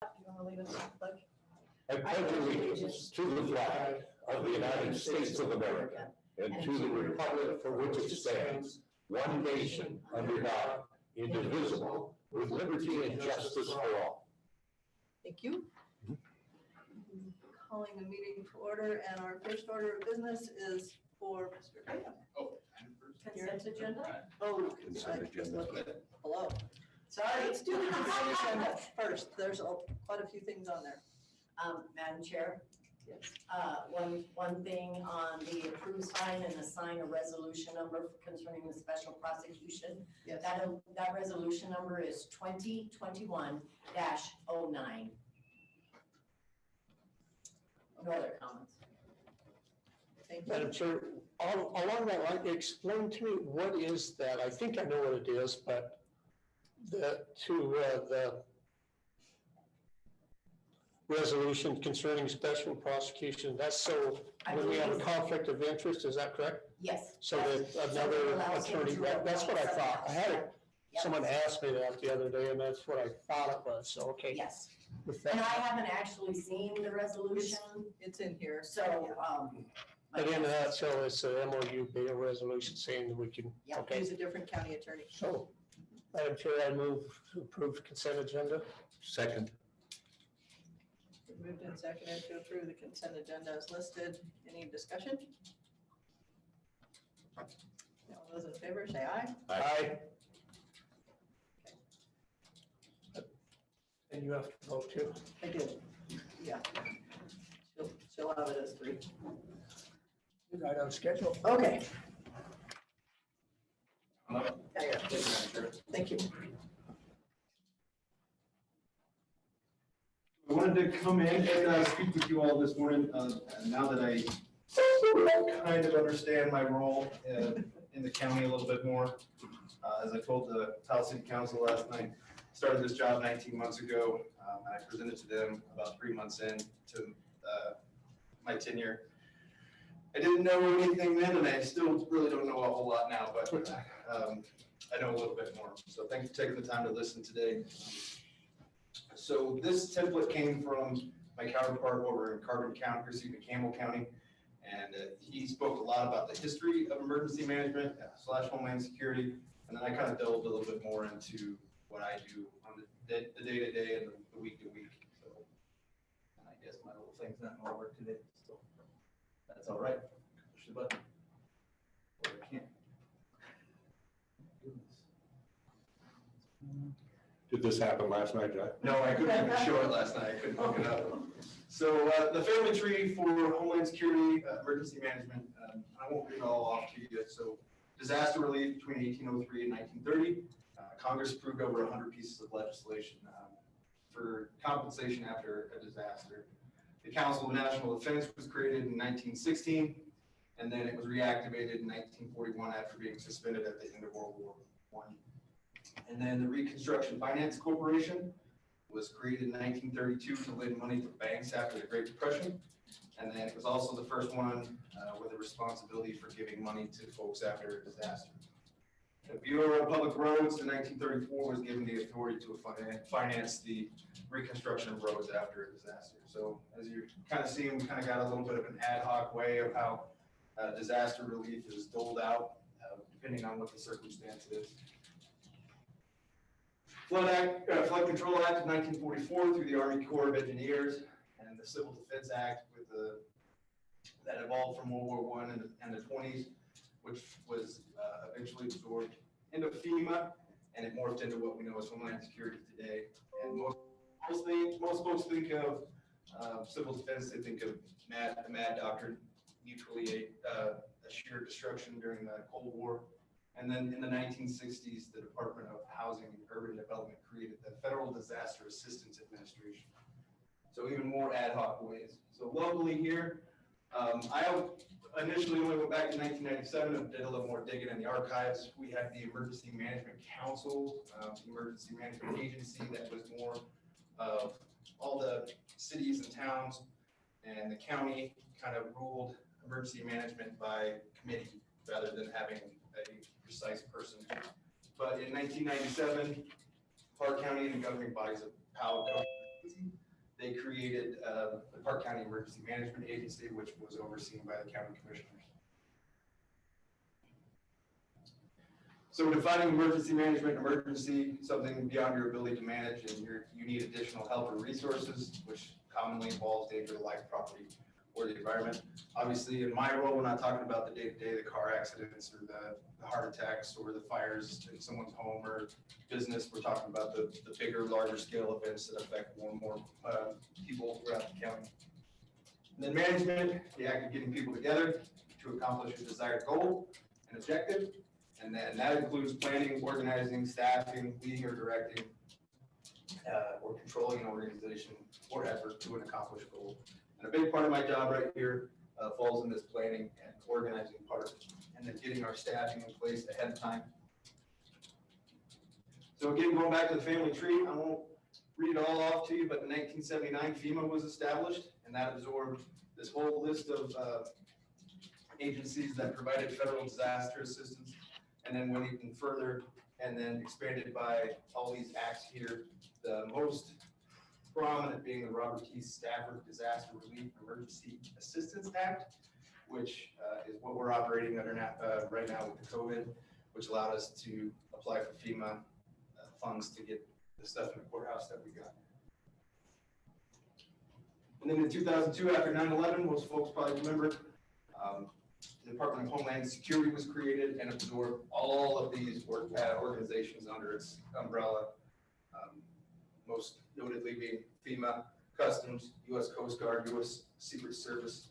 You want to lead us in the pledge? I pledge allegiance to the flag of the United States of America and to the republic for which it stands, one nation, under God, indivisible, with liberty and justice for all. Thank you. Calling the meeting to order, and our first order of business is for Mr. Graham. Oh, Consent agenda? Oh, Consent agenda. Hello. Sorry, let's do the consent agenda first. There's quite a few things on there. Madam Chair, Yes. one thing on the approved sign and assign a resolution number concerning the special prosecution. Yes. That resolution number is 2021-09. No other comments. Thank Madam you. Chair, along that line, explain to me, what is that? I think I know what it is, but the resolution concerning special prosecution, that's so when we have a conflict of interest, is that correct? Yes. So that another attorney, that's what I thought. I had it, someone asked me that the other day, and that's what I thought it was, so, okay. Yes, With and I that, haven't actually seen the resolution, It's in here. so, but in that, so it's a MOU, a resolution saying that we can, Yeah. okay. He's a different county attorney. So, Madam Chair, I move to approve consent agenda. Second. Moved and seconded to approve the consent agenda as listed. Any discussion? All those in favor, say aye. Aye. And you have to vote too. I did. Yeah. She'll have it as 3. You're right on schedule. Okay. Hello. Yeah, Thank you, Madam Chair. Thank you. I wanted to come in and speak with you all this morning, now that I kind of understand my role in the county a little bit more. As I told the Taos City Council last night, started this job 19 months ago, and I presented to them about 3 months in to my tenure. I didn't know anything then, and I still really don't know a whole lot now, but I know a little bit more. So thank you for taking the time to listen today. So this template came from my counterpart over in Campbell County, and he spoke a lot about the history of emergency management / Homeland Security, and then I kind of delved a little bit more into what I do on the day-to-day and the week-to-week. So, and I guess my little thing's not gonna work today, so that's all right. Push the button. Or I can't. Did this happen last night, Jack? No, I couldn't even show it last night. I couldn't hook it up. So the family tree for Homeland Security, emergency management, I won't read it all off to you. So disaster relief between 1803 and 1930. Congress approved over 100 pieces of legislation for compensation after a disaster. The Council of National Defense was created in 1916, and then it was reactivated in 1941 after being suspended at the end of World War I. And then the Reconstruction Finance Corporation was created in 1932 to lend money to banks after the Great Depression. And then it was also the first one with the responsibility for giving money to folks after a disaster. The Bureau of Public Roads in 1934 was given the authority to finance the reconstruction of roads after a disaster. So as you're kind of seeing, we kind of got a little bit of an ad hoc way of how disaster relief is doled out, depending on what the circumstance is. Flood Control Act of 1944 through the Army Corps of Engineers, and the Civil Defense Act that evolved from World War I and the 20s, which was eventually absorbed into FEMA, and it morphed into what we know as Homeland Security today. And most folks think of civil defense, they think of the MAD doctrine, mutually assured destruction during the Cold War. And then in the 1960s, the Department of Housing and Urban Development created the Federal Disaster Assistance Administration. So even more ad hoc ways. So locally here, I initially only went back to 1997 and did a little more digging in the archives. We had the Emergency Management Council, the Emergency Management Agency that was more of all the cities and towns, and the county kind of ruled emergency management by committee rather than having a precise person. But in 1997, Clark County and the governing bodies of Powell created the Park County Emergency Management Agency, which was overseen by the county commissioners. So defining emergency management, emergency, something beyond your ability to manage, and you need additional help or resources, which commonly involves danger to life, property, or the environment. Obviously, in my role, we're not talking about the day-to-day, the car accidents or the heart attacks or the fires in someone's home or business. We're talking about the bigger, larger scale events that affect more and more people throughout the county. And then management, the act of getting people together to accomplish a desired goal and objective. And then that includes planning, organizing, staffing, leading or directing, or controlling an organization or effort to an accomplished goal. And a big part of my job right here falls in this planning and organizing part, and then getting our staffing in place ahead of time. So again, going back to the family tree, I won't read it all off to you, but in 1979, FEMA was established, and that absorbed this whole list of agencies that provided federal disaster assistance, and then went even further, and then expanded by all these acts here. The most prominent being the Robert T. Stafford Disaster Relief Emergency Assistance Act, which is what we're operating under right now with the COVID, which allowed us to apply for FEMA funds to get the stuff in the courthouse that we got. And then in 2002, after 9/11, most folks probably remember, the Department of Homeland Security was created and absorbed all of these organizations under its umbrella, most notably being FEMA, Customs, U.S. Coast Guard, U.S. Secret Service,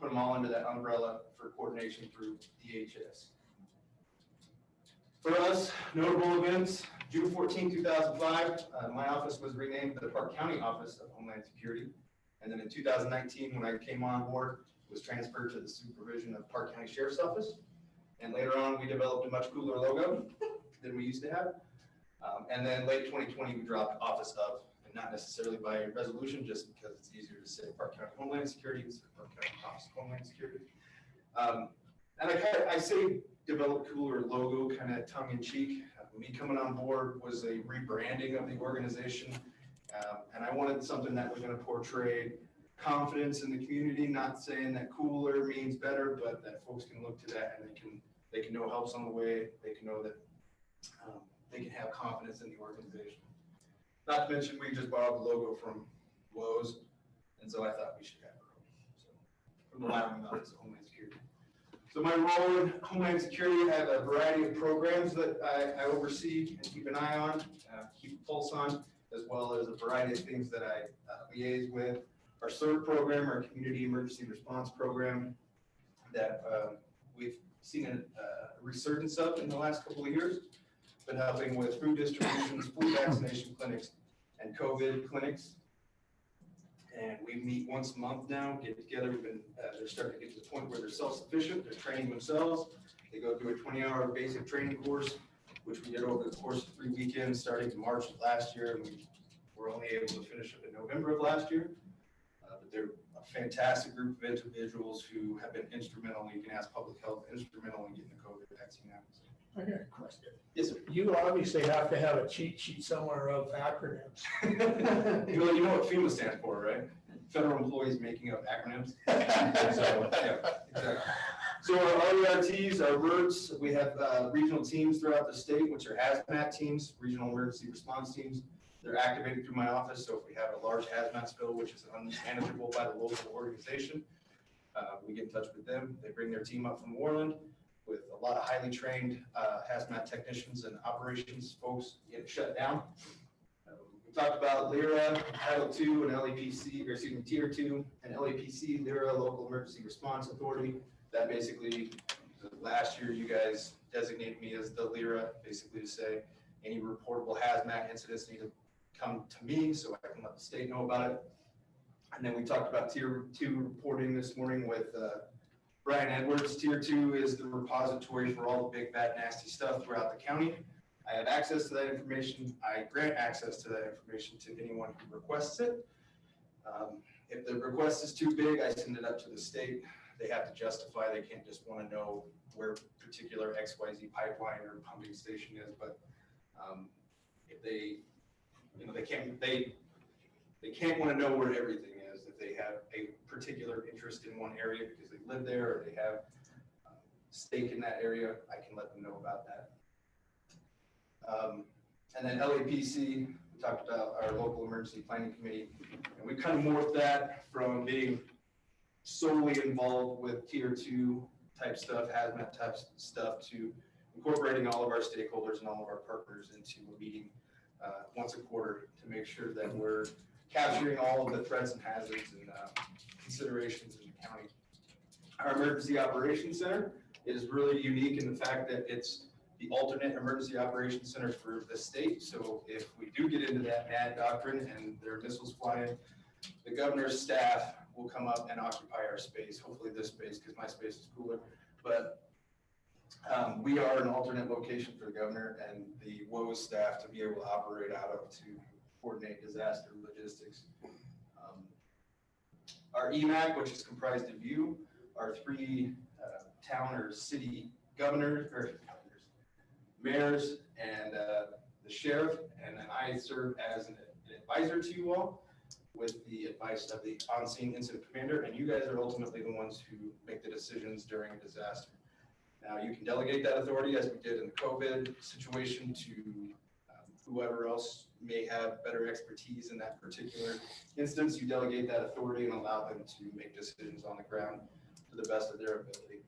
put them all under that umbrella for coordination through DHS. For us, notable events, June 14, 2005, my office was renamed the Park County Office of Homeland Security. And then in 2019, when I came on board, was transferred to the supervision of Park County Sheriff's Office. And later on, we developed a much cooler logo than we used to have. And then late 2020, we dropped Office of, and not necessarily by resolution, just because it's easier to say Park County Homeland Security instead of Park County Office of Homeland Security. And I say develop cooler logo, kind of tongue in cheek. Me coming on board was a rebranding of the organization. And I wanted something that was going to portray confidence in the community, not saying that cooler means better, but that folks can look to that and they can know help's on the way. They can know that they can have confidence in the organization. Not to mention, we just borrowed the logo from Lowe's, and so I thought we should have our own. So, from the Wyoming Office of Homeland Security. So my role in Homeland Security, I have a variety of programs that I oversee and keep an eye on, keep a pulse on, as well as a variety of things that I liaise with. Our CERT program, our Community Emergency Response Program, that we've seen a resurgence of in the last couple of years. Been helping with food distributions, flu vaccination clinics, and COVID clinics. And we meet once a month now, get together. We've been, they're starting to get to the point where they're self-sufficient, they're training themselves. They go through a 20-hour basic training course, which we did over the course of 3 weekends, starting in March of last year, and we were only able to finish up in November of last year. But they're a fantastic group of individuals who have been instrumental, you can ask public health, instrumental in getting the COVID vaccine out. I got a question. Yes, sir. You obviously have to have a cheat sheet somewhere of acronyms. Well, you know what FEMA stands for, right? Federal Employees Making Up Acronyms. So, yeah, exactly. So our RERTs, our RERTs, we have regional teams throughout the state, which are hazmat teams, regional emergency response teams. They're activated through my office, so if we have a large hazmat spill, which is unmanageable by the local organization, we get in touch with them. They bring their team up from Warland with a lot of highly trained hazmat technicians and operations folks get shut down. We talked about LERA, Title II, and LAPC, or excuse me, Tier 2, and LAPC, LERA, Local Emergency Response Authority. That basically, last year you guys designated me as the LERA, basically to say any reportable hazmat incidents need to come to me so I can let the state know about it. And then we talked about Tier 2 reporting this morning with Brian Edwards. Tier 2 is the repository for all the big, bad, nasty stuff throughout the county. I have access to that information. I grant access to that information to anyone who requests it. If the request is too big, I send it up to the state. They have to justify. They can't just want to know where particular XYZ pipeline or pumping station is. But if they, you know, they they can't want to know where everything is. If they have a particular interest in one area because they live there or they have stake in that area, I can let them know about that. And then LAPC, we talked about our local emergency planning committee, and we kind of morphed that from being solely involved with tier 2 type stuff, hazmat type stuff, to incorporating all of our stakeholders and all of our partners into a meeting once a quarter to make sure that we're capturing all of the threats and hazards and considerations in the county. Our Emergency Operations Center is really unique in the fact that it's the alternate emergency operations center for the state. So if we do get into that mad doctrine and there are missiles flying, the governor's staff will come up and occupy our space, hopefully this space, because my space is cooler. But we are an alternate location for the governor and the WOS staff to be able to operate out of to coordinate disaster logistics. Our EMAC, which is comprised of you, our 3 town or city governors, mayors, and the sheriff, and then I serve as an advisor to you all with the advice of the on-scene incident commander, and you guys are ultimately the ones who make the decisions during a disaster. Now, you can delegate that authority, as we did in the COVID situation, to whoever else may have better expertise in that particular instance. You delegate that authority and allow them to make decisions on the ground to the best of their ability.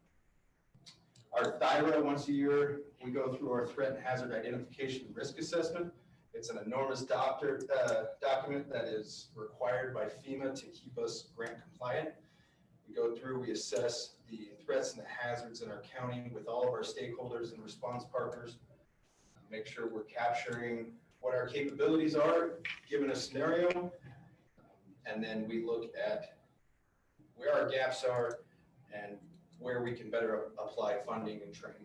Our THIRA, once a year, we go through our threat and hazard identification and risk assessment. It's an enormous document that is required by FEMA to keep us grant compliant. We go through, we assess the threats and the hazards in our county with all of our stakeholders and response partners, make sure we're capturing what our capabilities are given a scenario, and then we look at where our gaps are and where we can better apply funding and training.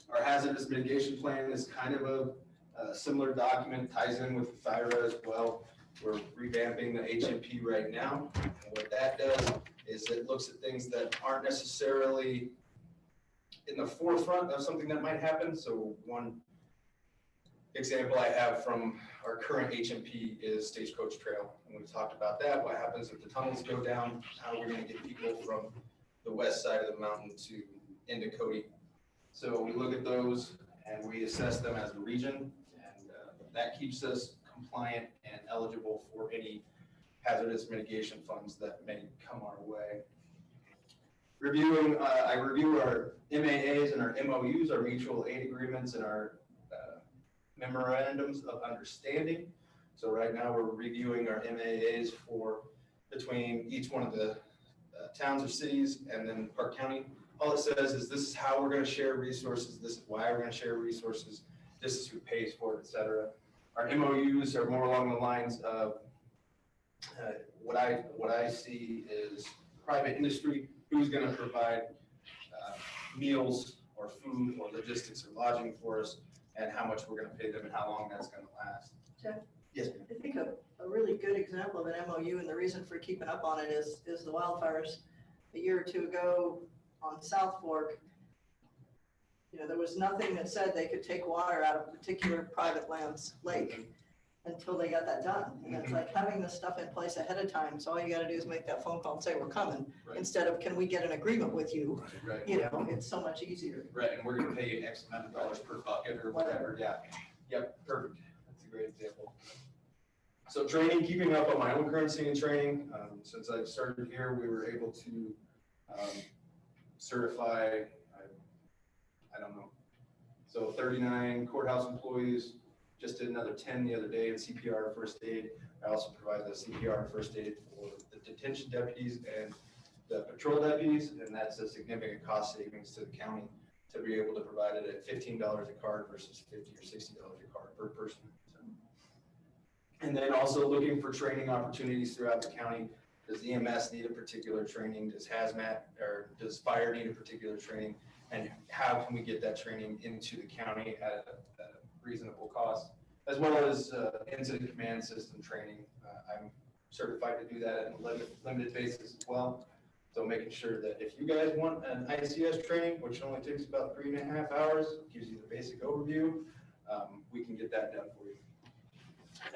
Our hazardous mitigation plan is kind of a similar document, ties in with the THIRA as well. We're revamping the HMP right now. And what that does is it looks at things that aren't necessarily in the forefront of something that might happen. So one example I have from our current HMP is Stagecoach Trail. And we've talked about that. What happens if the tunnels go down? How are we going to get people from the west side of the mountain to into Cody? So we look at those and we assess them as a region, and that keeps us compliant and eligible for any hazardous mitigation funds that may come our way. I review our MAAs and our MOUs, our mutual aid agreements, and our memorandums of understanding. So right now we're reviewing our MAAs for between each one of the towns or cities and then Park County. All it says is this is how we're going to share resources, this is why we're going to share resources, this is who pays for it, etc. Our MOUs are more along the lines of what I see is private industry, who's going to provide meals or food or logistics or lodging for us, and how much we're going to pay them and how long that's going to last. Jeff? Yes, ma'am. I think a really good example of an MOU, and the reason for keeping up on it is the wildfires a year or two ago on South Fork. You know, there was nothing that said they could take water out of a particular private land's lake until they got that done. And it's like having this stuff in place ahead of time. So all you got to do is make that phone call and say, we're coming, Right. instead of, can we get an agreement with you? Right. You know, it's so much easier. Right, and we're going to pay you X amount of dollars per bucket or whatever. Yeah. Yep. Perfect. That's a great example. So training, keeping up on my own currency and training. Since I've started here, we were able to certify, I don't know, so 39 courthouse employees, just did another 10 the other day in CPR and first aid. I also provide the CPR and first aid for the detention deputies and the patrol deputies, and that's a significant cost savings to the county to be able to provide it at $15 a card versus $50 or $60 a card per person. So. And then also looking for training opportunities throughout the county. Does EMS need a particular training? Does hazmat or does fire need a particular training? And how can we get that training into the county at a reasonable cost? As well as incident command system training. I'm certified to do that on a limited basis as well. So making sure that if you guys want an ICS training, which only takes about 3.5 hours, gives you the basic overview, we can get that done for you.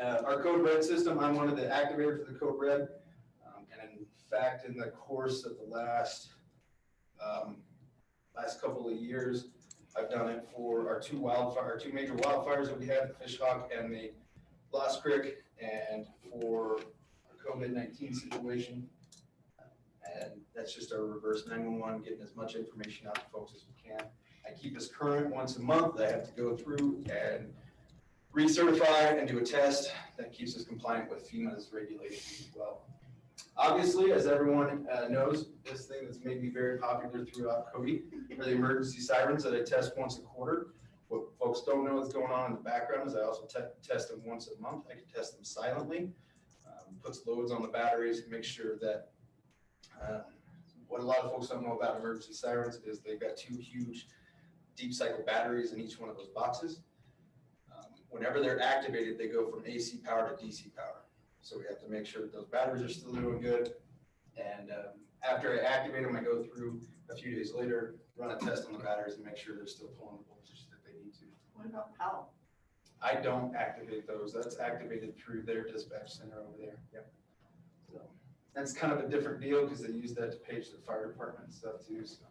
Our Code Red system, I'm one of the activators for the Code Red. And in fact, in the course of the last couple of years, I've done it for our two major wildfires that we had, the Fishhawk and the Lost Creek, and for our COVID-19 situation. And that's just our reverse 911, getting as much information out to folks as we can. I keep us current once a month. I have to go through and recertify and do a test that keeps us compliant with FEMA's regulations as well. Obviously, as everyone knows, this thing that's made me very popular throughout Cody are the emergency sirens that I test once a quarter. What folks don't know what's going on in the background is I also test them once a month. I can test them silently, puts loads on the batteries, make sure that what a lot of folks don't know about emergency sirens is they've got two huge deep cycle batteries in each one of those boxes. Whenever they're activated, they go from AC power to DC power. So we have to make sure that those batteries are still doing good. And after I activate them, I go through a few days later, run a test on the batteries and make sure they're still pulling the voltage that they need to. What about PAL? I don't activate those. That's activated through their dispatch center over there. Yep. So that's kind of a different deal because they use that to page the fire department and stuff too. So,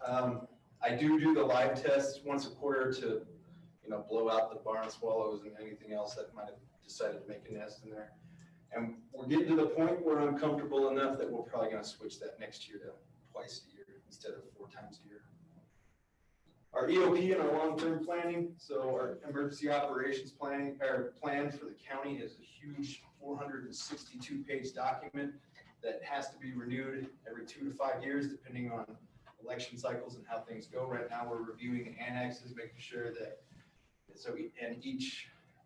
yeah. I do the live tests once a quarter to, blow out the barn swallows and anything else that might have decided to make a nest in there. And we're getting to the point where I'm comfortable enough that we're probably going to switch that next year to twice a year instead of 4 times a year. Our EOP and our long-term planning, so our emergency operations plan for the county is a huge 462-page document that has to be renewed every 2 to 5 years, depending on election cycles and how things go. Right now, we're reviewing annexes, making sure that,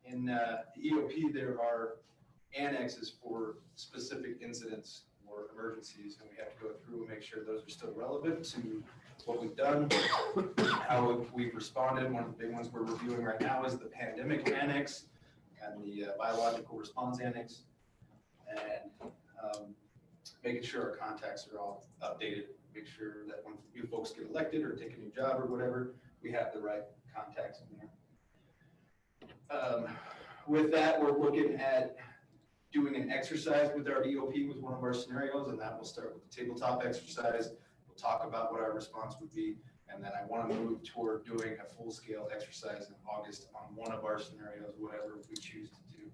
in the EOP, there are annexes for specific incidents or emergencies, and we have to go through and make sure those are still relevant to what we've done, how we've responded. One of the big ones we're reviewing right now is the pandemic annex and the biological response annex, and making sure our contacts are all updated, make sure that when new folks get elected or take a new job or whatever, we have the right contacts in there. With that, we're looking at doing an exercise with our EOP with one of our scenarios, and that will start with the tabletop exercise. We'll talk about what our response would be, and then I want to move toward doing a full-scale exercise in August on one of our scenarios, whatever we choose to do.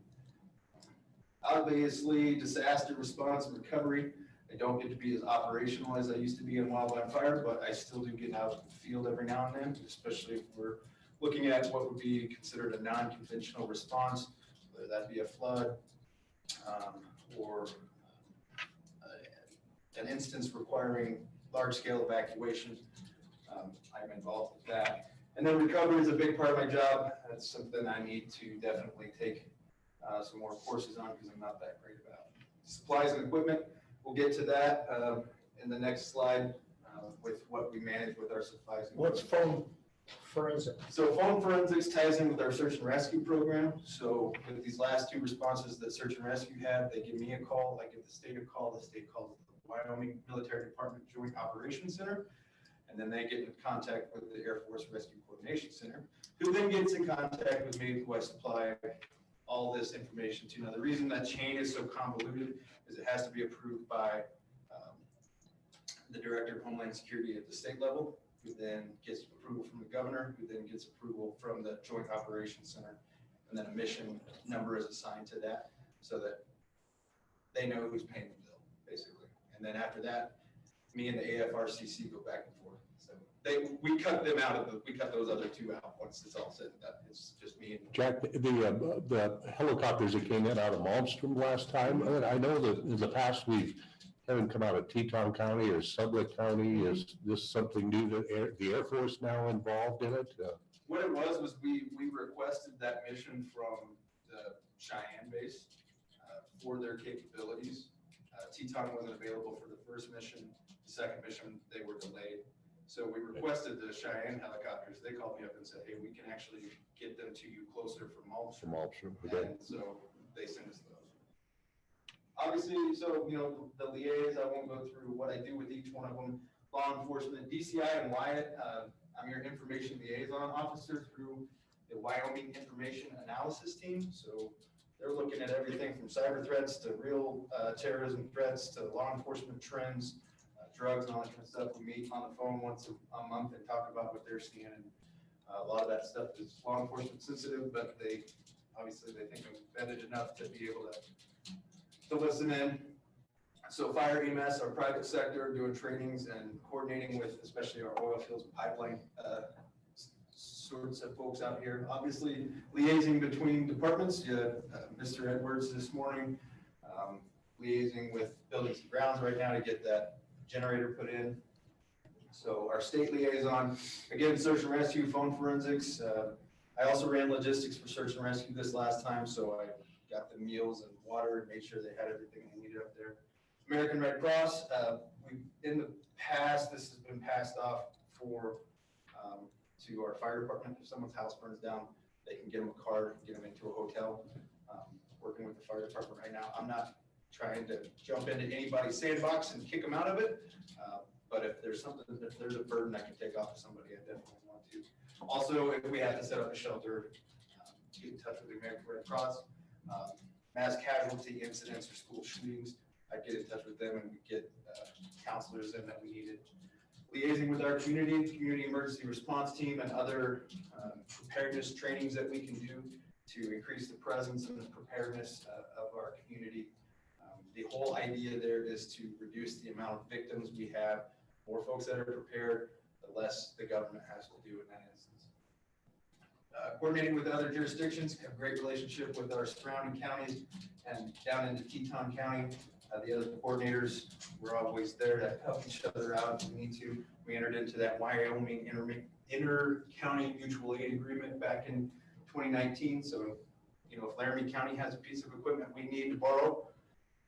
Obviously, disaster response and recovery, I don't get to be as operational as I used to be in wildland fire, but I still do get out in the field every now and then, especially if we're looking at what would be considered a non-conventional response, whether that be a flood or an instance requiring large-scale evacuation. I'm involved with that. And then recovery is a big part of my job. That's something I need to definitely take some more courses on because I'm not that great about. Supplies and equipment, we'll get to that in the next slide with what we manage with our supplies. And What's phone forensic? So phone forensics ties in with our search and rescue program. So with these last 2 responses that search and rescue had, they give me a call, I give the state a call, the state calls the Wyoming Military Department Joint Operations Center, and then they get in contact with the Air Force Rescue Coordination Center, who then gets in contact with me, who I supply all this information to. Now, the reason that chain is so convoluted is it has to be approved by the Director of Homeland Security at the state level, who then gets approval from the governor, who then gets approval from the Joint Operations Center, and then a mission number is assigned to that so that they know who's paying the bill, basically. And then after that, me and the AFRCC go back and forth. So we cut them out of we cut those other 2 out once it's all said and done. It's just me and Jack, the helicopters that came in out of Malmstrom last time, I know that in the past we've had them come out of Teton County or Sublette County. Is this something new that the Air Force now involved in it? What it was we requested that mission from the Cheyenne base for their capabilities. Teton wasn't available for the first mission. The second mission, they were delayed. So we requested the Cheyenne helicopters. They called me up and said, hey, we can actually get them to you closer from Malmstrom. Okay. And so they sent us those. Obviously, so, the liaise, I won't go through what I do with each one of them. Law enforcement, DCI and Wyatt, I'm your information liaison officer through the Wyoming Information Analysis Team. So they're looking at everything from cyber threats to real terrorism threats to law enforcement trends, drugs and all that kind of stuff. We meet on the phone once a month and talk about what they're seeing. And a lot of that stuff is law enforcement sensitive, but they think I'm vetted enough to be able to listen in. So fire EMS, our private sector, doing trainings and coordinating with especially our oil fields and pipeline sorts of folks out here. Obviously liaising between departments. You had Mr. Edwards this morning, liaising with buildings and grounds right now to get that generator put in. So our state liaison, again, search and rescue, phone forensics. I also ran logistics for search and rescue this last time, so I got the meals and water and made sure they had everything they needed up there. American Red Cross, in the past, this has been passed off to our fire department. If someone's house burns down, they can get them a card, get them into a hotel. Working with the fire department right now. I'm not trying to jump into anybody's sandbox and kick them out of it. But if there's a burden I can take off of somebody, I definitely want to. Also, if we have to set up a shelter, get in touch with the American Red Cross. Mass casualty incidents or school shootings, I get in touch with them and we get counselors in that we needed. Liaising with our community emergency response team and other preparedness trainings that we can do to increase the presence and the preparedness of our community. The whole idea there is to reduce the amount of victims we have. More folks that are prepared, the less the government has to do in that instance. Coordinating with other jurisdictions, have a great relationship with our surrounding counties and down into Teton County. The other coordinators, we're always there to help each other out if we need to. We entered into that Wyoming inter-county mutual aid agreement back in 2019. So, you know, if Laramie County has a piece of equipment we need to borrow,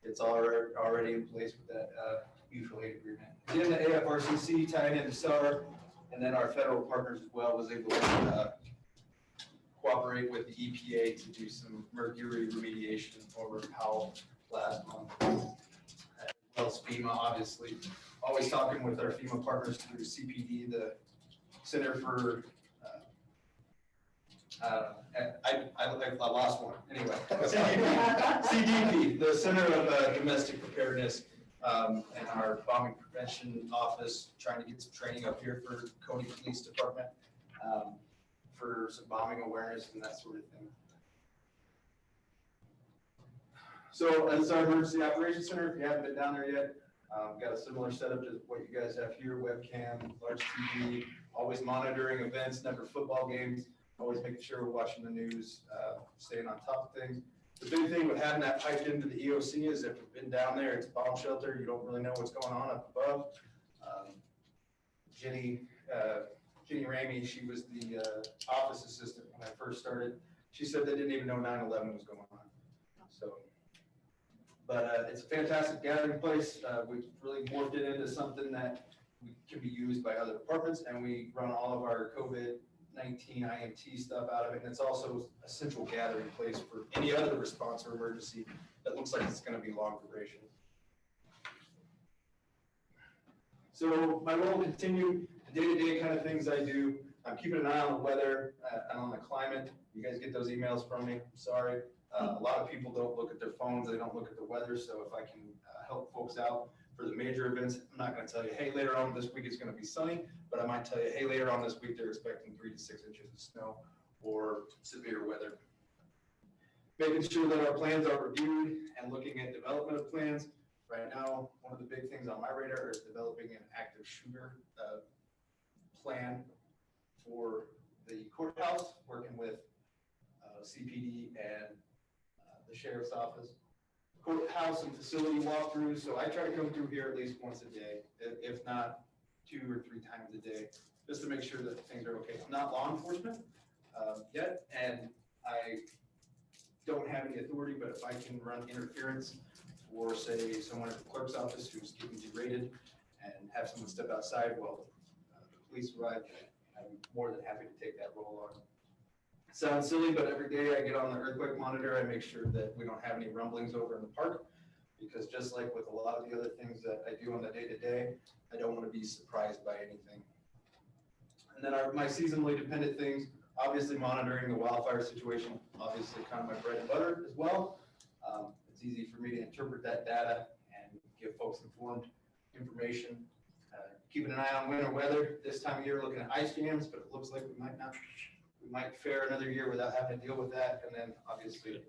it's already in place with that mutual aid agreement. Then the AFRCC tied into SAR, and then our federal partners as well was able to cooperate with the EPA to do some mercury remediation over Powell last month. As well as FEMA, obviously. Always talking with our FEMA partners through CPD, the Center for, I lost one. Anyway, CDP, the Center of Domestic Preparedness, and our bombing prevention office, trying to get some training up here for Coney Police Department for some bombing awareness and that sort of thing. So that's our Emergency Operations Center. If you haven't been down there yet, got a similar setup to what you guys have here, webcam, large TV, always monitoring events, never football games, always making sure we're watching the news, staying on top of things. The big thing with having that piped into the EOC is if you've been down there, it's a bomb shelter, you don't really know what's going on up above. Jenny Ramey, she was the office assistant when I first started. She said they didn't even know 9/11 was going on. So. But it's a fantastic gathering place. We've really morphed it into something that can be used by other departments, and we run all of our COVID-19 IMT stuff out of it. And it's also a central gathering place for any other response or emergency that looks like it's going to be long duration. So my role continued, the day-to-day kind of things I do. I'm keeping an eye on the weather and on the climate. You guys get those emails from me, I'm sorry. A lot of people don't look at their phones, they don't look at the weather, so if I can help folks out for the major events, I'm not going to tell you, hey, later on this week it's going to be sunny, but I might tell you, hey, later on this week they're expecting 3 to 6 inches of snow or severe weather. Making sure that our plans are reviewed and looking at development of plans. Right now, one of the big things on my radar is developing an active shooter plan for the courthouse, working with CPD and the sheriff's office. Courthouse and facility walkthroughs, so I try to come through here at least once a day, if not 2 or 3 times a day, just to make sure that things are okay. I'm not law enforcement yet, and I don't have any authority, but if I can run interference for, say, someone at the clerk's office who's getting berated and have someone step outside while the police arrive, I'm more than happy to take that role on. Sounds silly, but every day I get on the earthquake monitor, I make sure that we don't have any rumblings over in the park, because just like with a lot of the other things that I do on the day-to-day, I don't want to be surprised by anything. And then my seasonally dependent things, Obviously monitoring the wildfire situation, obviously kind of my bread and butter as well. It's easy for me to interpret that data and give folks informed information. Keeping an eye on winter weather this time of year, looking at ice jams, but it looks like we might fare another year without having to deal with that. And then obviously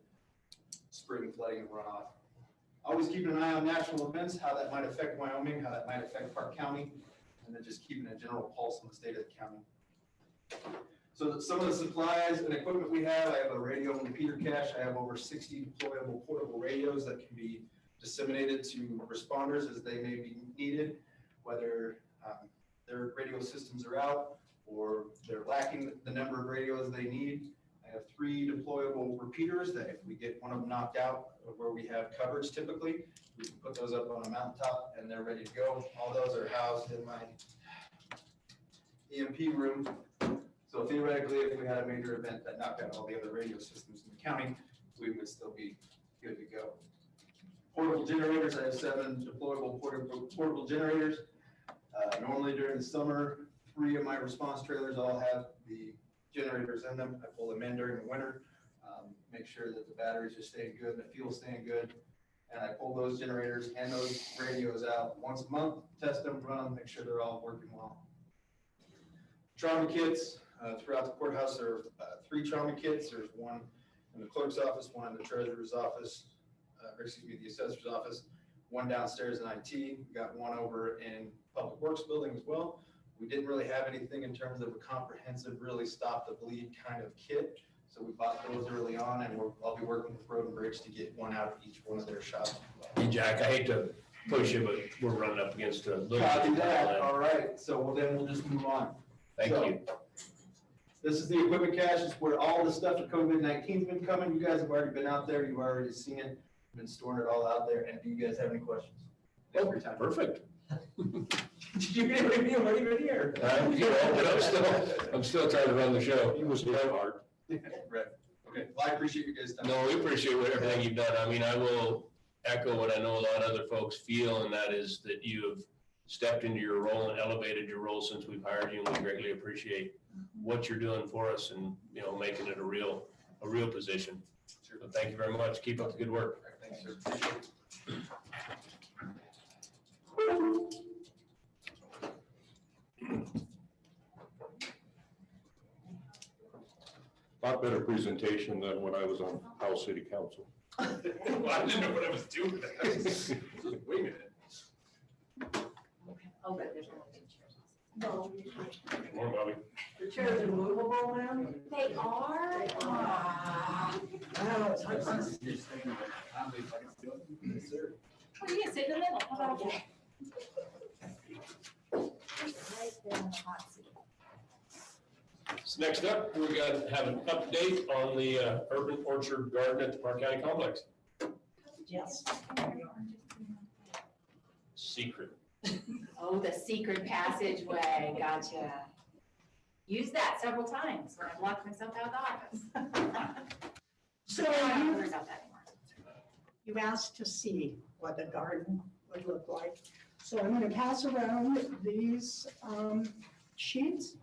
spring flooding and runoff. Always keeping an eye on national events, how that might affect Wyoming, how that might affect Park County, and then just keeping a general pulse on the state of the county. So some of the supplies and equipment we have, I have a radio and repeater cache. I have over 60 deployable portable radios that can be disseminated to responders as they may be needed, whether their radio systems are out or they're lacking the number of radios they need. I have 3 deployable repeaters that if we get one of them knocked out where we have coverage typically, we can put those up on a mountaintop and they're ready to go. All those are housed in my EMP room. So theoretically, if we had a major event that knocked out all the other radio systems in the county, we would still be good to go. Portable generators, I have 7 deployable portable generators. Normally during the summer, 3 of my response trailers all have the generators in them. I pull them in during the winter, make sure that the batteries are staying good, the fuel's staying good. And I pull those generators and those radios out once a month, test them, run them, make sure they're all working well. Trauma kits, throughout the courthouse, there are 3 trauma kits. There's one in the clerk's office, one in the treasurer's office, the assessor's office, one downstairs in IT. We got one over in Public Works building as well. We didn't really have anything in terms of a comprehensive, really stop the bleed kind of kit. So we bought those early on, and I'll be working with Road and Bridge to get one out of each one of their shops. Hey, Jack, I hate to push you, but we're running up against a little. Copy that. All right, so we'll just move on. Thank you. This is the equipment cache. It's where all the stuff for COVID-19's been coming. You guys have already been out there. You've already seen it. Been storing it all out there. And do you guys have any questions? Oh, perfect. Did you get anything already been here? But I'm still trying to run the show. He was very hard. Right. Okay. Well, I appreciate you guys' time. No, we appreciate everything you've done. I mean, I will echo what I know a lot of other folks feel, and that is that you have stepped into your role and elevated your role since we've hired you, and we greatly appreciate what you're doing for us and, you know, making it a real position. Sure. So thank you very much. Keep up the good work. Thanks, sir. Appreciate it. Lot better presentation than when I was on House City Council. Well, I didn't know what I was doing. Just winging it. Oh, but there's no chairs. No, Good morning, Bobby. the chairs are movable, ma'am? They are? Ah. Wow, it's hard to- Yes, sir. Oh, you can sit in the middle. How about that? Right there in the hot seat. So next up, we're going to have an update on the urban orchard garden at the Park County Complex. Yes. Secret. Oh, the secret passageway, gotcha. Used that several times when I locked myself out of the office. So I don't you, worry about that anymore. you asked to see what the garden would look like. So I'm gonna pass around these sheets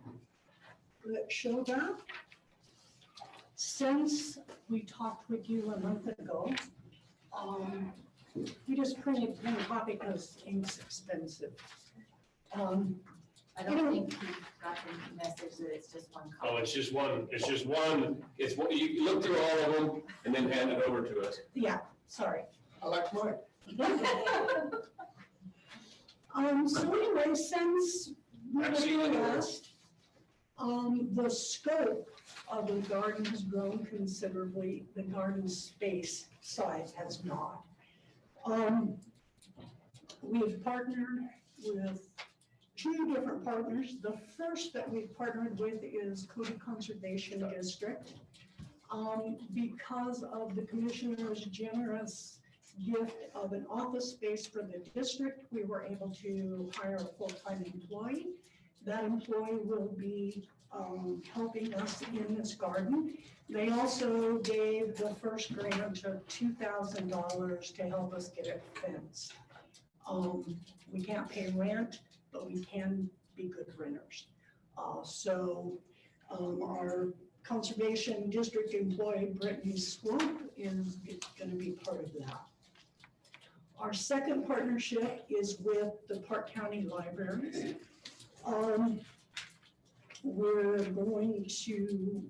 that show that. Since we talked with you a month ago, we just printed one copy because ink's expensive. I don't think he got the message that it's just one Oh, color. it's just one, it's one, you look through all of them and then hand it over to us. Yeah, sorry. I like mine. So anyway, since we were I've seen here it. last, the scope of the garden has grown considerably. The garden space size has not. We've partnered with 2 different partners. The first that we've partnered with is Cody Conservation District. Because of the commissioner's generous gift of an office space for the district, we were able to hire a full-time employee. That employee will be helping us in this garden. They also gave the first grant of $2,000 to help us get it fenced. We can't pay rent, but we can be good renters. So our Conservation District employee Brittany Swoop is going to be part of that. Our second partnership is with the Park County Libraries. We're going to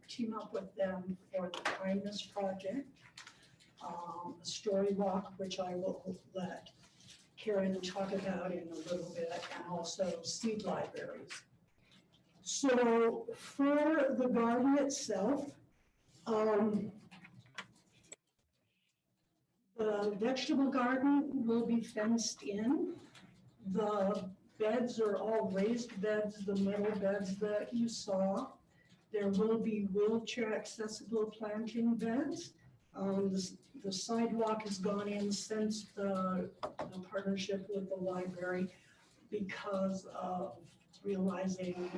team up with them for the Kindness Project, a story walk, which I will let Karen talk about in a little bit, and also seed libraries. So for the garden itself, the vegetable garden will be fenced in. The beds are all raised beds, the metal beds that you saw. There will be wheelchair accessible planting beds. The sidewalk has gone in since the partnership with the library because of realizing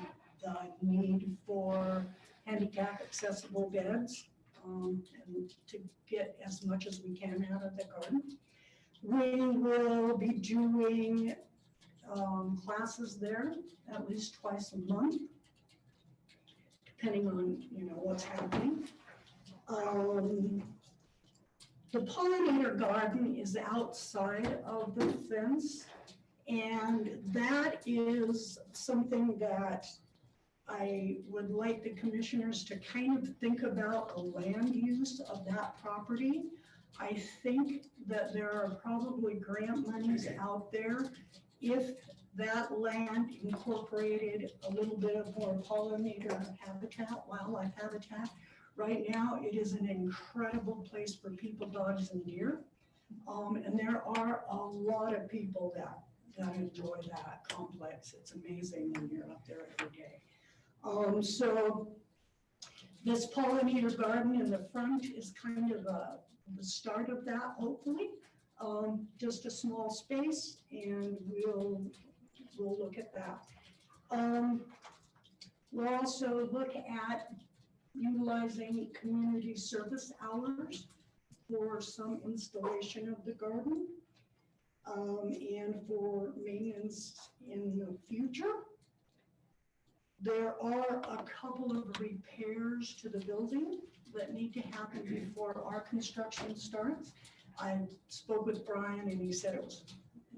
the need for handicap accessible beds, and to get as much as we can out of the garden. We will be doing classes there at least twice a month, depending on, what's happening. The pollinator garden is outside of the fence, and that is something that I would like the commissioners to kind of think about the land use of that property. I think that there are probably grant monies out there if that land incorporated a little bit of more pollinator habitat, wildlife habitat. Right now, it is an incredible place for people, dogs, and deer. And there are a lot of people that enjoy that complex. It's amazing when you're up there every day. So this pollinator garden in the front is kind of the start of that, hopefully. Just a small space, and we'll look at that. We'll also look at utilizing community service hours for some installation of the garden, and for maintenance in the future. There are a couple of repairs to the building that need to happen before our construction starts. I spoke with Brian and he said it was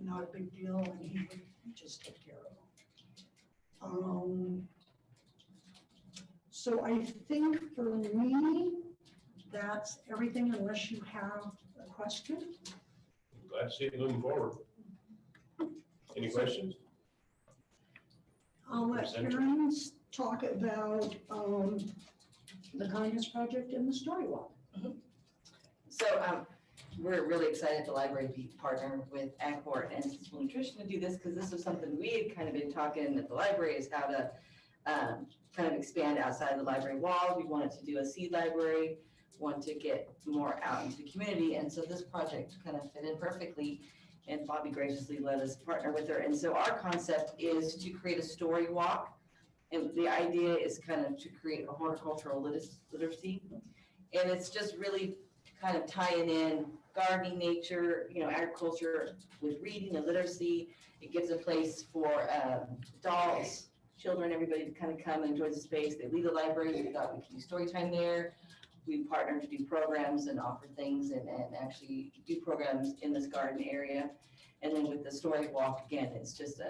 not a big deal and he would just take care of them. So I think for me, that's everything unless you have a question. Glad to see it moving forward. Any questions? I'll let Karen talk about the Kindness Project and the Story Walk. So we're really excited the library be partner with Accor and Sustainable Nutrition to do this, because this is something we had kind of been talking at the library, is how to kind of expand outside the library walls. We wanted to do a seed library, want to get more out into the community, and so this project kind of fit in perfectly, and Bobby graciously let us partner with her. And so our concept is to create a story walk, and the idea is kind of to create a horticultural literacy, and it's just really kind of tying in gardening, nature, agriculture with reading and literacy. It gives a place for adults, children, everybody to kind of come and enjoy the space. They leave the library, we thought we could do story time there. We partnered to do programs and offer things and actually do programs in this garden area. And then with the story walk, again, it's just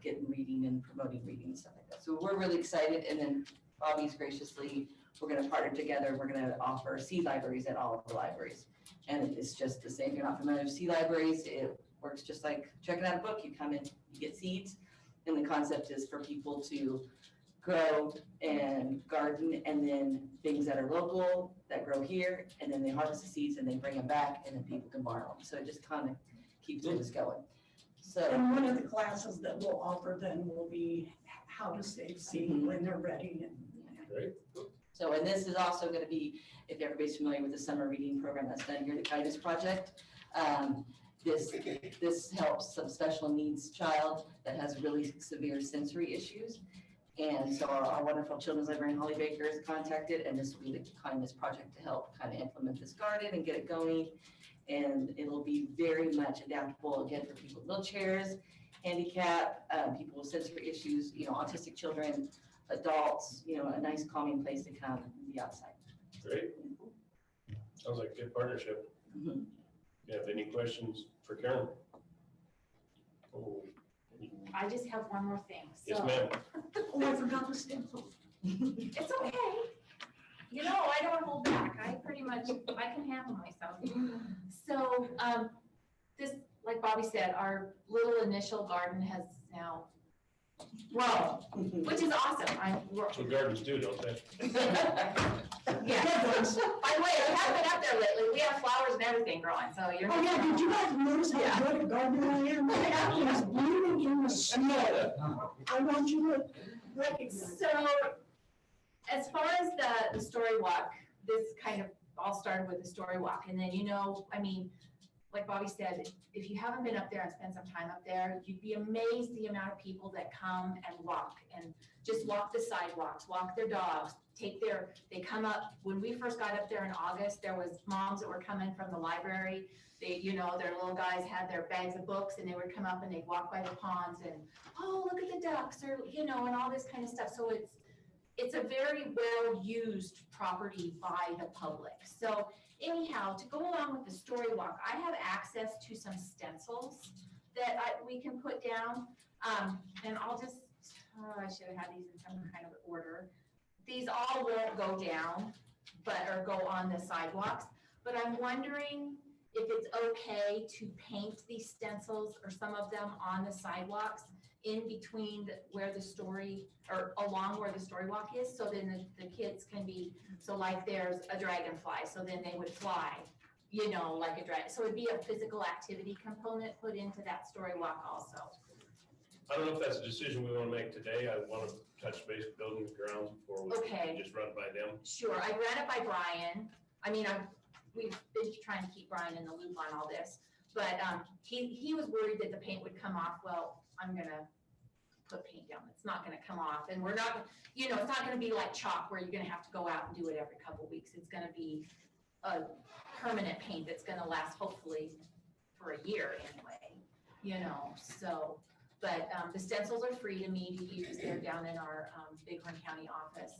getting reading and promoting reading and stuff like that. So we're really excited. And then Bobby's graciously, we're going to partner together. We're going to offer seed libraries at all of the libraries. And it's just the same. You're not familiar with seed libraries. It works just like checking out a book. You come in, you get seeds. And the concept is for people to grow and garden, and then things that are local that grow here, and then they harvest the seeds and they bring them back, and then people can borrow them. So it just kind of keeps things going. So, And one of the classes that we'll offer then will be how to save seed when they're ready. Great. So, and this is also going to be, if everybody's familiar with the summer reading program that's done here, the Kindness Project. This helps some special needs child that has really severe sensory issues. And so our wonderful children's librarian, Holly Baker, is contacted, and this will be the Kindness Project to help kind of implement this garden and get it going. And it'll be very much adaptable, again, for people with wheelchairs, handicap, people with sensory issues, autistic children, adults, you know, a nice calming place to come and be outside. Great. Sounds like a good partnership. Mhm. You have any questions for Karen? Oh, I just have one more thing. yes, So ma'am. Oh, I forgot the stencil. it's okay. You know, I don't hold back. I pretty much, I can handle myself. So, this, like Bobby said, our little initial garden has now grown, which is awesome. That's what gardens do, don't they? Yeah. By the way, I haven't been up there lately. We have flowers and everything growing, so you're. Oh, yeah, did you guys notice Yeah. how good a gardener I am? My apple is blooming in the snow. I want you to recognize. So, as far as the story walk, this kind of all started with the story walk, and then, you know, I mean, like Bobby said, if you haven't been up there and spent some time up there, you'd be amazed the amount of people that come and walk, and just walk the sidewalks, walk their dogs, they come up. When we first got up there in August, there was moms that were coming from the library. They, you know, their little guys had their bags of books, and they would come up and they'd walk by the ponds and, oh, look at the ducks, or, you know, and all this kind of stuff. So it's a very well-used property by the public. So anyhow, to go along with the story walk, I have access to some stencils that we can put down. And I'll just, I should have had these in some kind of order. These all won't go down, or go on the sidewalks, but I'm wondering if it's okay to paint these stencils or some of them on the sidewalks in between where the story, or along where the story walk is, so then the kids can be, so like there's a dragonfly, so then they would fly, you know, like a dragon. So it'd be a physical activity component put into that story walk also. I don't know if that's a decision we want to make today. I want to touch base with building grounds before we Okay. just run it by them. Sure, I ran it by Brian. I mean, we've been trying to keep Brian in the loop on all this, but he was worried that the paint would come off. Well, I'm gonna put paint down. It's not gonna come off, and we're not, you know, it's not gonna be like chalk where you're gonna have to go out and do it every couple weeks. It's gonna be a permanent paint that's gonna last hopefully for a year anyway, you know, so. But the stencils are free to me to use. They're down in our Bighorn County office.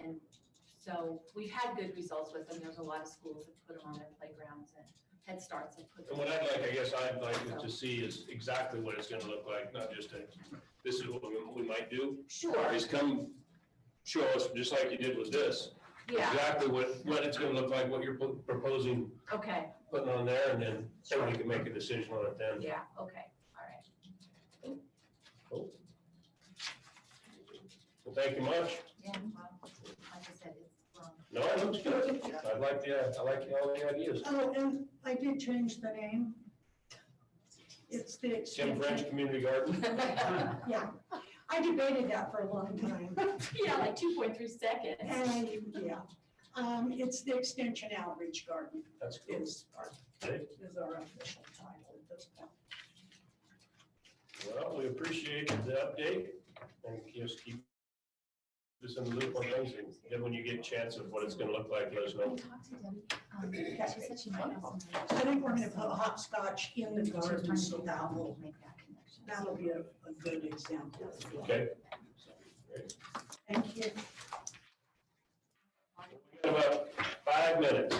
And so we've had good results with them. There's a lot of schools that put them on their playgrounds, and Head Starts have put them. And what I guess I'd like to see is exactly what it's gonna look like, not just this is what we might do. Sure, Is come show us, just like you did with this, yeah, exactly what it's gonna look like, what you're proposing, okay, putting on there, and then we can make a decision on it then. yeah, okay, all right. Well, thank you much. Yeah, well, like I said, it's, No, it looks good. I like all the ideas. Oh, and I did change the name. It's the Tim extension. French Community Garden. Yeah, I debated that for a long time. yeah, like 2.3 seconds. And, yeah, it's the Extension Outreach Garden That's cool. is our official title at this point. Well, we appreciate the update and just keep this in the loop on things, and then when you get a chance of what it's gonna look like, let us know. Talk to Debbie. She said she might have some. I think we're gonna put hopscotch in the garden, so that'll Make that connection. be a good example. Okay. Thank you. We got about 5 minutes.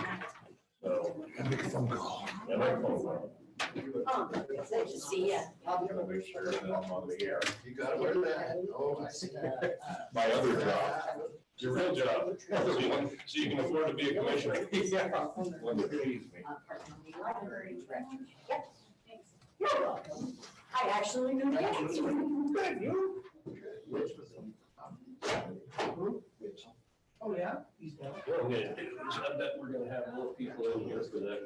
So, Make a phone call. yeah, make a phone call. It's nice to see you. I'm gonna make sure that I'm on the air. You gotta wear that. Oh, I see. My other job. Your real job, so you can afford to be a commissioner. Yeah. When it pays me. Library director. Yep, thanks. You're welcome. I actually knew the answer. Good, you? Oh, yeah? Well, I'm gonna do is I bet we're gonna have more people in here for that.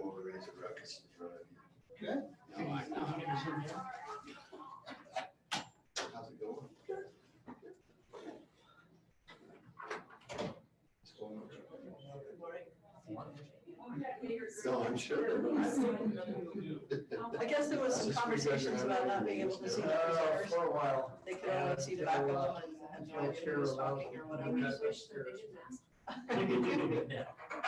Good. How's it going? No, I'm sure. I guess there was some conversations about not being able to see the presenters. For a while. They could only see the back of them and had no idea who was talking or whatever.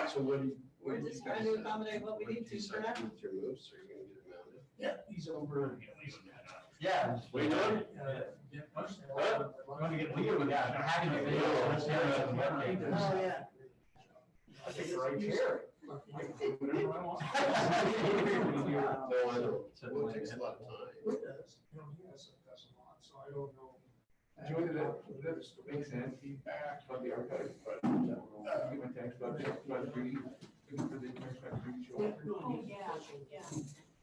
So when? We're just trying to accommodate what we need to for now. Your moves, so you're gonna get it mounted. Yeah, he's over. Yeah. What you doing? Oh, yeah. I think right here. No, I know. Well, it takes a lot of time. It does. You know, he has a lot, so I don't know. Join that makes sense. Feedback. But the architect, but give my text about beauty. For the text about beauty show. Oh, yeah, yeah.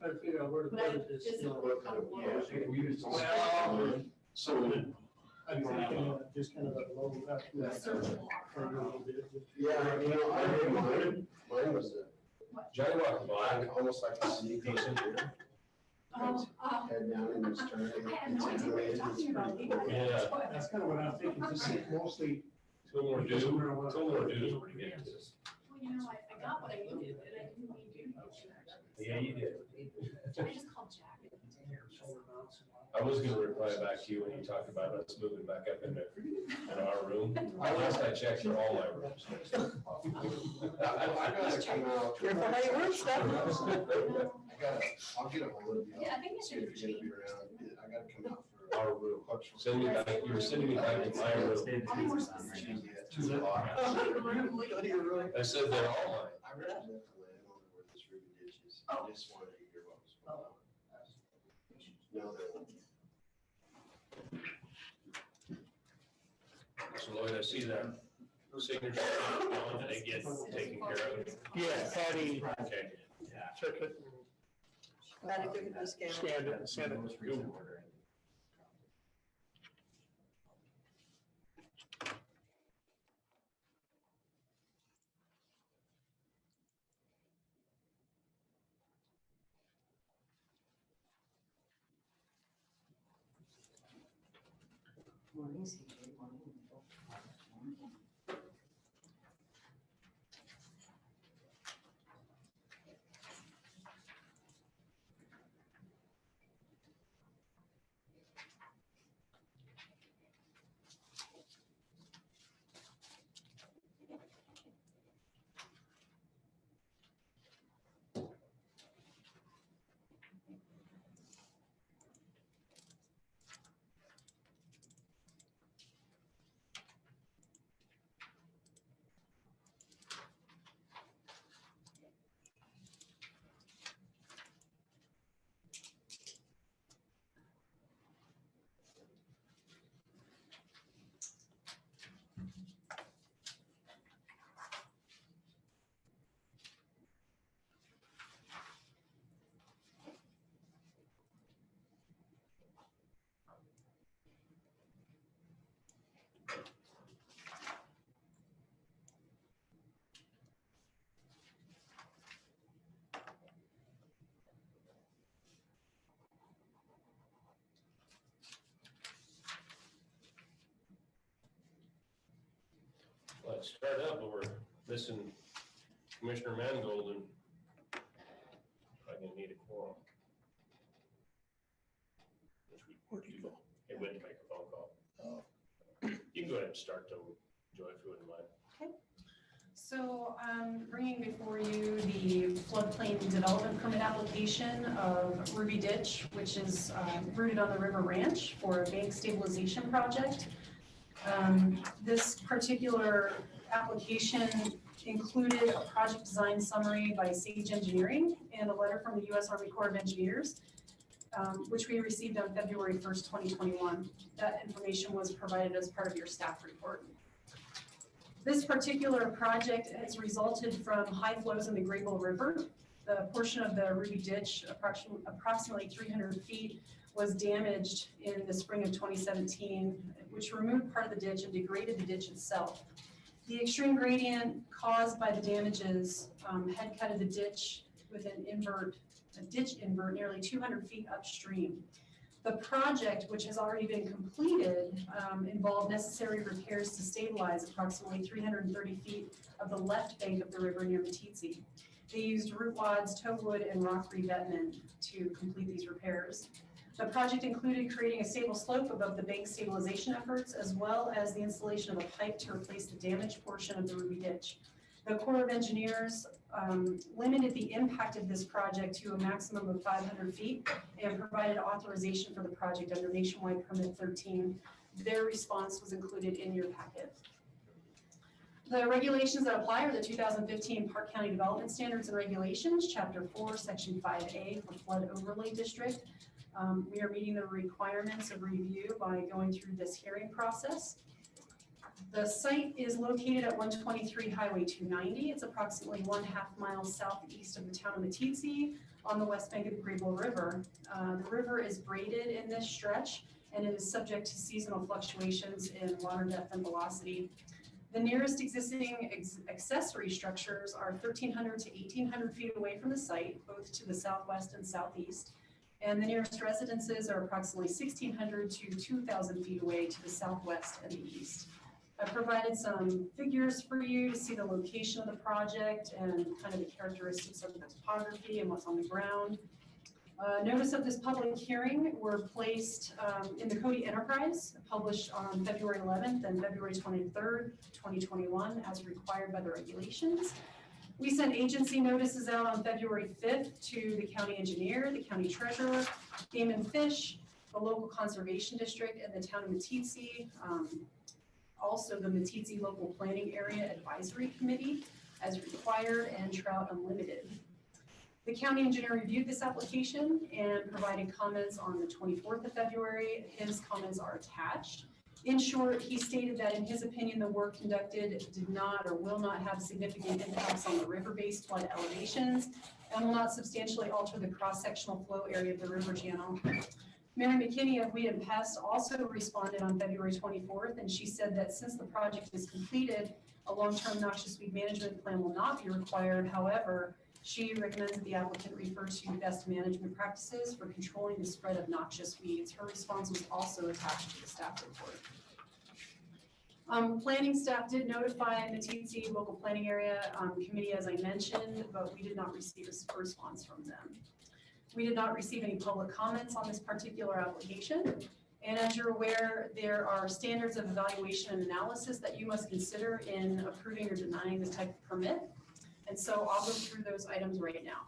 I figure out where to But put I it. just- You know, Yeah, we use. Well, So I'm thinking of just kind of a low. Yeah, you know, I did mine. Mine was Johnny walked a by. black, almost like a sneaker. Decent. Head down and just turn it. I have no idea what you're talking about. Yeah. That's kind of what I'm thinking, just mostly. Fillmore Dew, Fillmore Dew is pretty good. Well, you know, I got what I needed, and I didn't need to. Yeah, you did. I just called Jack. I was gonna reply back to you when you talked about us moving back up into our room. Last I checked, for all my rooms. I gotta come out. Careful how you word stuff. I'll get a hold of you. Yeah, I think it See if should you're gonna be. be around. I gotta come out for. Our room. Send me back, you were sending me back to my room. Tuesday at 2 o'clock. Go to your room. I said they're all mine. I read the landowner where this Ruby ditch is. I just wanted to hear what was going on. No, they won't. So Lloyd, I see that signature on and it gets taken care of. Yeah, Patty Okay. took it Patty took it to scan. and scanned it and sent it. Morning, CJ, morning. Let's start up, but we're missing Commissioner Mangold and I'm gonna need a quorum. Where'd he go? It went to make a phone call. You can go ahead and start them, Joy, if you wouldn't mind. So I'm bringing before you the floodplain development permit application of Ruby Ditch, which is rooted on the River Ranch for a bank stabilization project. This particular application included a project design summary by Sage Engineering and a letter from the U.S. Army Corps of Engineers, which we received on February 1st, 2021. That information was provided as part of your staff report. This particular project has resulted from high flows in the Graybull River. The portion of the Ruby Ditch, approximately 300 feet, was damaged in the spring of 2017, which removed part of the ditch and degraded the ditch itself. The extreme gradient caused by the damages had cutted the ditch with a ditch invert nearly 200 feet upstream. The project, which has already been completed, involved necessary repairs to stabilize approximately 330 feet of the left bank of the river near Meeteetse. They used root wads, tow wood, and rock revetment to complete these repairs. The project included creating a stable slope above the bank stabilization efforts, as well as the installation of a pipe to replace the damaged portion of the Ruby Ditch. The Corps of Engineers limited the impact of this project to a maximum of 500 feet and provided authorization for the project under Nationwide Permit 13. Their response was included in your packet. The regulations that apply are the 2015 Park County Development Standards and Regulations, Chapter 4, Section 5A for Flood Overlay District. We are meeting the requirements of review by going through this hearing process. The site is located at 123 Highway 290. It's approximately 1/2 mile southeast of the town of Meeteetse on the west bank of the Grable River. The river is braided in this stretch and it is subject to seasonal fluctuations in water depth and velocity. The nearest existing accessory structures are 1,300 to 1,800 feet away from the site, both to the southwest and southeast. And the nearest residences are approximately 1,600 to 2,000 feet away to the southwest and the east. I've provided some figures for you to see the location of the project and kind of the characteristics of the topography and what's on the ground. Notice of this public hearing were placed in the Cody Enterprise, published on February 11th and February 23rd, 2021, as required by the regulations. We sent agency notices out on February 5th to the county engineer, the county treasurer, Game and Fish, the local conservation district, and the town of Meeteetse. Also the Meeteetse Local Planning Area Advisory Committee as required, and Trout Unlimited. The county engineer reviewed this application and provided comments on the 24th of February. His comments are attached. In short, he stated that in his opinion, the work conducted did not or will not have significant impacts on the river-based flood elevations and will not substantially alter the cross-sectional flow area of the river channel. Mary McKinney of Weed and Pest also responded on February 24th, and she said that since the project is completed, a long-term noxious weed management plan will not be required. However, she recommends that the applicant refer to best management practices for controlling the spread of noxious weeds. Her response was also attached to the staff report. Planning staff did notify Meeteetse Local Planning Area Committee, as I mentioned, but we did not receive a response from them. We did not receive any public comments on this particular application. And as you're aware, there are standards of evaluation and analysis that you must consider in approving or denying this type of permit. And so I'll go through those items right now.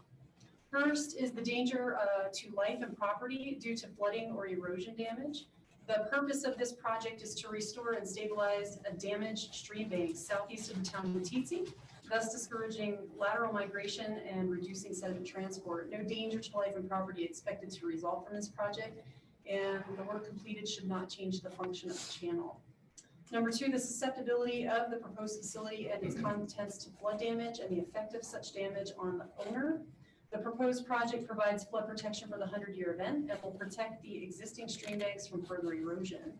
First is the danger to life and property due to flooding or erosion damage. The purpose of this project is to restore and stabilize a damaged stream bank southeast of the town of Meeteetse, thus discouraging lateral migration and reducing sediment transport. No danger to life and property expected to result from this project, and the work completed should not change the function of the channel. Number two, the susceptibility of the proposed facility and its contents to flood damage and the effect of such damage on the owner. The proposed project provides flood protection for the 100-year event and will protect the existing stream banks from further erosion.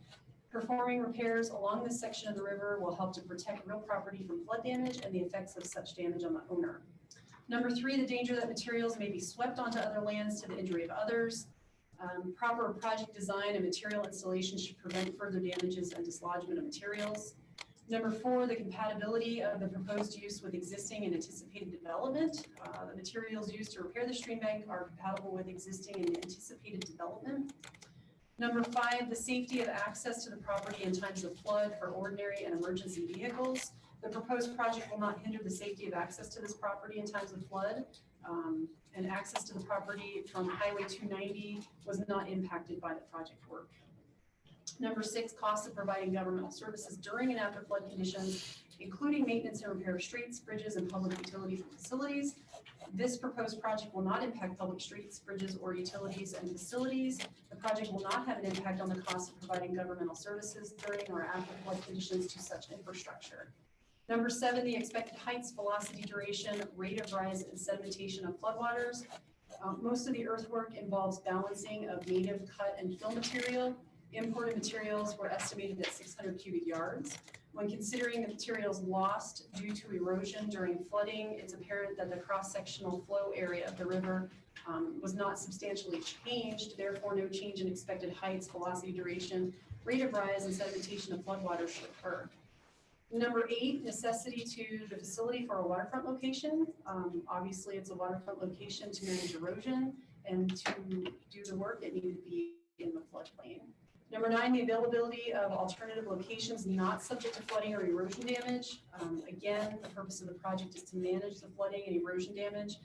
Performing repairs along this section of the river will help to protect real property from flood damage and the effects of such damage on the owner. Number three, the danger that materials may be swept onto other lands to the injury of others. Proper project design and material installation should prevent further damages and dislodgement of materials. Number four, the compatibility of the proposed use with existing and anticipated development. The materials used to repair the stream bank are compatible with existing and anticipated development. Number five, the safety of access to the property in times of flood for ordinary and emergency vehicles. The proposed project will not hinder the safety of access to this property in times of flood. And access to the property from Highway 290 was not impacted by the project work. Number six, costs of providing governmental services during and after flood conditions, including maintenance and repair of streets, bridges, and public utilities and facilities. This proposed project will not impact public streets, bridges, or utilities and facilities. The project will not have an impact on the cost of providing governmental services during or after flood conditions to such infrastructure. Number seven, the expected heights, velocity, duration, rate of rise, and sedimentation of floodwaters. Most of the earthwork involves balancing of native cut and fill material. Imported materials were estimated at 600 cubic yards. When considering the materials lost due to erosion during flooding, it's apparent that the cross-sectional flow area of the river was not substantially changed, therefore no change in expected heights, velocity, duration, rate of rise, and sedimentation of floodwaters should occur. Number eight, necessity to the facility for a waterfront location. Obviously, it's a waterfront location to manage erosion, and to do the work, it needed to be in the floodplain. Number 9, the availability of alternative locations not subject to flooding or erosion damage. Again, the purpose of the project is to manage the flooding and erosion damage,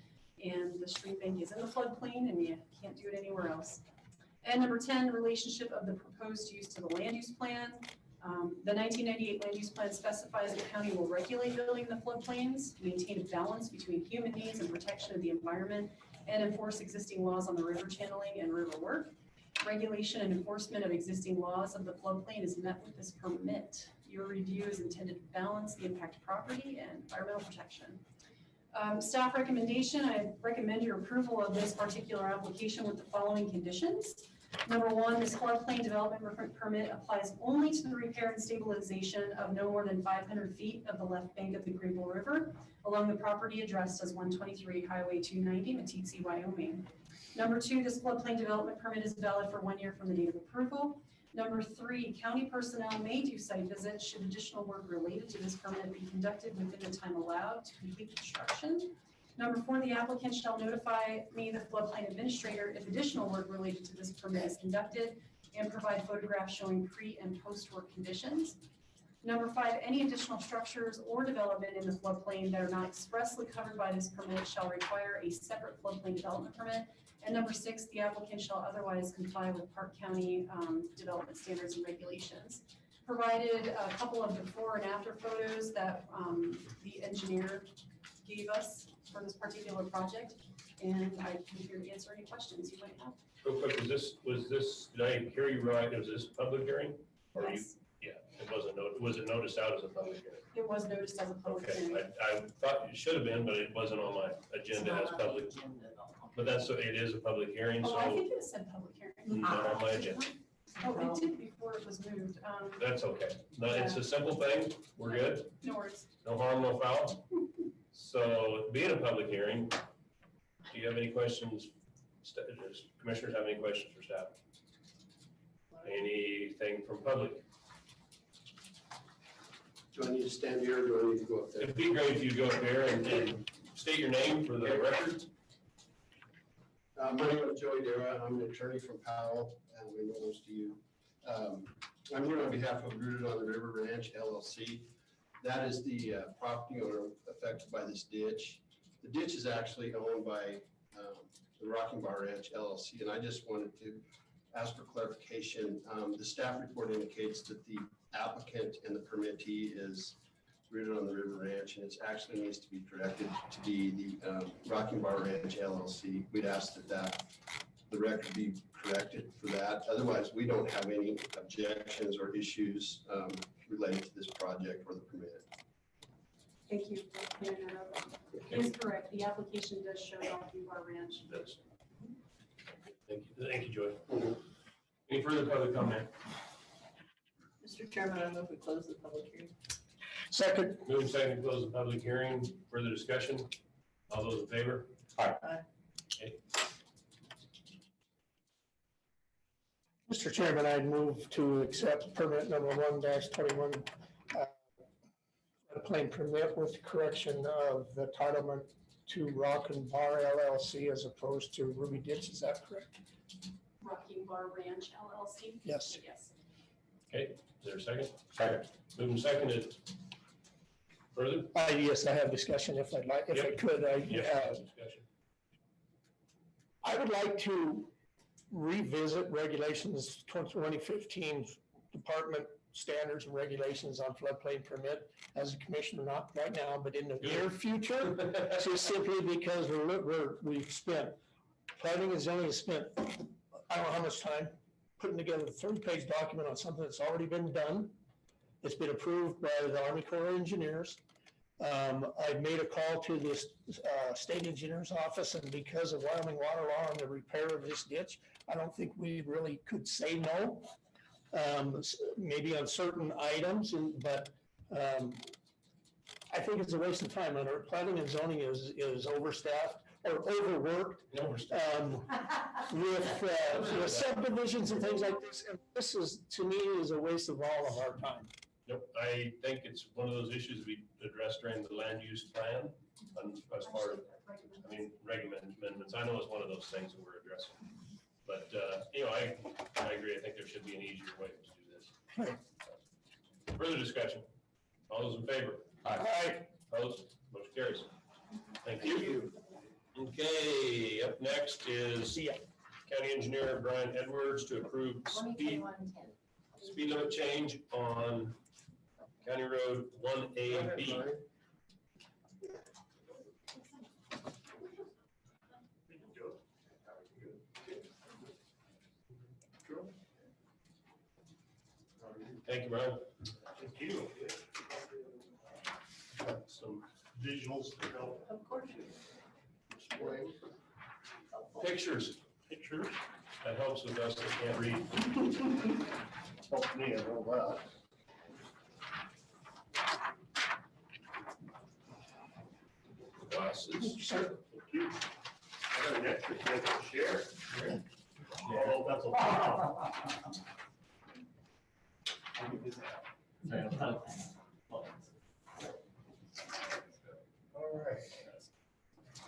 and the stream bank is in the floodplain, and you can't do it anywhere else. And number 10, the relationship of the proposed use to the land use plan. The 1998 land use plan specifies the county will regulate building in the floodplains, maintain a balance between human needs and protection of the environment, and enforce existing laws on the river channeling and river work. Regulation and enforcement of existing laws of the floodplain is met with this permit. Your review is intended to balance the impact of property and environmental protection. Staff recommendation, I recommend your approval of this particular application with the following conditions. Number 1, this floodplain development permit applies only to the repair and stabilization of no more than 500 feet of the left bank of the Greenville River along the property addressed as 123 Highway 290, Meeteetse, Wyoming. Number 2, this floodplain development permit is valid for 1 year from the date of approval. Number 3, county personnel may do site visits should additional work related to this permit be conducted within the time allowed to complete construction. Number 4, the applicant shall notify me, the floodplain administrator, if additional work related to this permit is conducted and provide photographs showing pre and post work conditions. Number 5, any additional structures or development in the floodplain that are not expressly covered by this permit shall require a separate floodplain development permit. And number 6, the applicant shall otherwise comply with Park County development standards and regulations. Provided a couple of before and after photos that the engineer gave us for this particular project, and I'm here to answer any questions you might have. Real quick, was this, did I hear you right, was this a public hearing? Or Yes. Yeah, it wasn't, was it noticed out as a public hearing? It was noticed as a public Okay, hearing. I thought it should have been, but it wasn't on my agenda as public. But that's, it is a public hearing, Oh, I so think it said public hearing. not on my agenda. Oh, it did before it was moved. That's okay. No, it's a simple thing. We're good. No worries. No harm, no foul. So being a public hearing, do you have any questions? Does commissioners have any questions for staff? Anything from public? Do I need to stand here or do I need to go up there? It'd be great if you go up there and state your name for the record. My name is Joey Dara. I'm an attorney from Powell, and we know most of you. I'm here on behalf of Rooted on the River Ranch LLC. That is the property owner affected by this ditch. The ditch is actually owned by the Rocking Bar Ranch LLC, and I just wanted to ask for clarification. The staff report indicates that the applicant and the permittee is Rooted on the River Ranch, and it actually needs to be corrected to be the Rocking Bar Ranch LLC. We'd ask that the record be corrected for that. Otherwise, we don't have any objections or issues related to this project or the permit. Thank you for clearing that up. It is correct. The application does show Rocking Bar Ranch. That's, thank you, Joy. Any further public comment? Mr. Chairman, I move we close the public hearing. Second. Moving second to close the public hearing. Further discussion? All those in favor? Aye. Okay. Mr. Chairman, I'd move to accept permit number 1-21, floodplain permit with correction of the titlement to Rock and Bar LLC as opposed to Ruby Ditch. Is that correct? Rocking Bar Ranch LLC? Yes. Yes. Okay, is there a second? Second. Moving seconded. Further? Yes, I have discussion if I'd like, if I could. Discussion. I would like to revisit regulations 2015 department standards and regulations on floodplain permit as a commissioner, not right now, but in the near future. Just simply because we've spent, planning and zoning has spent, I don't know how much time putting together a 30-page document on something that's already been done. It's been approved by the Army Corps of Engineers. I've made a call to this state engineer's office, and because of Wyoming water law and the repair of this ditch, I don't think we really could say no. Maybe on certain items, but I think it's a waste of time. Our planning and zoning is overstaffed or overworked with subdivisions and things like this. And this is, to me, is a waste of all of our time. Nope, I think it's one of those issues we addressed during the land use plan as part of, regulations amendments. I know it's one of those things that we're addressing. But, you know, I agree. I think there should be an easier way to do this. Further discussion? All those in favor? Aye. Opposed? Motion carries. Thank you. Okay, up next is County Engineer Brian Edwards to approve speed limit change on County Road 1AB. Thank you, Brian. Thank you. Got some visuals to help Of course you. explain. Pictures, Pictures, that helps with us that can't read. help me, I know that. Glasses. Thank you. I got an extra thing to share. Oh, that's a. All right.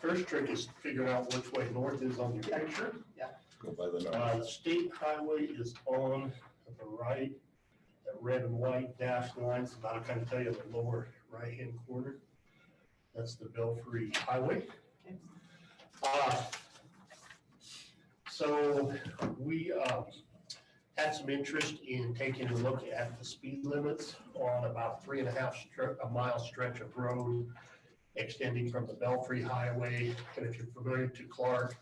First trick is figuring out which way north is on your picture. Go by the number. The state highway is on the right, that red and white dashed lines, about to kind of tell you the lower right-hand corner. That's the Belfry Highway. So we had some interest in taking a look at the speed limits on about 3.5 mile stretch of road extending from the Belfry Highway, and if you're familiar to Clark,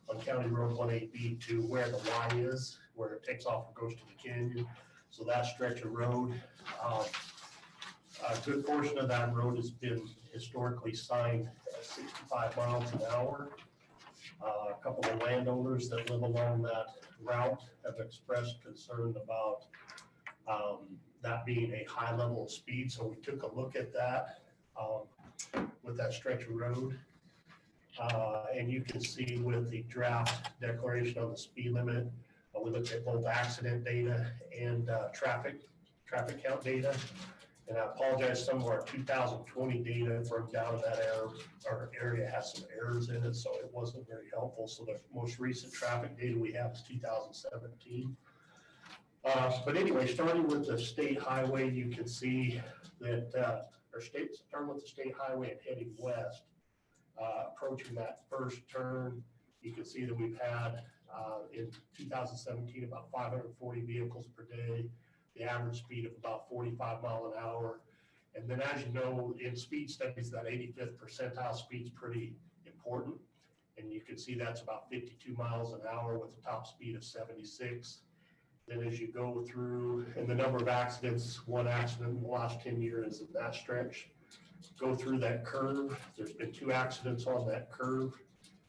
on County Road 1AB to where the Y is, where it takes off and goes to the canyon. So that stretch of road, a good portion of that road has been historically signed at 65 miles an hour. A couple of landowners that live along that route have expressed concern about that being a high level of speed. So we took a look at that with that stretch of road. And you can see with the draft declaration on the speed limit, we looked at both accident data and traffic count data. And I apologize, some of our 2020 data from down in that area has some errors in it, so it wasn't very helpful. So the most recent traffic data we have is 2017. But anyway, starting with the state highway, you can see that, starting with the state highway and heading west, approaching that first turn, you can see that we've had in 2017 about 540 vehicles per day, the average speed of about 45 mile an hour. And then as you know, in speed studies, that 85th percentile speed is pretty important. And you can see that's about 52 miles an hour with a top speed of 76. Then as you go through, and the number of accidents, one accident in the last 10 years in that stretch, go through that curve. There's been 2 accidents on that curve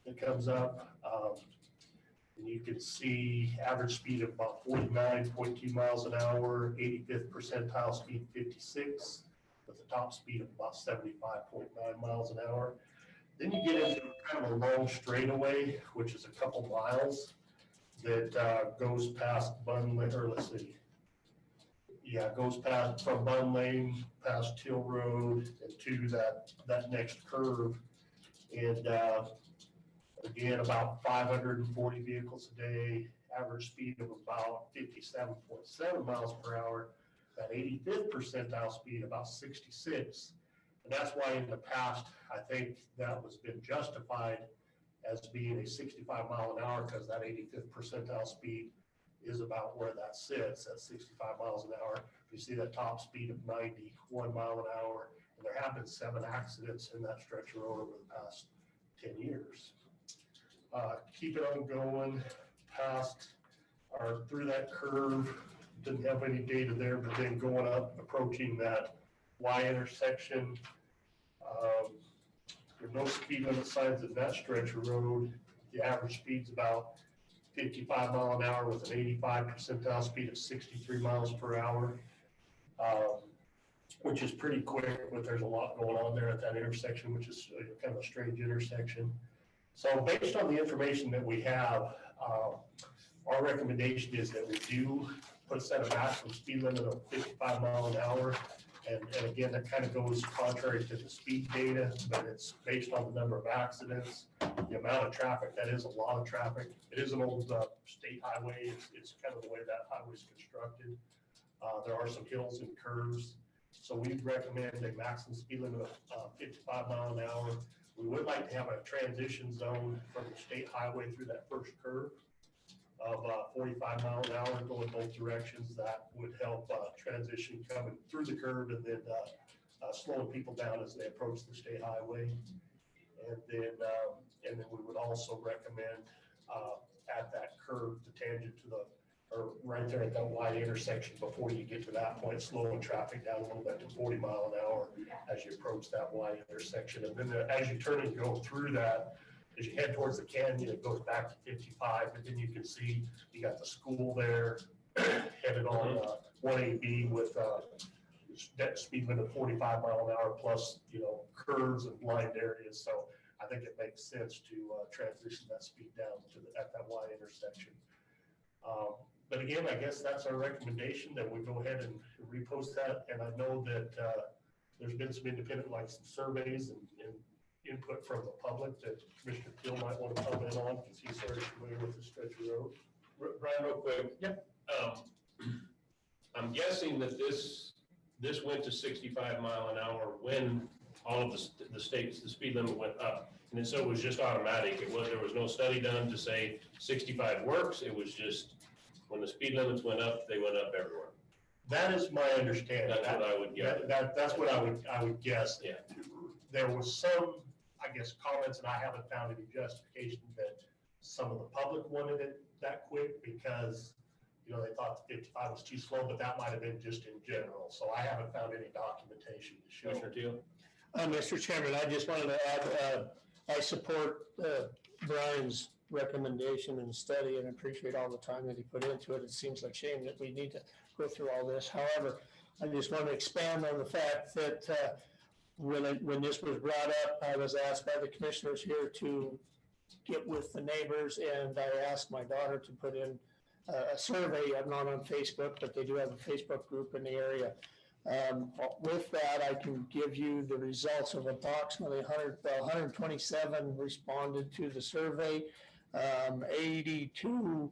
that comes up. And you can see average speed of about 49.2 miles an hour, 85th percentile speed 56, with a top speed of about 75.9 miles an hour. Then you get into kind of a long straightaway, which is a couple miles that goes past Bun Lane, or let's see. Yeah, it goes past from Bun Lane, past Till Road, and to that next curve. And again, about 540 vehicles a day, average speed of about 57.7 miles per hour, that 85th percentile speed about 66. And that's why in the past, I think that was been justified as being a 65 mile an hour, because that 85th percentile speed is about where that sits at 65 miles an hour. You see that top speed of 91 mile an hour, and there have been 7 accidents in that stretch of road over the past 10 years. Keep it on going past or through that curve, didn't have any data there, but then going up, approaching that Y intersection, there's no speed limit signs in that stretch of road. The average speed's about 55 mile an hour with an 85 percentile speed of 63 miles per hour, which is pretty quick, but there's a lot going on there at that intersection, which is kind of a strange intersection. So based on the information that we have, our recommendation is that we do put a set of maximum speed limit of 55 mile an hour And again, that kind of goes contrary to the speed data, but it's based on the number of accidents, the amount of traffic. That is a lot of traffic. It is an old state highway. It's kind of the way that highway is constructed. There are some hills and curves. So we recommend a maximum speed limit of 55 miles an hour. We would like to have a transition zone from the state highway through that first curve of 45 miles an hour going both directions. That would help transition coming through the curve and then slowing people down as they approach the state highway. And then we would also recommend at that curve, the tangent to the, or right there at that wide intersection before you get to that point, slowing traffic down a little bit to 40 miles an hour as you approach that wide intersection. And then as you turn and go through that, as you head towards the canyon, it goes back to 55, but then you can see you got the school there headed on 1AB with that speed limit of 45 miles an hour plus, curves and blind areas. So I think it makes sense to transition that speed down to at that wide intersection. But again, I guess that's our recommendation, that we go ahead and repost that. And I know that there's been some independent, like some surveys and input from the public that Commissioner Teal might want to comment on because he's very familiar with the stretch of road. Brian, real quick. Yep. I'm guessing that this went to 65 mile an hour when all of the states, the speed limit went up. And then so it was just automatic. There was no study done to say 65 works. It was just when the speed limits went up, they went up everywhere. That is my understanding. That's what I would guess. That's what I would guess. Yeah. There was some, I guess, comments, and I haven't found any justification that some of the public wanted it that quick because, they thought the 55 was too slow, but that might have been just in general. So I haven't found any documentation to show. Commissioner Teal? Mr. Chairman, I just wanted to add, I support Brian's recommendation and study and appreciate all the time that he put into it. It seems like shame that we need to go through all this. However, I just want to expand on the fact that when this was brought up, I was asked by the commissioners here to get with the neighbors, and I asked my daughter to put in a survey. I'm not on Facebook, but they do have a Facebook group in the area. With that, I can give you the results of approximately 127 responded to the survey. 82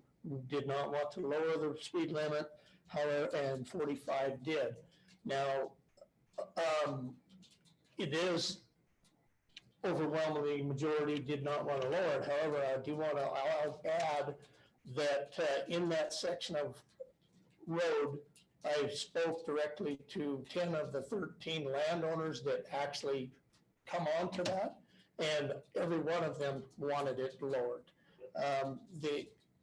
did not want to lower the speed limit, however, and 45 did. Now, it is overwhelmingly majority did not want to lower it. However, I do want to, I'll add that in that section of road, I spoke directly to 10 of the 13 landowners that actually come onto that, and every one of them wanted it lowered.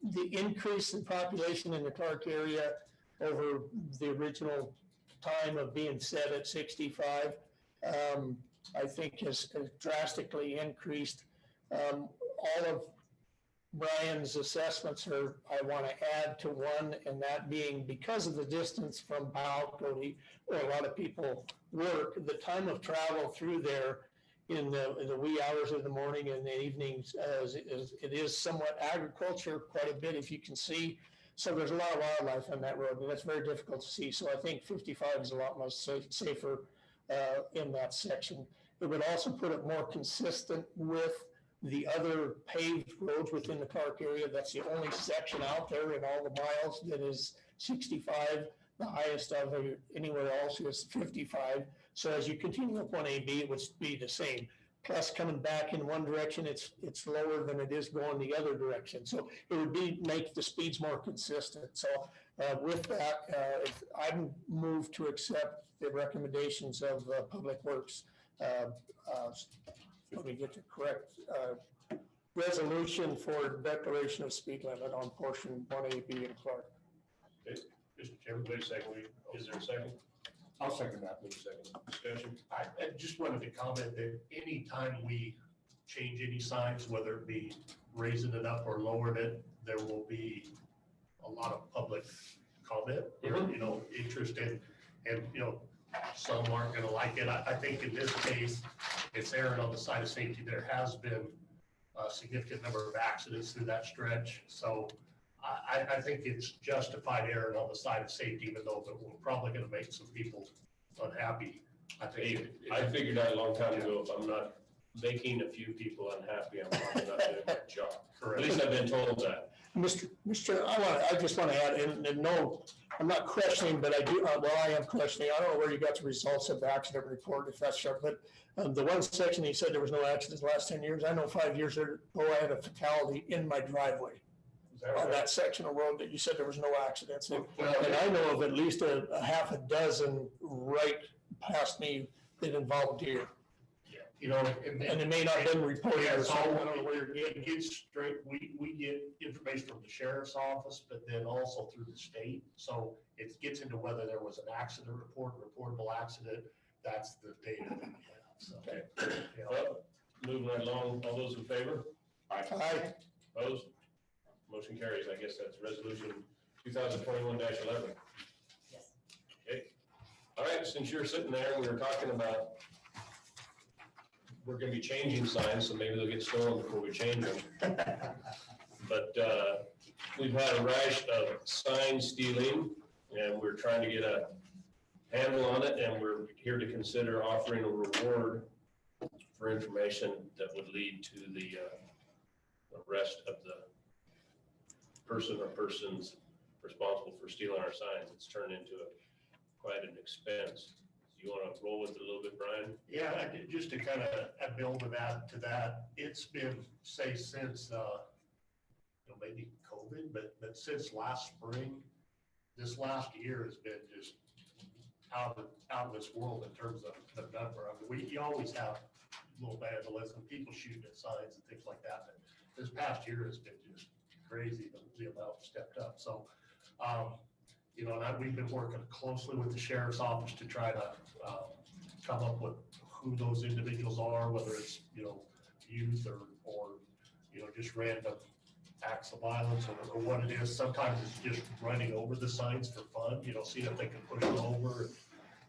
The increase in population in the Clark area over the original time of being set at 65, I think has drastically increased. All of Brian's assessments are, I want to add to one, and that being because of the distance from Powell, Cody, where a lot of people work, the time of travel through there in the wee hours of the morning and the evenings, it is somewhat agriculture, quite a bit, if you can see. So there's a lot of wildlife on that road, and that's very difficult to see. So I think 55 is a lot more safer in that section. It would also put it more consistent with the other paved roads within the Clark area. That's the only section out there in all the miles that is 65. The highest of anywhere else is 55. So as you continue up 1AB, it would be the same. Plus coming back in one direction, it's lower than it is going the other direction. So it would make the speeds more consistent. So with that, I move to accept the recommendations of Public Works. Let me get the correct resolution for declaration of speed limit on portion 1AB in Clark. Okay. Mr. Chairman, wait a second. Is there a second? I'll second that. Wait a second. Discussion. I just wanted to comment that anytime we change any signs, whether it be raising it up or lowering it, there will be a lot of public comment, interest in, and, some aren't going to like it. I think in this case, it's erring on the side of safety. There has been a significant number of accidents through that stretch. So I think it's justified erring on the side of safety, even though we're probably going to make some people unhappy. I think. I figured out a long time ago, if I'm not making a few people unhappy, I'm probably not doing my job. At least I've been told that. Mr. I just want to add, and no, I'm not questioning, but I do, I am questioning. I don't know where you got the results of the accident report, if that's sharp, but the one section, he said there was no accidents the last 10 years. I know 5 years ago, I had a fatality in my driveway on that section of road that you said there was no accidents. And I know of at least a half a dozen right past me that involved deer. You know, And it may not have been reported Yeah, or it's something. all, it gets straight, we get information from the sheriff's office, but then also through the state. So it gets into whether there was an accident report, reportable accident, that's the data that we have, so. Okay. you know. Well, moving right along, all those in favor? Aye. Opposed? Motion carries. I guess that's resolution 2021-11. Yes. Okay. All right, since you're sitting there, we were talking about, we're gonna be changing signs, so maybe they'll get stolen before we change them. But we've had a rash of sign stealing, and we're trying to get a handle on it, and we're here to consider offering a reward for information that would lead to the arrest of the person or persons responsible for stealing our signs. It's turned into quite an expense. You want to roll with it a little bit, Brian? Yeah, just to kind of build to that, it's been, say, since, maybe COVID, but since last spring, this last year has been just out of this world in terms of the number. I mean, you always have little vandalism, people shooting at signs and things like that, but this past year has been just crazy, the amount stepped up. So, and we've been working closely with the sheriff's office to try to come up with who those individuals are, whether it's, youth or just random acts of violence or what it is. Sometimes it's just running over the signs for fun, seeing if they can push them over.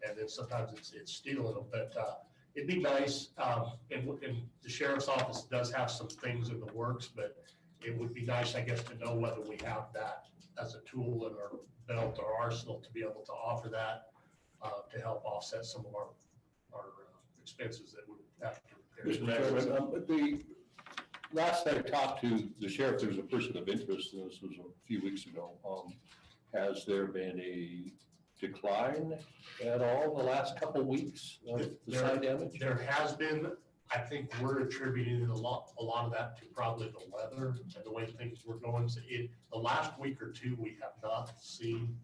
And then sometimes it's stealing them, but it'd be nice. And the sheriff's office does have some things in the works, but it would be nice, I guess, to know whether we have that as a tool in our belt or arsenal to be able to offer that to help offset some of our expenses that we have to Mr. repair. Chairman, but the last I talked to the sheriff, there was a person of interest, and this was a few weeks ago. Has there been a decline at all in the last couple of weeks of the sign damage? There has been. I think we're attributing a lot of that to probably the weather and the way things were going. So the last week or two, we have not seen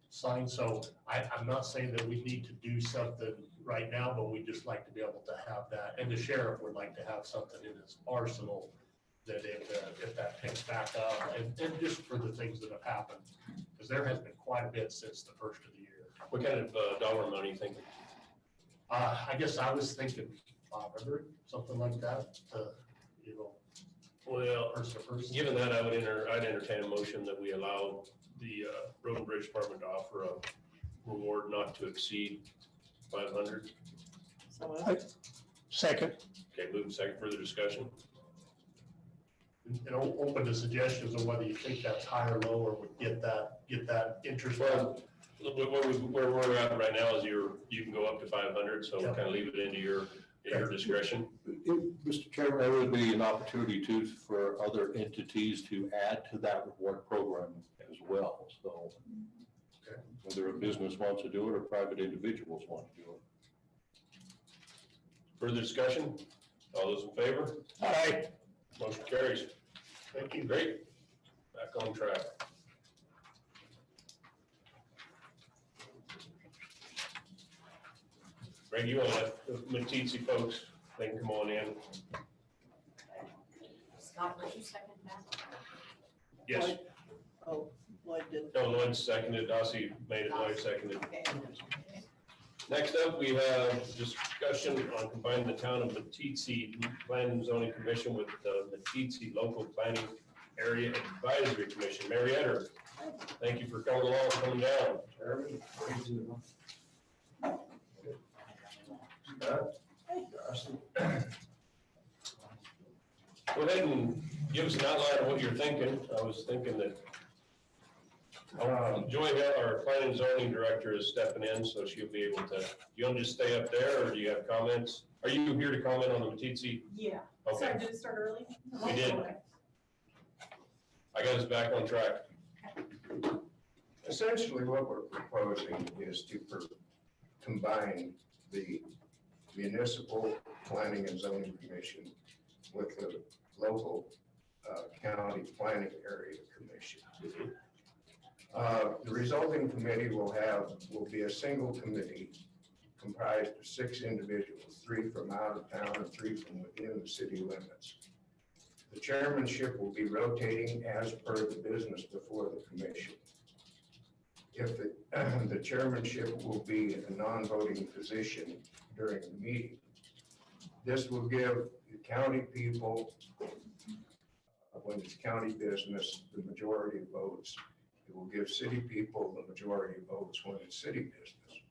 signs. So I'm not saying that we need to do something right now, but we just like to be able to have that. And the sheriff would like to have something in his arsenal that if that picks back up and just for the things that have happened, because there has been quite a bit since the first of the year. What kind of dollar amount are you thinking? I guess I was thinking 500, something like that, Well, person to person. given that, I'd entertain a motion that we allow the Road and Bridge Department to offer a reward not to exceed 500. Second. Okay, move second. Further discussion? And open to suggestions on whether you think that's high or low, or would get that interest. Well, where we're at right now is you can go up to 500, so Yeah. kind of leave it into your discretion. Mr. Chairman, there would be an opportunity too for other entities to add to that reward program as well. So whether a business wants to do it or private individuals want to do it. Further discussion? All those in favor? Aye. Motion carries. Thank you. Great. Back on track. Greg, you want to let the Matisse folks, they can come on in. Scott, would you second that? Yes. Oh, Lloyd did. No, Lloyd seconded. Dossie made it. Lloyd seconded. Okay. Next up, we have discussion on combining the town of Matisse Planning and Zoning Commission with the Matisse Local Planning Area Advisory Commission. Marietta, thank you for coming along, coming down. Go ahead and give us an outline of what you're thinking. I was thinking that Joy Hill, our planning and zoning director, is stepping in, so she'll be able to, you want to just stay up there, or do you have comments? Are you here to comment on the Matisse? Yeah. Okay. Sorry, did it start early? We did. Okay. I got us back on track. Essentially, what we're proposing is to combine the municipal planning and zoning commission with the local county planning area commission. The resulting committee will be a single committee comprised of 6 individuals, 3 from out of town and 3 from within the city limits. The chairmanship will be rotating as per the business before the commission. If the chairmanship will be a non-voting position during the meeting. This will give the county people, when it's county business, the majority of votes. It will give city people the majority of votes when it's city business.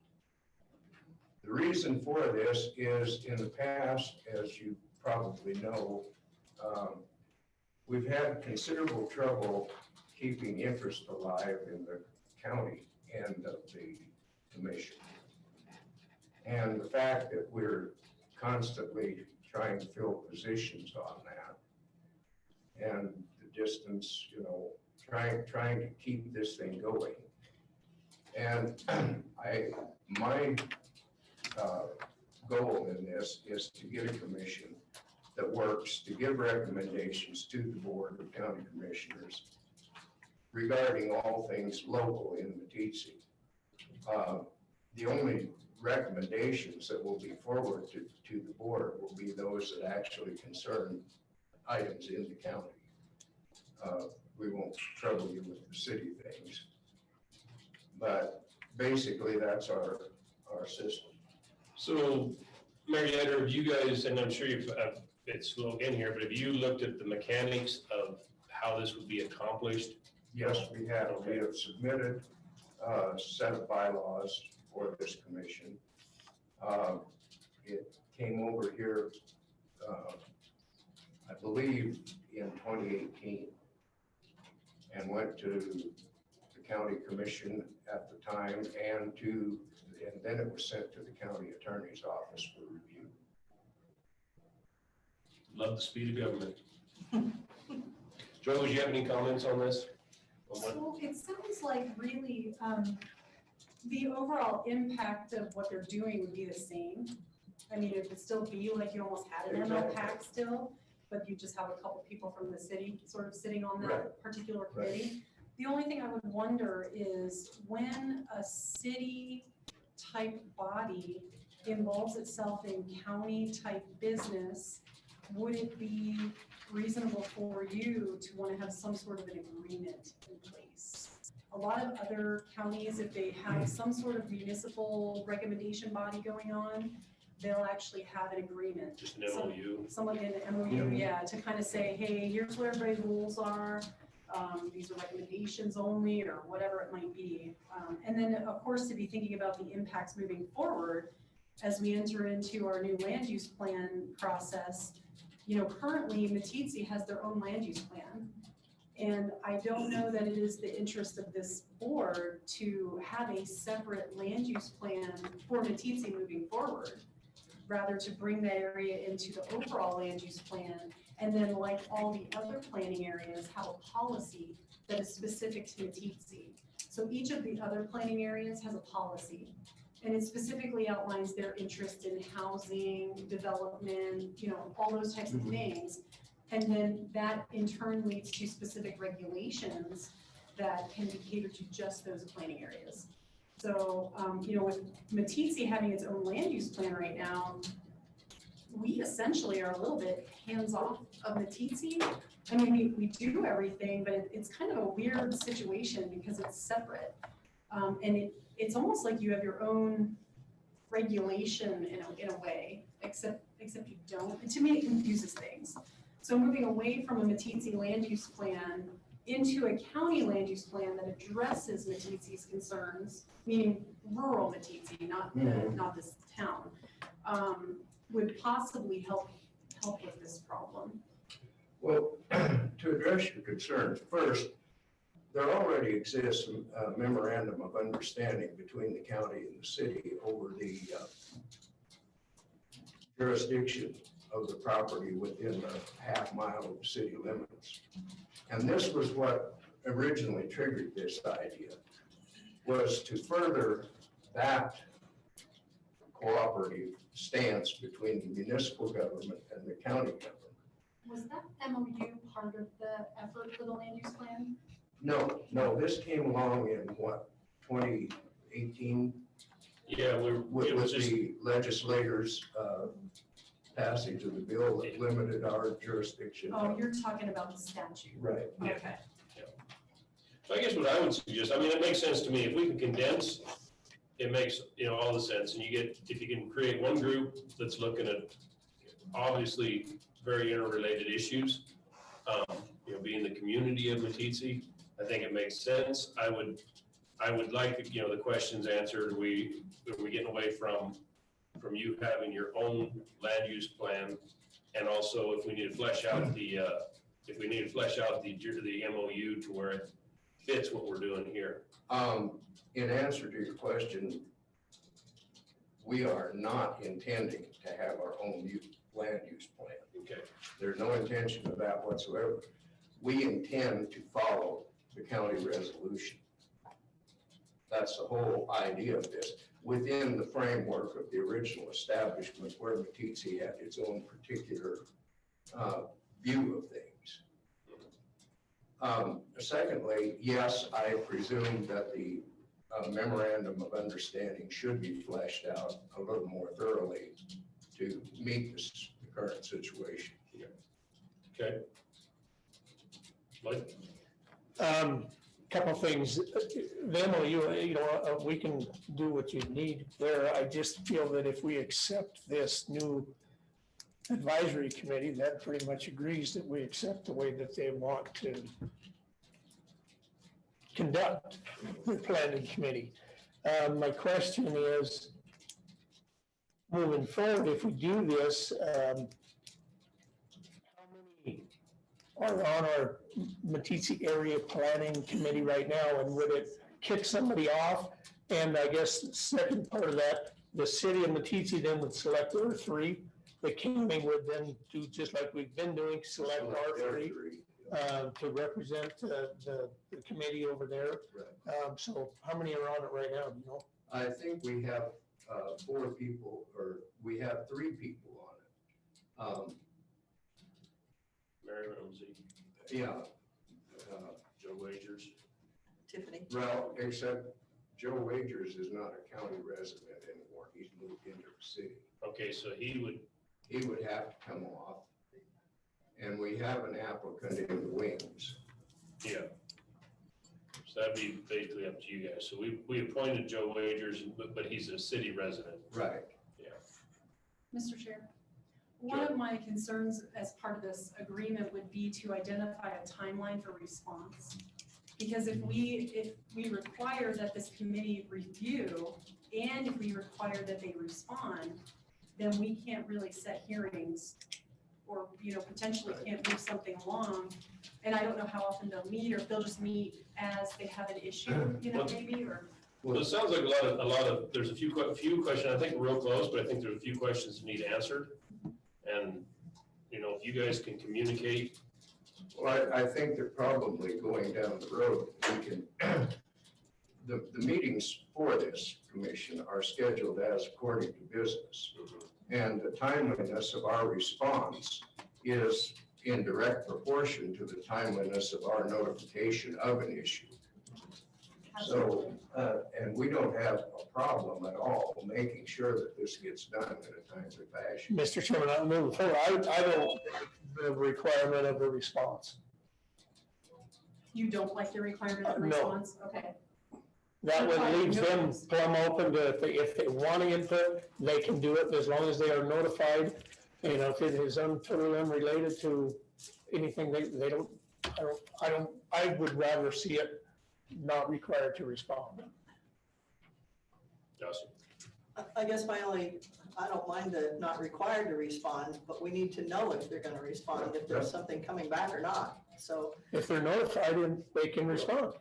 The reason for this is in the past, as you probably know, we've had considerable trouble keeping interest alive in the county end of the commission. And the fact that we're constantly trying to fill positions on that and the distance, trying to keep this thing going. And my goal in this is to get a commission that works to give recommendations to the Board of County Commissioners regarding all things local in Matisse. The only recommendations that will be forwarded to the board will be those that actually concern items in the county. We won't trouble you with the city things, but basically that's our system. So, Marietta, have you guys, and I'm sure you've, it's slow in here, but have you looked at the mechanics of how this would be accomplished? Yes, we have. Okay. We have submitted a set of bylaws for this commission. It came over here, I believe, in 2018 and went to the county commission at the time and then it was sent to the county attorney's office for review. Love the speed of government. Joe, would you have any comments on this? So it sounds like really, the overall impact of what they're doing would be the same. I mean, it would still be like you almost had an ML pack still, but you just have a couple people from the city sort of sitting on that particular committee. The only thing I would wonder is when a city type body involves itself in county type business, would it be reasonable for you to want to have some sort of an agreement in place? A lot of other counties, if they have some sort of municipal recommendation body going on, they'll actually have an agreement. Just an MOU. Someone in an MOU, yeah, to kind of say, hey, here's what everybody's rules are. These are recommendations only, or whatever it might be. And then, of course, to be thinking about the impacts moving forward as we enter into our new land use plan process. Currently Matisse has their own land use plan. And I don't know that it is the interest of this board to have a separate land use plan for Matisse moving forward, rather to bring that area into the overall land use plan. And then, like all the other planning areas, have a policy that is specific to Matisse. So each of the other planning areas has a policy, and it specifically outlines their interest in housing, development, all those types of things. And then that in turn leads to specific regulations that can be catered to just those planning areas. So, with Matisse having its own land use plan right now, we essentially are a little bit hands-off of Matisse. I mean, we do everything, but it's kind of a weird situation because it's separate. And it's almost like you have your own regulation in a way, except you don't. And to me, it confuses things. So moving away from a Matisse land use plan into a county land use plan that addresses Matisse's concerns, meaning rural Matisse, not this town, would possibly help with this problem. Well, to address your concerns, first, there already exists a memorandum of understanding between the county and the city over the jurisdiction of the property within the half mile of the city limits. And this was what originally triggered this idea, was to further that cooperative stance between the municipal government and the county government. Was that MOU part of the effort for the land use plan? No, this came along in what, 2018? Yeah, With it was just, the legislators' passage of the bill that limited our jurisdiction. Oh, you're talking about the statute. Right. Yeah. Okay. so I guess what I would suggest, I mean, it makes sense to me, if we can condense, it makes, all the sense, and you get, if you can create one group that's looking at obviously very interrelated issues, being the community of Meeteetse, I think it makes sense. I would like, the questions answered. Are we getting away from you having your own land use plan? And also if we need to flesh out the MOU to where it fits what we're doing here. In answer to your question, we are not intending to have our own land use plan. Okay. There's no intention of that whatsoever. We intend to follow the county resolution. That's the whole idea of this, within the framework of the original establishment where Meeteetse had its own particular view of things. Secondly, yes, I presume that the memorandum of understanding should be fleshed out a little more thoroughly to meet the current situation. Okay. Mike? Couple things. The MOU, we can do what you need there. I just feel that if we accept this new advisory committee, that pretty much agrees that we accept the way that they want to conduct the planning committee. My question is, moving forward, if we do this, how many are on our Meeteetse area planning committee right now, and would it kick somebody off? And I guess the second part of that, the city of Meeteetse then would select their three. The county would then do just like we've been doing, select our three to represent the committee over there. So how many are on it right now, do you know? I think we have 4 people, or we have 3 people on it. Mary Ramsey, Yeah. Joe Wagers. Tiffany. Well, except Joe Wagers is not a county resident anymore. He's moved into the city. Okay, so he would have to come off. And we have an applicant in the wings. Yeah. So that'd be basically up to you guys. So we appointed Joe Wagers, but he's a city resident. Right. Yeah. Mr. Chair, one of my concerns as part of this agreement would be to identify a timeline for response. Because if we require that this committee review, and if we require that they respond, then we can't really set hearings or, potentially can't move something along. And I don't know how often they'll meet, or if they'll just meet as they have an issue, maybe, or. Well, it sounds like a lot of, there's a few questions, I think we're real close, but I think there's a few questions that need answered. And, if you guys can communicate. Well, I think that probably going down the road, we can, the meetings for this commission are scheduled as according to business. And the timeliness of our response is in direct proportion to the timeliness of our notification of an issue. So, and we don't have a problem at all making sure that this gets done in a timely fashion. Mr. Chairman, I'm moving forward. I don't the requirement of a response. You don't like the requirement of No. response? Okay. That would leave them plumb open to, if they want to input, they can do it as long as they are notified. If it is totally unrelated to anything, I would rather see it not required to respond. Jocelyn? I guess I don't mind the not required to respond, but we need to know if they're gonna respond, if there's something coming back or not. So, If they're notified, then they can respond.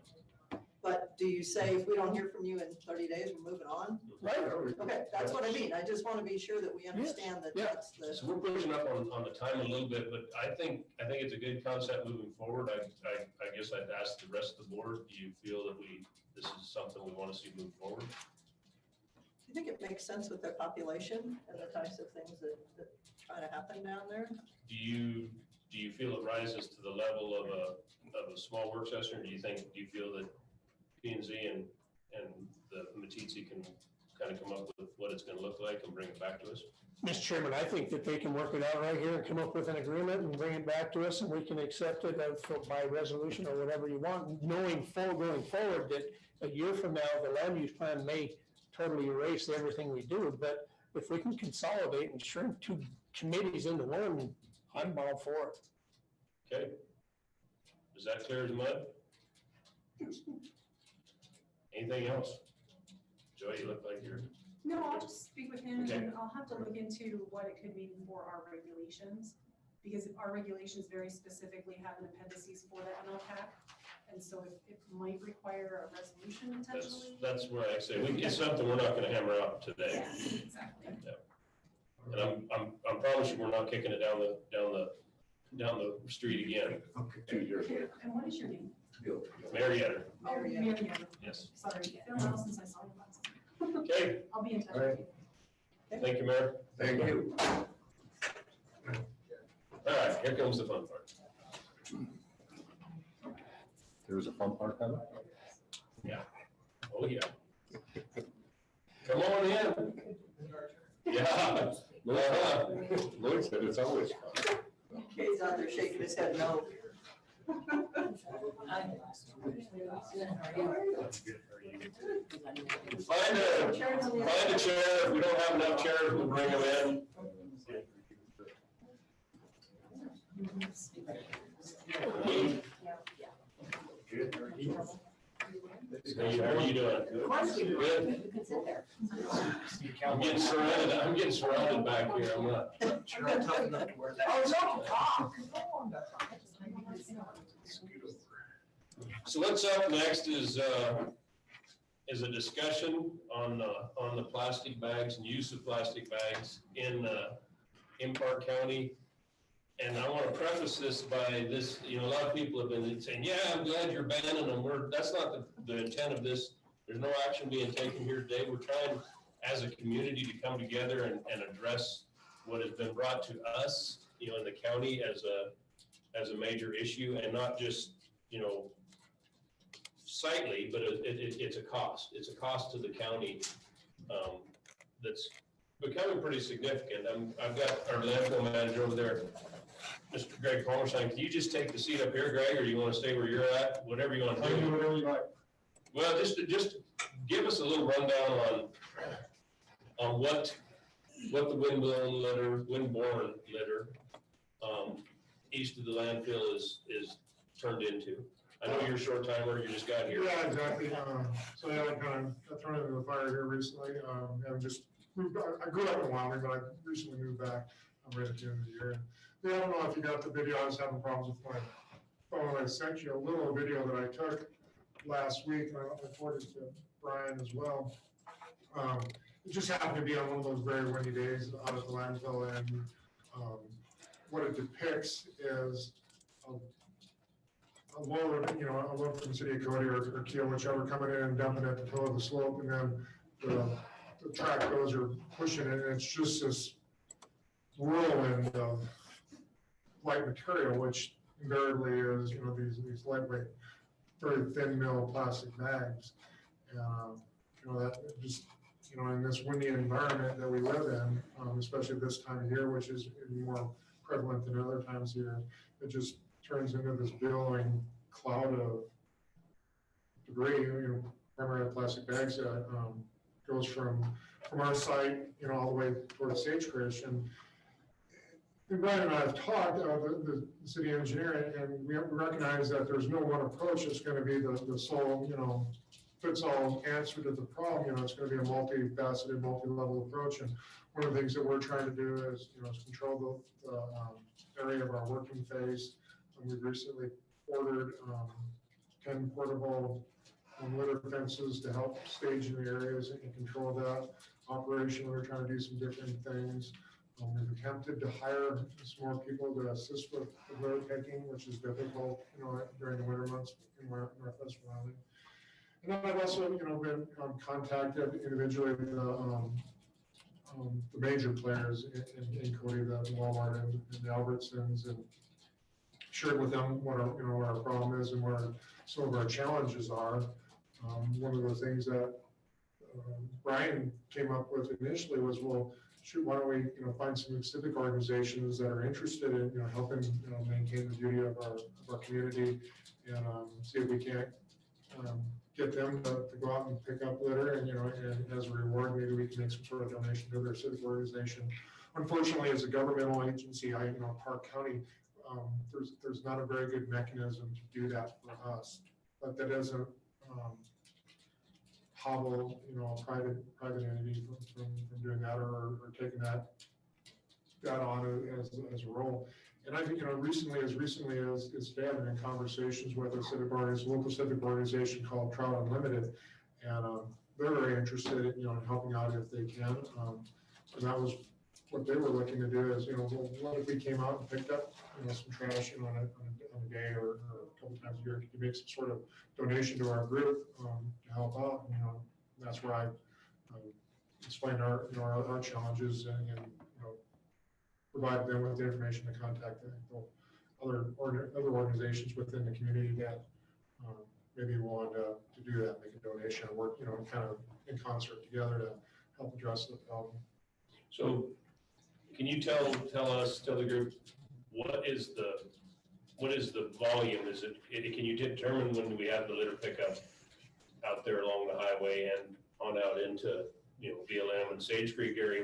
but do you say if we don't hear from you in 30 days, we're moving on? Right. Okay, that's what I mean. I just want to be sure that we understand that Yeah. that's the. So we're pushing up on the time a little bit, but I think it's a good concept moving forward. I guess I'd ask the rest of the board, do you feel that this is something we want to see move forward? I think it makes sense with their population and the types of things that try to happen down there. Do you feel it rises to the level of a small work session, or do you feel that P and Z and the Matizzi can kind of come up with what it's gonna look like and bring it back to us? Mr. Chairman, I think that they can work it out right here and come up with an agreement and bring it back to us, and we can accept it by resolution or whatever you want, knowing going forward that a year from now, the land use plan may totally erase everything we do, but if we can consolidate and shrink two committees into one, I'm all for it. Okay. Is that clear as mud? Anything else? Joy, you look like you're. No, I'll just speak with him Okay. and I'll have to look into what it could mean for our regulations. Because our regulations very specifically have an appendices for the MLPAC. And so it might require a resolution potentially. That's where I say, it's something we're not gonna hammer out today. Yes, exactly. And I'm promising we're not kicking it down the street again. Okay. 2 years later. And what is your name? Marietta, Oh, Marietta. yes. Sorry, it's been a while since I saw you last. Okay, I'll be in touch All with right. you. thank you, Mayor. Thank you. All right, here comes the fun part. There's a fun part coming. Oh, yeah. Come on in. Yeah. Lloyd said it's always fun. He's out there shaking his head no. Find a chair. If we don't have enough chairs, we'll bring them in. How are you doing? Good. You can sit there. I'm getting surrounded back here. I'm not. Oh, no, talk. So what's up next is a discussion on the plastic bags and use of plastic bags in Park County. And I want to preface this by this, a lot of people have been saying, yeah, I'm glad you're banning them. That's not the intent of this. There's no action being taken here today. We're trying as a community to come together and address what has been brought to us, in the county as a major issue, and not just, sightly, but it's a cost. It's a cost to the county that's becoming pretty significant. I've got our landfill manager over there, Mr. Greg Homerstein. Can you just take the seat up here, Greg, or you want to stay where you're at? Whatever you want to do. Whatever you like. Well, just give us a little rundown on what the windborne litter east of the landfill is turned into. I know you're a short timer, you just got here. Yeah, exactly. So yeah, I kind of got thrown into the fire here recently, and just moved. I grew up in Wyoming, but I recently moved back right at the end of the year. Yeah, I don't know if you got the video. I was having problems with my phone. I sent you a little video that I took last week, and I forwarded it to Brian as well. It just happened to be on one of those very windy days out at the landfill, and what it depicts is a load, a load from the city of Cody or Keel, whichever, coming in and dumping at the toe of the slope, and then the track goes are pushing it, and it's just this whirlwind of light material, which invariably is, these lightweight, very thin mill plastic bags. And, that just, in this windy environment that we live in, especially this time of year, which is more prevalent than other times here, it just turns into this billowing cloud of debris, primarily plastic bags that goes from our site, all the way towards Sagebrush. And Brian and I have talked, the city engineer, and we recognize that there's no one approach that's going to be the sole, fits-all answer to the problem. You know, it's gonna be a multifaceted, multi-level approach. And one of the things that we're trying to do is, you know, is control the area of our working phase. And we've recently ordered 10 portable litter fences to help stage in the areas and control that. Operationally, we're trying to do some different things. We've attempted to hire some more people to assist with litter picking, which is difficult, you know, during the winter months in Northwest Wyoming. And then I've also, you know, been contacted individually with the major players in Cody, the Walmart and the Albertsons, and shared with them what our, you know, what our problem is and where some of our challenges are. One of the things that Brian came up with initially was, well, shoot, why don't we, you know, find some civic organizations that are interested in, you know, helping, you know, maintain the beauty of our community, and see if we can't get them to go out and pick up litter, and, you know, and as a reward, maybe we can make some sort of donation to their civic organization. Unfortunately, as a governmental agency, you know, Park County, there's not a very good mechanism to do that for us, but that doesn't hobble, you know, a private entity from doing that, or taking that on as a role. And I think, you know, recently as today, I've been in conversations with a local civic organization called Trout Unlimited, and they're very interested in, you know, in helping out if they can. And that was what they were looking to do is, you know, well, what if we came out and picked up, you know, some trash, you know, on a day or a couple times a year, to make some sort of donation to our group to help out. And, you know, that's where I explained our, you know, our challenges, and you know, provide them with the information to contact the other organizations within the community that maybe want to do that, make a donation, and work, you know, kind of in concert together to help address the problem. So can you tell the group, what is the volume? Is it, can you determine when we have the litter pickup out there along the highway and on out into, you know, BLM and Sage Creek area?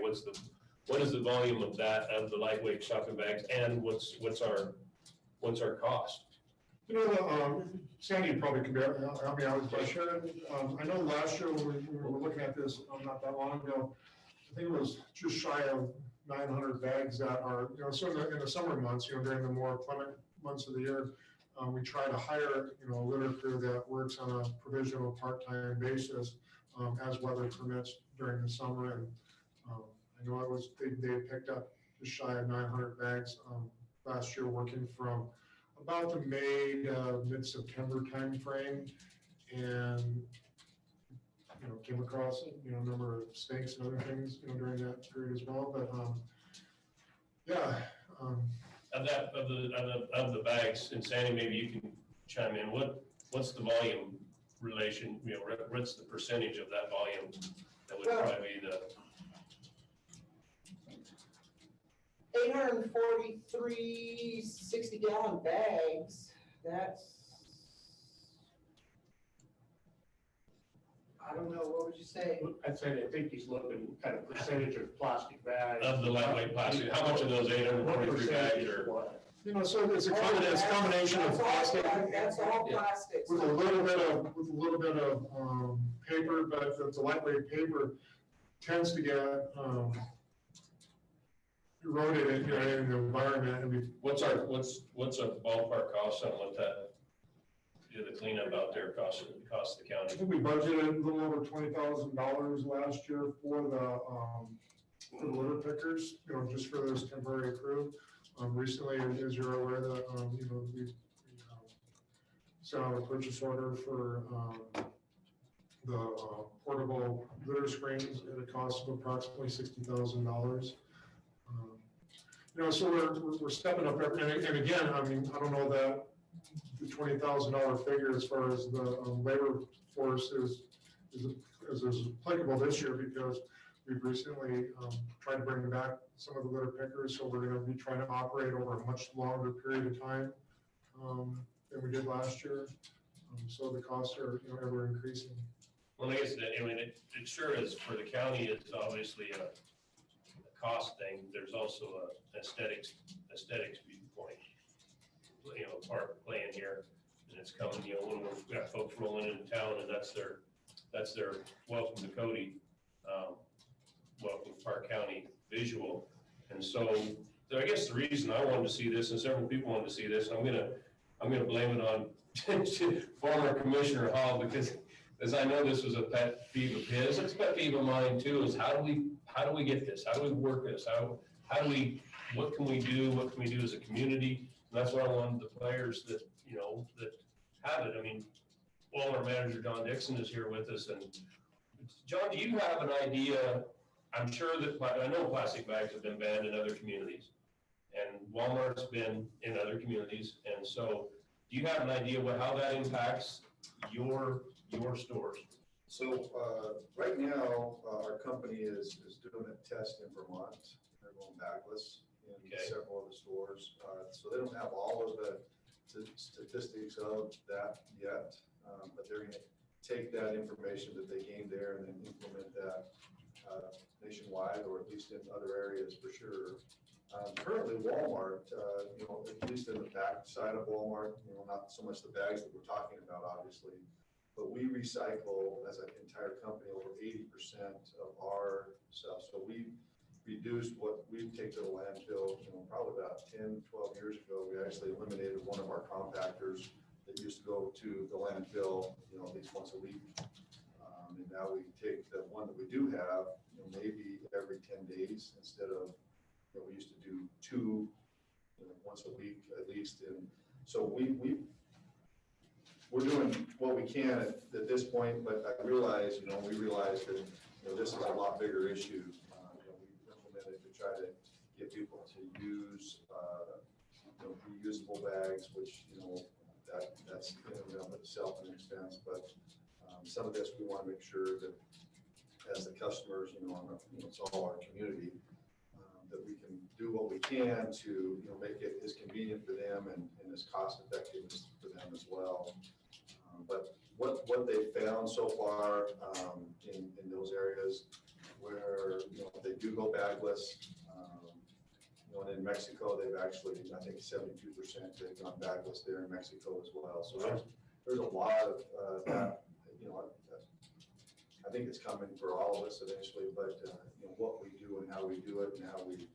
What is the volume of that, of the lightweight shopping bags, and what's our cost? You know, Sandy probably could help me out with that. Sure. I know last year when we were looking at this not that long ago, I think it was just shy of 900 bags that are, you know, so in the summer months, you know, during the more clement months of the year, we try to hire, you know, a litter crew that works on a provisional part-time basis as weather permits during the summer. And I know they picked up just shy of 900 bags last year, working from about the mid-September timeframe, and you know, came across, you know, a number of snakes and other things, you know, during that period as well. But yeah. Of the bags, and Sandy, maybe you can chime in. What's the volume relation? You know, what's the percentage of that volume that would probably be the 843 60-gallon bags. That's, I don't know, what would you say? I'd say, I think he's looking kind of percentage of plastic bags. of the lightweight plastic? How much of those 843 bags are? You know, so it's a combination of plastic. That's all plastic. With a little bit of paper, but the lightweight paper tends to get eroded in the environment. And what's a ballpark cost on what that, the cleanup out there cost the county? I think we budgeted a little over $20,000 last year for the litter pickers, you know, just for this temporary crew. Recently, as you're aware, that you know, we sent out a purchase order for the portable litter screens at a cost of approximately $60,000. You know, so we're stepping up, and again, I mean, I don't know that the $20,000 figure as far as the labor force is applicable this year, because we've recently tried to bring back some of the litter pickers, so we're going to be trying to operate over a much longer period of time than we did last year. So the costs are, you know, ever increasing. Well, I guess I mean it sure is for the county. It's obviously a cost thing. There's also a aesthetics viewpoint, you know, part playing here, and it's coming. You know, when we've got folks rolling into town, and that's their that's their welcome to Cody, welcome to Park County visual. And so I guess the reason I wanted to see this, and several people wanted to see this, I'm gonna blame it on former Commissioner Hall, because as I know this was a pet peeve of his, it's a pet peeve of mine too, is how do we get this? How do we work this? What can we do? What can we do as a community? And that's what I wanted the players that, that have it. I mean, Walmart manager John Dixon is here with us. And John, do you have an idea? I'm sure that, I know plastic bags have been banned in other communities, and Walmart's been in other communities. And so do you have an idea how that impacts your stores? So, right now, our company is doing a test in Vermont. They're going backless in several of the stores. So they don't have all of the statistics of that yet, but they're gonna take that information that they gained there and then implement that nationwide, or at least in other areas for sure. Currently Walmart, at least in the back side of Walmart, not so much the bags that we're talking about, obviously, but we recycle as an entire company over 80% of our stuff. So we reduced what we take to the landfill, probably about 10, 12 years ago. We actually eliminated one of our compactors that used to go to the landfill, at least once a week. And now we take the one that we do have, maybe every 10 days instead of, we used to do 2, once a week at least. And so we're doing what we can at this point, but I realize, we realize that, this is a lot bigger issue. We implemented to try to get people to use, reusable bags, which, that's in and of itself an expense, but some of this we want to make sure that as the customers, it's all our community, that we can do what we can to, make it as convenient for them and as cost effective for them as well. But what they found so far in those areas where, they do go bagless, and in Mexico, they've actually, I think 72% they've gone bagless there in Mexico as well. So there's a lot of that, I think it's coming for all of us eventually, but what we do and how we do it and how we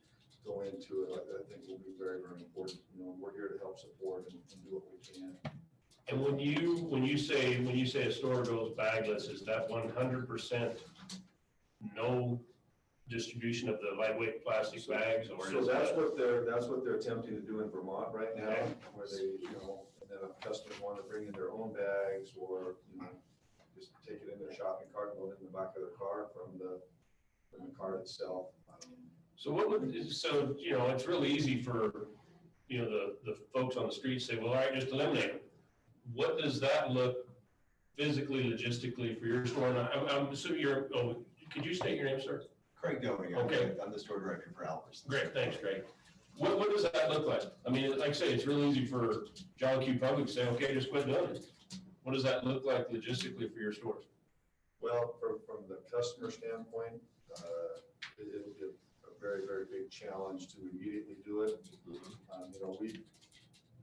go into it, I think will be very, very important. We're here to help support and do what we can. And when you say a store goes bagless, is that 100% no distribution of the lightweight plastic bags, or so that's what they're attempting to do in Vermont right now, where they, and then if customers want to bring in their own bags, or just take it in their shopping cart and load it in the back of their car from the cart itself. So it's really easy for the folks on the street say, well, all right, just eliminate them. What does that look physically, logistically for your store? And I'm assuming could you state your name, sir? Craig Doty. Okay. I'm the store director for Albertsons. Great, thanks, Craig. What does that look like? I mean, like I say, it's really easy for John Q. Public to say, okay, just quit doing it. What does that look like logistically for your stores? Well, from the customer standpoint, it'll be a very, very big challenge to immediately do it. We've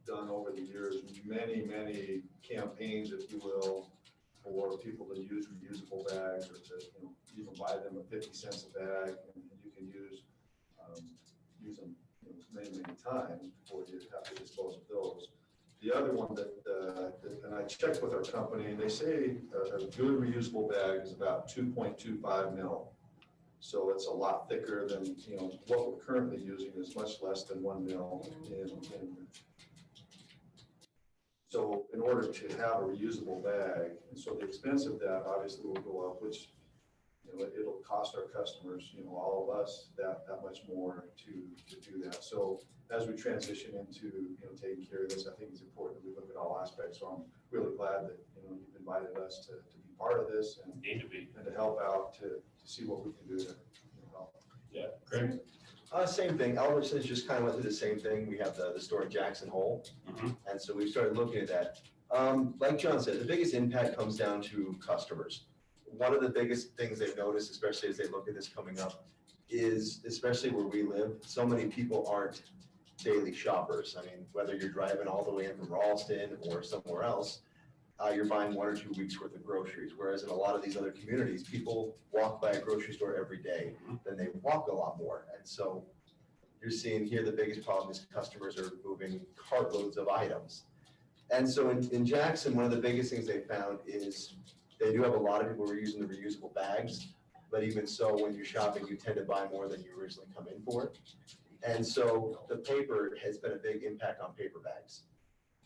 done over the years many, many campaigns, if you will, for people to use reusable bags, or to even buy them at 50 cents a bag, and you can use them many, many times before you have to dispose of those. The other one that and I checked with our company, and they say a good reusable bag is about 2.25 mil. So it's a lot thicker than, what we're currently using is much less than 1 mil. So in order to have a reusable bag, and so the expense of that obviously will go up, which, it'll cost our customers, all of us that much more to do that. So as we transition into, taking care of this, I think it's important that we look at all aspects. So I'm really glad that, you've invited us to be part of this and to help out to see what we can do to help. Yeah, great. Same thing. Albertsons just kind of went through the same thing. We have the store in Jackson Hole. And so we started looking at that. Like John said, the biggest impact comes down to customers. One of the biggest things they've noticed, especially as they look at this coming up, is especially where we live, so many people aren't daily shoppers. I mean, whether you're driving all the way in from Ralston or somewhere else, you're buying 1 or 2 weeks worth of groceries. Whereas in a lot of these other communities, people walk by a grocery store every day, then they walk a lot more. And so you're seeing here the biggest problem is customers are moving cartloads of items. And so in Jackson, one of the biggest things they found is they do have a lot of people who are using the reusable bags, but even so, when you're shopping, you tend to buy more than you originally come in for. And so the paper has been a big impact on paper bags.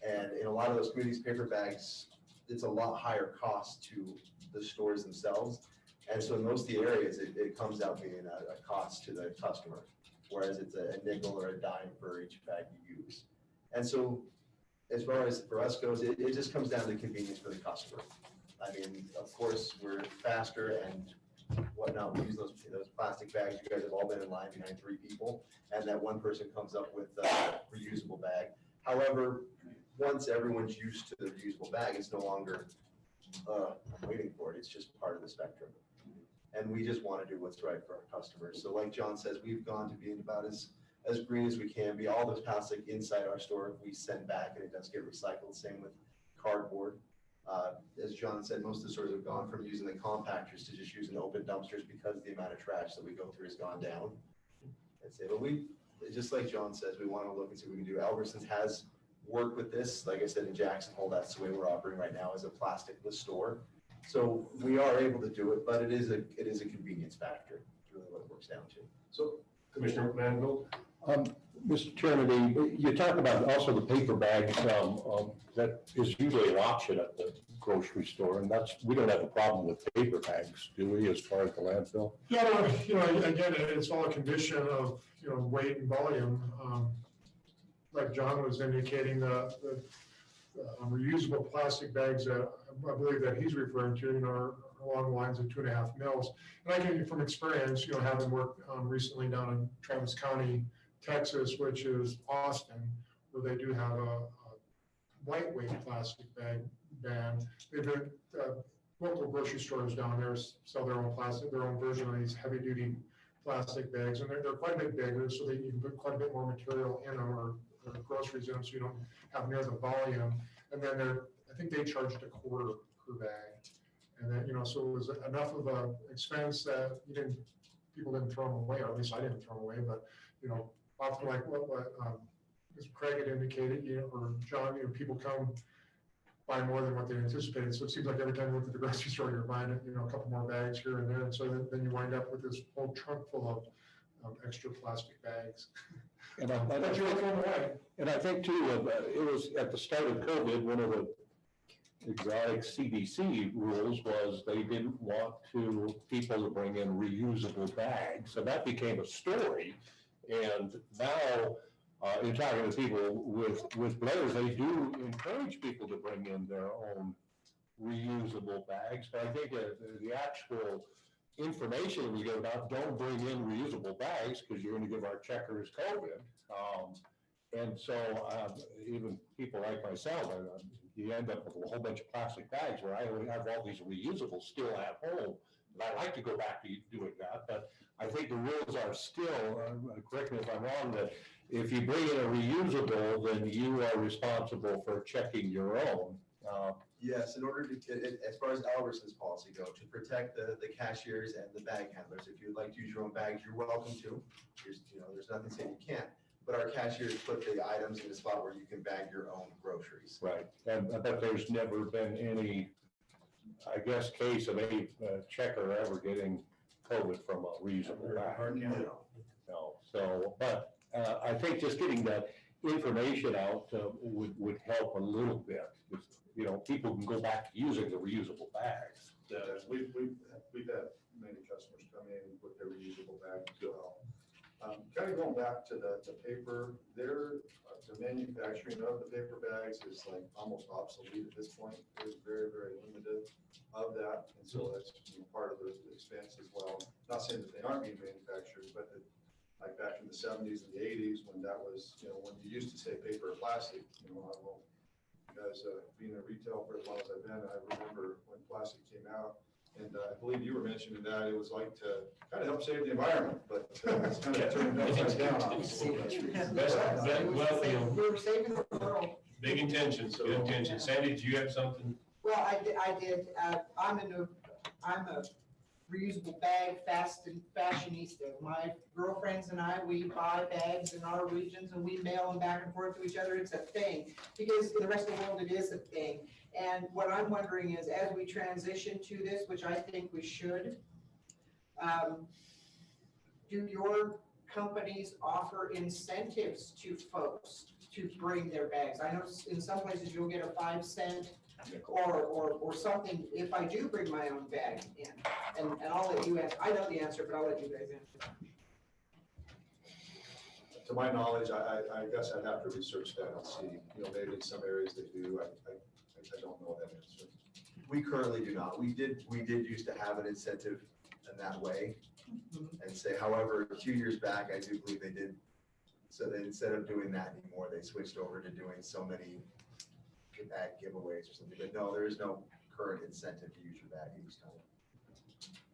And in a lot of those communities, paper bags, it's a lot higher cost to the stores themselves. And so in most of the areas, it comes out being a cost to the customer, whereas it's a nickel or a dime for each bag you use. And so as far as for us goes, it just comes down to convenience for the customer. I mean, of course, we're faster and whatnot. We use those plastic bags. You guys have all been in line behind 3 people, and that one person comes up with a reusable bag. However, once everyone's used to the reusable bag, it's no longer I'm waiting for it. It's just part of the spectrum. And we just want to do what's right for our customers. So like John says, we've gone to being about as green as we can be. All the plastic inside our store, we send back and it does get recycled. Same with cardboard. As John said, most of the stores have gone from using the compactors to just using open dumpsters because the amount of trash that we go through has gone down. I'd say, but we, just like John says, we want to look and see what we can do. Albertsons has worked with this. Like I said, in Jackson Hole, that's the way we're operating right now, as a plasticless store. So we are able to do it, but it is a convenience factor. It's really what it works down to. So Commissioner Mangold? Mr. Chairman, you talk about also the paper bags, that is usually an option at the grocery store, and we don't have a problem with paper bags, do we, as far as the landfill? Yeah, again, it's all a condition of, weight and volume. Like John was indicating, the reusable plastic bags that I believe that he's referring to, are along the lines of 2.5 mils. And I can, from experience, having worked recently down in Travis County, Texas, which is Austin, where they do have a lightweight plastic bag ban. They've been, local grocery stores down there sell their own version of these heavy duty plastic bags, and they're quite a bit bigger, so that you can put quite a bit more material in them or groceries in them, so you don't have near the volume. And then I think they charged $0.25 per bag. And then, so it was enough of a expense that people didn't throw them away, or at least I didn't throw them away, but, often like what Mr. Craig had indicated, or John, people come buy more than what they anticipated. So it seems like every time you look at the grocery store, you're buying a couple more bags here and there. And so then you wind up with this whole trunk full of extra plastic bags. And I think too, it was at the start of COVID, one of the exotic CDC rules was they didn't want people to bring in reusable bags. So that became a story. And now, in talking to people with Blair's, they do encourage people to bring in their own reusable bags. But I think the actual information we get about don't bring in reusable bags because you're going to give our checkers COVID. And so even people like myself, you end up with a whole bunch of plastic bags where I only have all these reusables still at home. And I like to go back to doing that, but I think the rules are still, correct me if I'm wrong, that if you bring in a reusable, then you are responsible for checking your own. Yes, in order to get, as far as Albertson's policy go, to protect the cashiers and the bag handlers, if you'd like to use your own bags, you're welcome to. There's nothing saying you can't. But our cashiers put the items in a spot where you can bag your own groceries. Right, and I bet there's never been any, I guess, case of any checker ever getting COVID from a reusable bag. No, so, but I think just getting that information out would help a little bit. People can go back to using the reusable bags. We've had many customers come in with their reusable bags as well. Kind of going back to the paper, the manufacturing of the paper bags is like almost obsolete at this point. There's very, very limited of that. And so that's part of the expense as well. Not saying that they aren't being manufactured, but like back in the 70s and the 80s when that was, when you used to say paper or plastic, I don't know, as being in retail for as long as I've been, I remember when plastic came out. And I believe you were mentioning that it was like to kind of help save the environment, but it's kind of turned upside down. Big intentions, good intentions. Sandy, do you have something? Well, I did, I'm a reusable bag fashionista. My girlfriends and I, we buy bags in our regions and we mail them back and forth to each other. It's a thing, because in the rest of the world, it is a thing. And what I'm wondering is, as we transition to this, which I think we should, do your companies offer incentives to folks to bring their bags? I know in some places you'll get a 5 cent or something if I do bring my own bag in. And I'll let you answer. I know the answer, but I'll let you guys answer. To my knowledge, I guess I'd have to research that and see, maybe in some areas they do. I don't know that answer. We currently do not. We did used to have an incentive in that way and say, however, a few years back, I do believe they did. So they, instead of doing that anymore, they switched over to doing so many bag giveaways or something. But no, there is no current incentive to use your bag each time.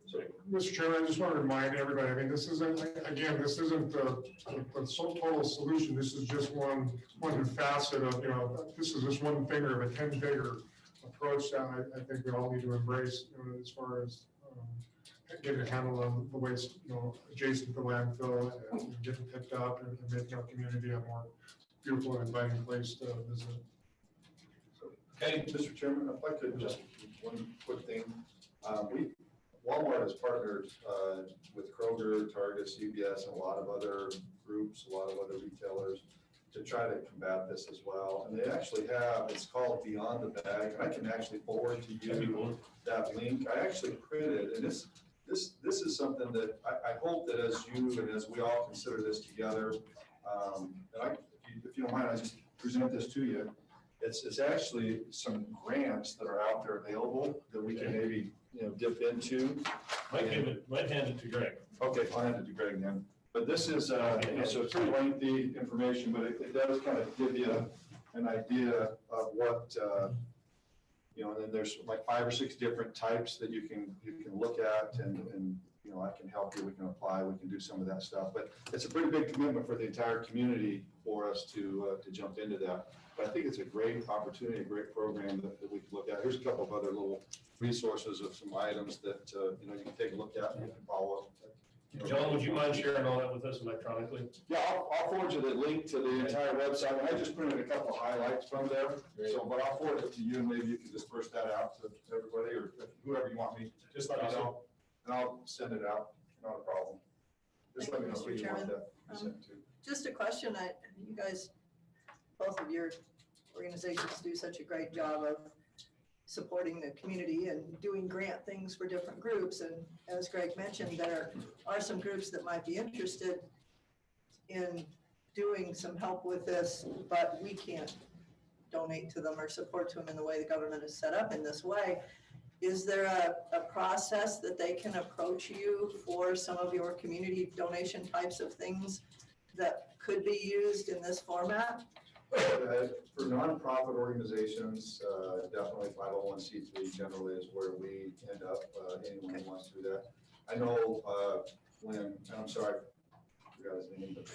So, Mr. Chairman, I just want to remind everybody, I mean, this isn't the total solution. This is just one facet of, this is just one finger of a 10-finger approach that I think we all need to embrace, as far as getting a handle on the waste, adjacent to landfill and getting picked up and making our community a more beautiful and inviting place to visit. Hey, Mr. Chairman, if I could just, one quick thing. Walmart has partnered with Kroger, Target, CVS, and a lot of other groups, a lot of other retailers to try to combat this as well. And they actually have, it's called Beyond the Bag, and I can actually forward to you that link. I actually printed, and this is something that I hope that as you and as we all consider this together, and if you don't mind, I just present this to you. It's actually some grants that are out there available that we can maybe dip into. Might hand it to Greg. Okay, I'll hand it to Greg then. But this is it's a pretty lengthy information, but it does kind of give you an idea of what and then there's like 5 or 6 different types that you can look at, and I can help you. We can apply. We can do some of that stuff. But it's a pretty big commitment for the entire community for us to jump into that. But I think it's a great opportunity, a great program that we could look at. Here's a couple of other little resources of some items that you can take a look at and you can follow up. John, would you mind sharing all that with us electronically? Yeah, I'll forward you the link to the entire website. I just printed a couple of highlights from there. So, but I'll forward it to you, and maybe you can disperse that out to everybody or whoever you want me. Just let me know, and I'll send it out. Not a problem. Just let me know who you want that sent to. Just a question. You guys, both of your organizations do such a great job of supporting the community and doing grant things for different groups. And as Greg mentioned, there are some groups that might be interested in doing some help with this, but we can't donate to them or support to them in the way the government is set up in this way. Is there a process that they can approach you for some of your community donation types of things that could be used in this format? For nonprofit organizations, definitely 501c3 generally is where we end up, anyone who wants to do that. I know and I'm sorry, I forgot his name, but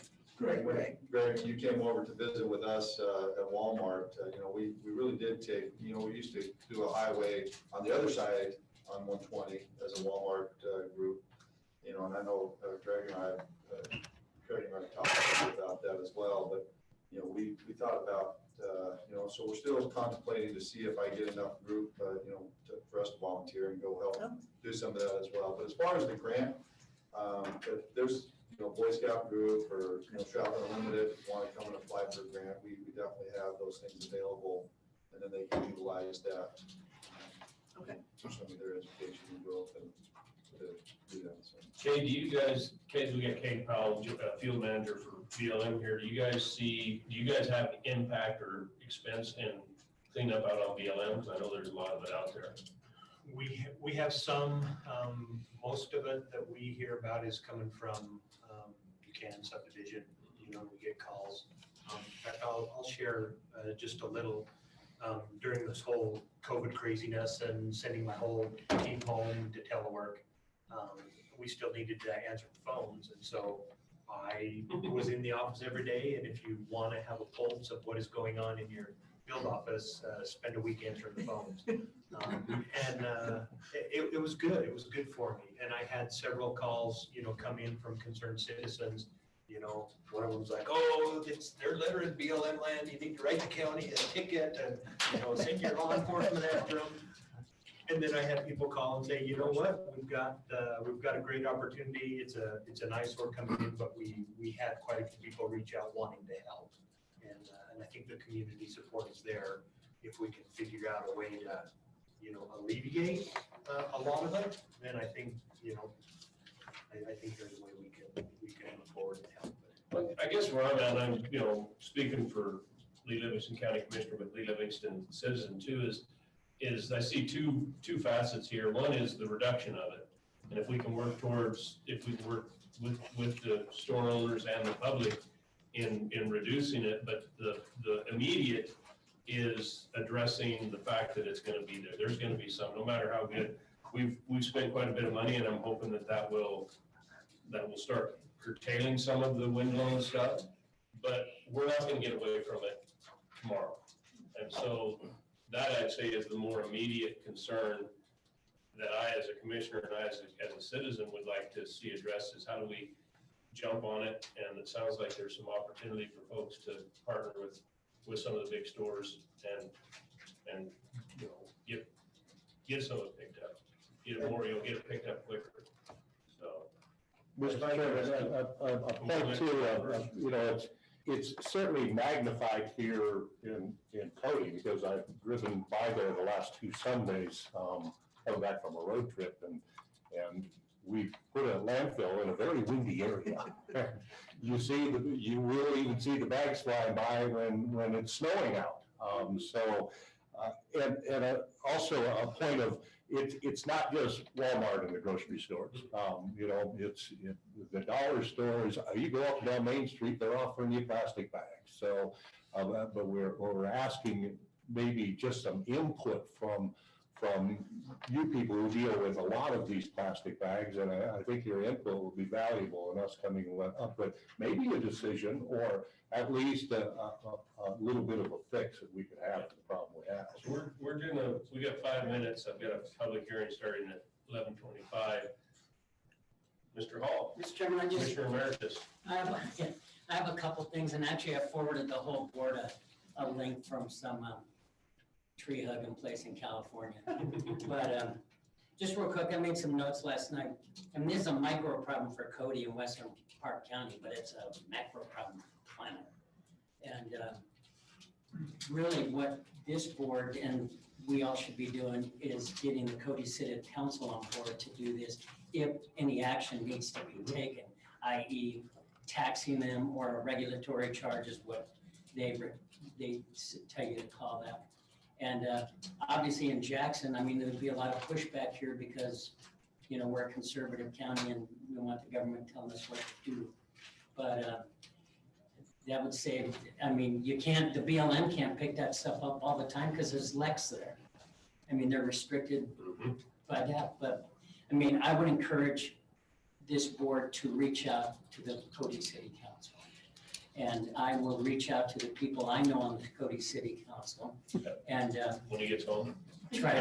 Greg, you came over to visit with us at Walmart. We really did take, we used to do a highway on the other side on 120 as a Walmart group, and I know Greg and I talked about that as well, but we thought about, so we're still contemplating to see if I get enough group, for us to volunteer and go help do some of that as well. But as far as the grant, if there's, Boy Scout group or, Shopper Unlimited, if you want to come and apply for a grant, we definitely have those things available, and then they can utilize that. Okay. For some of their education and growth and to do that. So. Kay, do you guys, we got Kay Powell, field manager for BLM here. Do you guys have impact or expense in cleanup out on BLM? Because I know there's a lot of it out there. We have some, most of it that we hear about is coming from Buchanan subdivision. We get calls. In fact, I'll share just a little. During this whole COVID craziness and sending my whole team home to telework, we still needed to answer the phones. And so I was in the office every day. And if you want to have a pulse of what is going on in your field office, spend a week answering the phones. It was good. It was good for me. And I had several calls, come in from concerned citizens. One of them's like, oh, it's their letter in BLM land. You need to write the county a ticket and, send your law enforcement after them. And then I had people call and say, you know what, we've got a great opportunity. It's an eyesore coming in, but we had quite a few people reach out wanting to help. And I think the community support is there if we can figure out a way to, alleviate a lot of it. Then I think, I think there's a way we can move forward and help. Well, I guess where I'm at, I'm, speaking for Lee Livingston County Commissioner, but Lee Livingston citizen too, is I see two facets here. One is the reduction of it. And if we can work with the store owners and the public in reducing it, but the immediate is addressing the fact that it's gonna be there. There's gonna be some, no matter how good. We've spent quite a bit of money, and I'm hoping that will start curtailing some of the wind loan stuff, but we're not gonna get away from it tomorrow. And so that I'd say is the more immediate concern that I, as a commissioner, and I as a citizen would like to see addressed is how do we jump on it? And it sounds like there's some opportunity for folks to partner with some of the big stores and get some of it picked up. Get it more, you'll get it picked up quicker. So. Mr. Chairman, a point too, it's certainly magnified here in Cody because I've driven by there the last 2 Sundays, coming back from a road trip, and we put a landfill in a very windy area. You will even see the bags flying by when it's snowing out. Also a point of it's not just Walmart and the grocery stores. It's the dollar stores. You go up and down Main Street, they're offering you plastic bags. So, but we're asking maybe just some input from you people who deal with a lot of these plastic bags, and I think your input will be valuable in us coming up with maybe a decision or at least a little bit of a fix that we could have to the problem we have. So we got 5 minutes. I've got a public hearing starting at 11:25. Mr. Hall. Mr. Chairman, Commissioner Emeritus. I have a couple things, and actually I forwarded the whole board a link from some tree hugging place in California. But just real quick, I made some notes last night. And this is a micro problem for Cody in Western Park County, but it's a macro problem for climate. And really what this board and we all should be doing is getting the Cody City Council on board to do this if any action needs to be taken, i.e. taxing them or a regulatory charge is what they tell you to call that. And obviously in Jackson, I mean, there'd be a lot of pushback here because, we're a conservative county and we want the government telling us what to do. But that would save, the BLM can't pick that stuff up all the time because there's Lex there. I mean, they're restricted by that, but I would encourage this board to reach out to the Cody City Council. And I will reach out to the people I know on the Cody City Council and when he gets home, try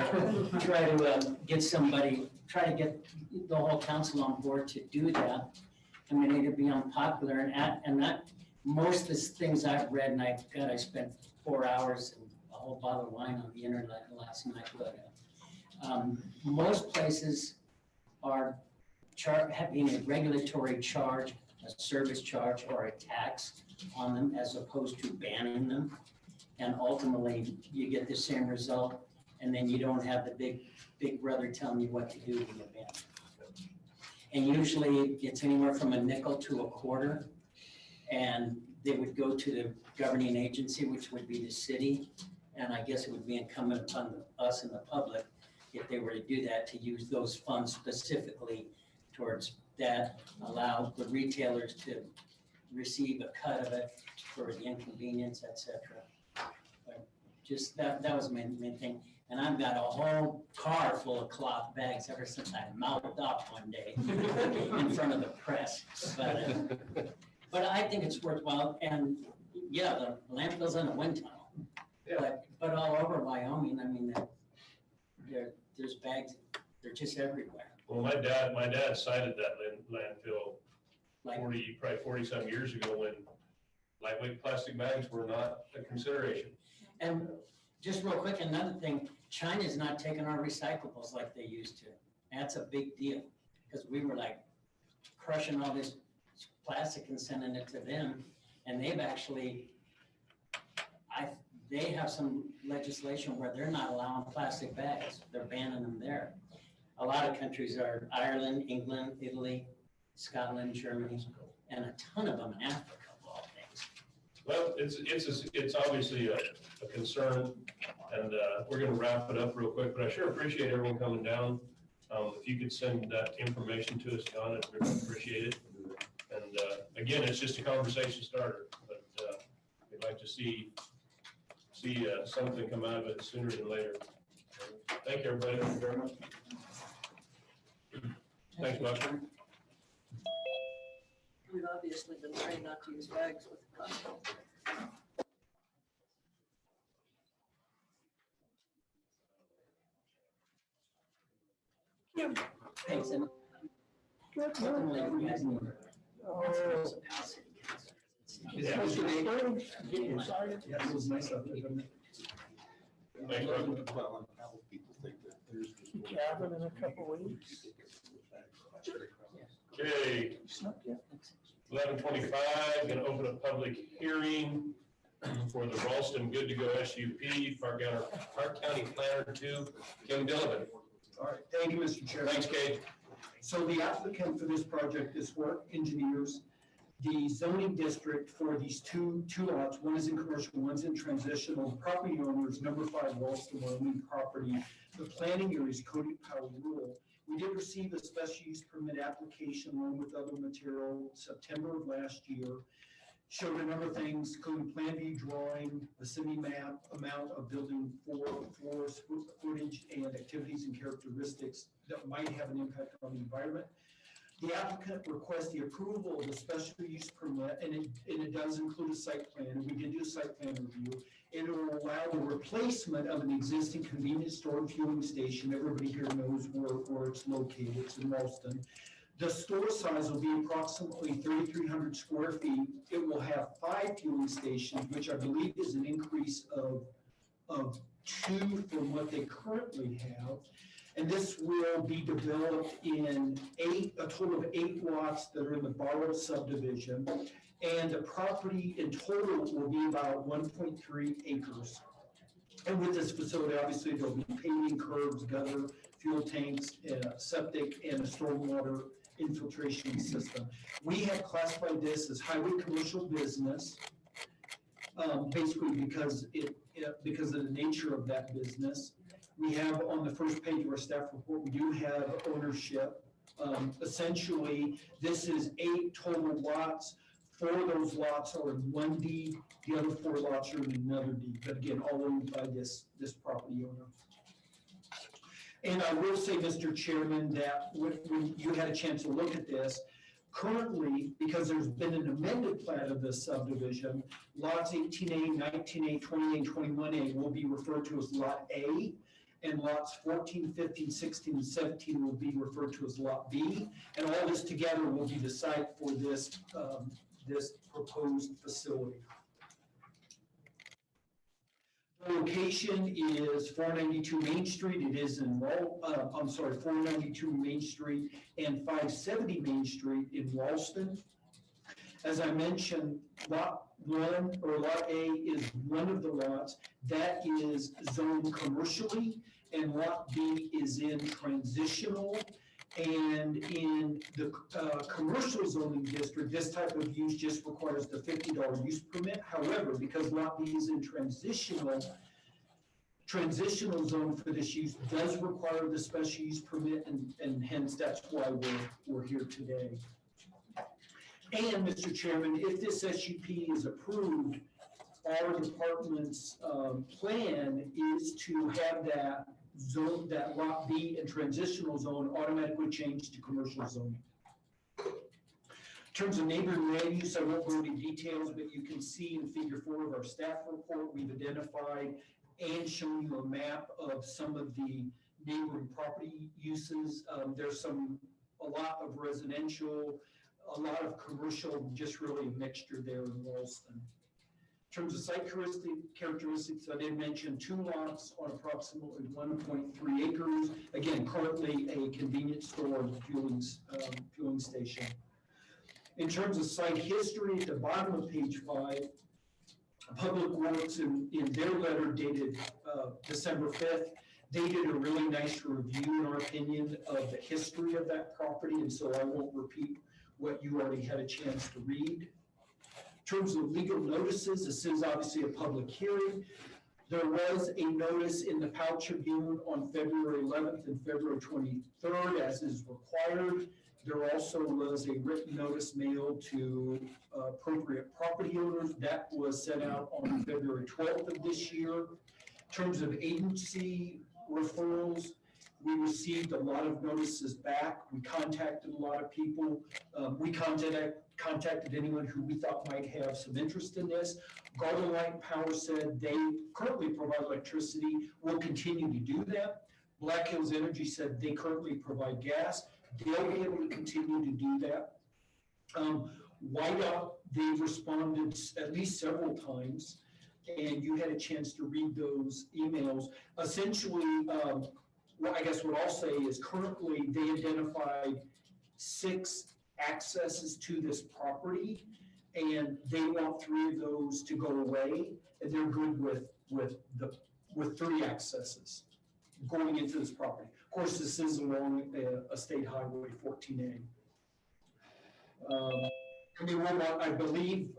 to get the whole council on board to do that. It'd be unpopular and that most of the things I've read, and I spent 4 hours and a whole bottle of wine on the internet last night, but most places are having a regulatory charge, a service charge, or a tax on them as opposed to banning them. And ultimately, you get the same result, and then you don't have the big brother telling you what to do when you ban it. And usually, it's anywhere from a nickel to a quarter, and they would go to the governing agency, which would be the city, and I guess it would be incumbent upon us and the public, if they were to do that, to use those funds specifically towards that, allow the retailers to receive a cut of it for the inconvenience, et cetera. But just that was my main thing. And I've got a whole car full of cloth bags ever since I mouthed off one day in front of the press. But I think it's worthwhile. And yeah, the landfill's in a wind tunnel. But all over Wyoming, I mean, there's bags, they're just everywhere. Well, my dad cited that landfill Like, probably 40-some years ago when lightweight plastic bags were not a consideration. and just real quick, another thing, China's not taking our recyclables like they used to. That's a big deal, because we were like crushing all this plastic and sending it to them, and they've actually, they have some legislation where they're not allowing plastic bags. They're banning them there. A lot of countries are Ireland, England, Italy, Scotland, Germany, and a ton of them in Africa, of all things. Well, it's obviously a concern, and we're gonna wrap it up real quick, but I sure appreciate everyone coming down. If you could send that information to us, John, I'd really appreciate it. And again, it's just a conversation starter, but we'd like to see something come out of it sooner than later. Thank you, everybody. Thank you very much. Thanks, Buster. We've obviously been trained not to use bags with plastic. Thanks, and Yeah. Get excited. Yeah, it was nice up there, wasn't it? Thanks, Buster. Cabin in a couple weeks. Okay, 11:25, gonna open a public hearing for the Ralston Good to Go SUP, Park County Planner 2, Kim Dillon. All right, thank you, Mr. Chair. Thanks, Kate. So the applicant for this project is Work Engineers. The zoning district for these two lots, one is in commercial, one's in transitional. The property owner is number 5 Ralston, Wyoming property. The planning area is Cody Powell Rural. We did receive a special use permit application along with other material September of last year. Showed a number of things, including plan view drawing, the city map, amount of building floors, footage, and activities and characteristics that might have an impact on the environment. The applicant requests the approval of the special use permit, and it does include a site plan, and we did do a site plan review. It will allow the replacement of an existing convenience store and fueling station. Everybody here knows where it's located. It's in Ralston. The store size will be approximately 3,300 square feet. It will have 5 fueling stations, which I believe is an increase of 2 from what they currently have. And this will be developed in a total of 8 lots that are in the Barrow subdivision. And the property in total will be about 1.3 acres. And with this facility, obviously, there'll be paving, curbs, gutter, fuel tanks, septic, and a stormwater infiltration system. We have classified this as highway commercial business, basically because of the nature of that business. We have on the first page of our staff report, we do have ownership. Essentially, this is 8 total lots. 4 of those lots are in one deed, the other 4 lots are in another deed, but again, all owned by this property owner. And I will say, Mr. Chairman, that when you had a chance to look at this, currently, because there's been an amended plat of this subdivision, lots 18A, 19A, 20A, and 21A will be referred to as Lot A, and lots 14, 15, 16, and 17 will be referred to as Lot B, and all this together will be the site for this proposed facility. The location is 492 Main Street. It is in 492 Main Street and 570 Main Street in Ralston. As I mentioned, Lot 1 or Lot A is one of the lots that is zoned commercially, and Lot B is in transitional. And in the commercial zoning district, this type of use just requires the $50 use permit. However, because Lot B is in transitional zone for this use does require the special use permit, and hence that's why we're here today. And Mr. Chairman, if this SUP is approved, our department's plan is to have that zone, that Lot B and transitional zone automatically change to commercial zoning. In terms of neighboring land use, I won't go into details, but you can see in figure 4 of our staff report, we've identified and shown you a map of some of the neighboring property uses. There's a lot of residential, a lot of commercial, just really a mixture there in Ralston. In terms of site characteristics, I did mention 2 lots on approximately 1.3 acres. Again, currently a convenience store and fueling station. In terms of site history, at the bottom of page 5, Public Works in their letter dated December 5th, they did a really nice review, in our opinion, of the history of that property, and so I won't repeat what you already had a chance to read. In terms of legal notices, this is obviously a public hearing. There was a notice in the Powell Tribune on February 11th and February 23rd, as is required. There also was a written notice mailed to appropriate property owners. That was sent out on February 12th of this year. In terms of agency referrals, we received a lot of notices back. We contacted a lot of people. We contacted anyone who we thought might have some interest in this. Garden Light Power said they currently provide electricity, will continue to do that. Black Hills Energy said they currently provide gas. They'll be able to continue to do that. YDOT, they responded at least several times, and you had a chance to read those emails. Essentially, well, I guess what I'll say is currently they identified 6 accesses to this property, and they want 3 of those to go away, and they're good with 3 accesses going into this property. Of course, this is along a state highway 14A. I believe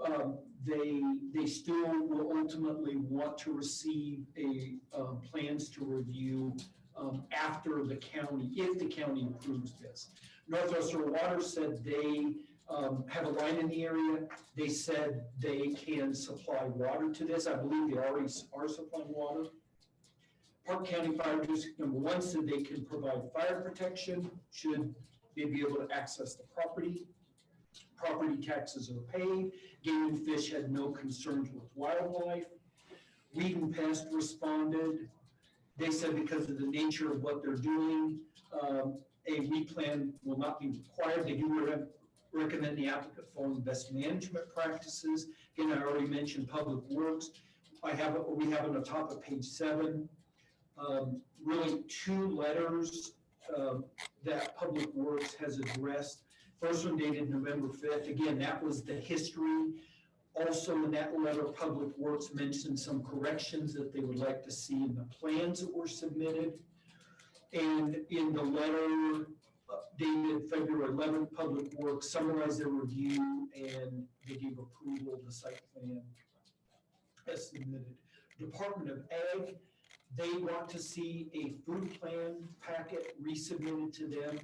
they still will ultimately want to receive plans to review after the county, if the county approves this. Northwestern Water said they have a line in the area. They said they can supply water to this. I believe they already are supplying water. Park County Fire District number 1 said they can provide fire protection should they be able to access the property. Property taxes are paid. Game and Fish had no concerns with wildlife. Weed and Pest responded. They said because of the nature of what they're doing, a weed plan will not be required. They do recommend the applicant follow best management practices. Again, I already mentioned Public Works. We have on the top of page 7, really 2 letters that Public Works has addressed. First one dated November 5th. Again, that was the history. Also in that letter, Public Works mentioned some corrections that they would like to see in the plans that were submitted. And in the letter dated February 11th, Public Works summarized their review and they gave approval of the site plan as submitted. Department of Ag, they want to see a food plan packet resubmitted to them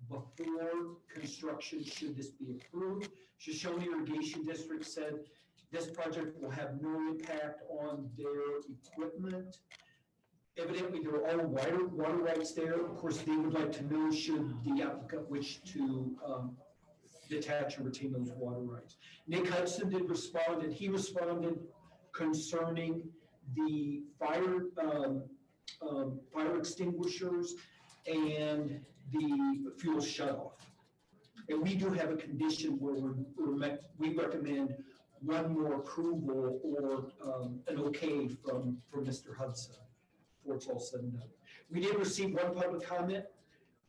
before construction, should this be approved. Shoshone Irrigation District said this project will have no impact on their equipment. Evidently, there are all water rights there. Of course, they would like to know should the applicant wish to detach or retain those water rights. Nick Hudson did respond, and he responded concerning the fire extinguishers and the fuel shutoff. And we do have a condition where we recommend one more approval or an okay from Mr. Hudson before it's all said and done. We did receive one public comment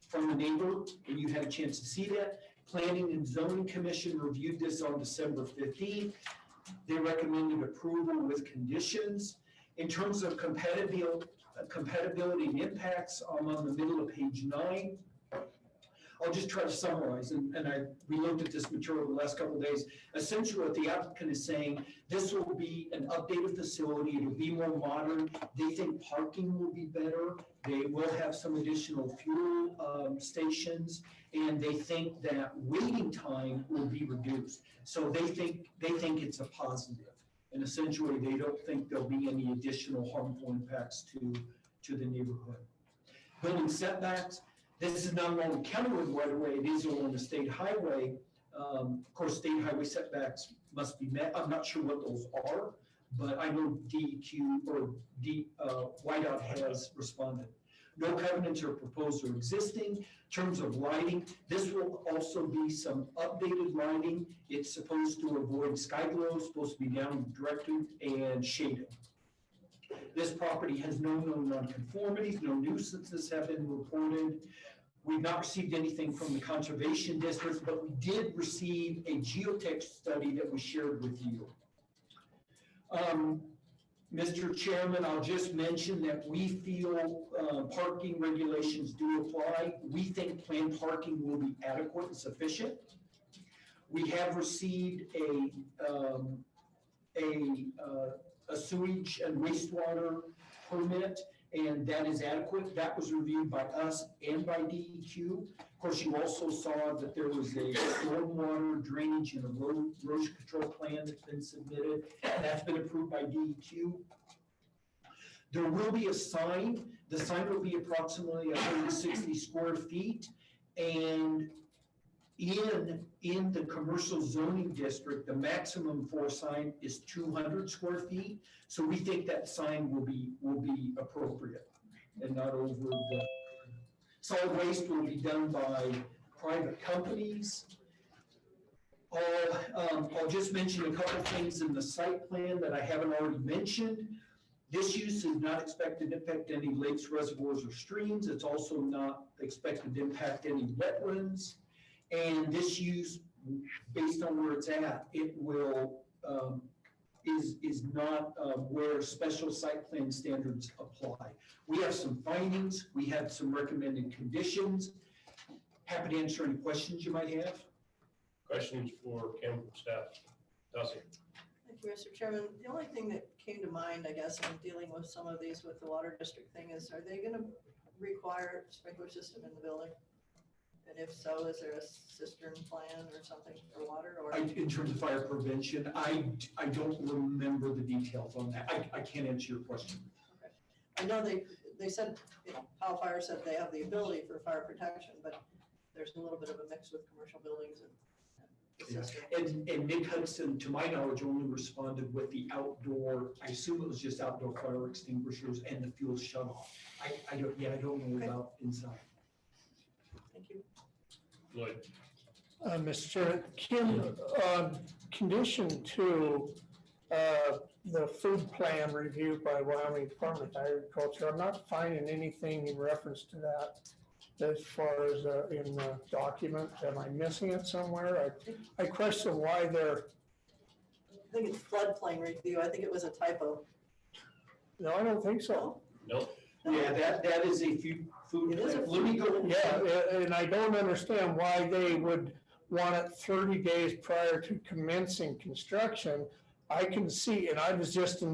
from a neighbor, and you had a chance to see that. Planning and Zoning Commission reviewed this on December 15th. They recommended approval with conditions. In terms of compatibility and impacts, I'm on the middle of page 9. I'll just try to summarize, and we looked at this material the last couple of days. Essentially, what the applicant is saying, this will be an updated facility. It'll be more modern. They think parking will be better. They will have some additional fuel stations, and they think that waiting time will be reduced. So they think it's a positive. And essentially, they don't think there'll be any additional harmful impacts to the neighborhood. Building setbacks, This is not along the county road right away, it is along the state highway. Of course, state highway setbacks must be met. I'm not sure what those are, but I know DEQ or Whiteout has responded. No covenants are proposed or existing. In terms of lighting, this will also be some updated lighting. It's supposed to avoid sky glow, supposed to be down directed and shaded. This property has no known nonconformities, no nuisances have been reported. We've not received anything from the Conservation District, but we did receive a geotech study that was shared with you. Mr. Chairman, I'll just mention that we feel parking regulations do apply. We think planned parking will be adequate and sufficient. We have received a sewage and wastewater permit, and that is adequate. That was reviewed by us and by DEQ. Of course, you also saw that there was a stormwater drainage and erosion control plan that's been submitted. That's been approved by DEQ. There will be a sign. The sign will be approximately 160 square feet. And in the commercial zoning district, the maximum for a sign is 200 square feet. So we think that sign will be appropriate and not over the. Solid waste will be done by private companies. I'll just mention a couple things in the site plan that I haven't already mentioned. This use is not expected to impact any lakes, reservoirs, or streams. It's also not expected to impact any wetlands. And this use, based on where it's at, it will, is not where special site plan standards apply. We have some findings, we have some recommended conditions. Happy to answer any questions you might have. Questions for Kim, staff? Dusty? Thank you, Mr. Chairman. The only thing that came to mind, I guess, in dealing with some of these with the water district thing is, are they gonna require a sprinkler system in the building? And if so, is there a cistern plan or something for water or? In terms of fire prevention, I don't remember the details on that. I can't answer your question. Okay. I know they said, PAL Fire said they have the ability for fire protection, but there's a little bit of a mix with commercial buildings and And Nick Hudson, to my knowledge, only responded with the outdoor, I assume it was just outdoor fire extinguishers and the fuel shut off. I don't know about inside. Thank you. Lloyd? Mr. Chairman, Kim, condition 2, the food plan reviewed by Wyoming Department of Agriculture, I'm not finding anything in reference to that as far as in the document. Am I missing it somewhere? I question why they're. I think it's floodplain review. I think it was a typo. No, I don't think so. Nope. Yeah, that is a food plan. Let me go. Yeah, and I don't understand why they would want it 30 days prior to commencing construction. I can see, and I was just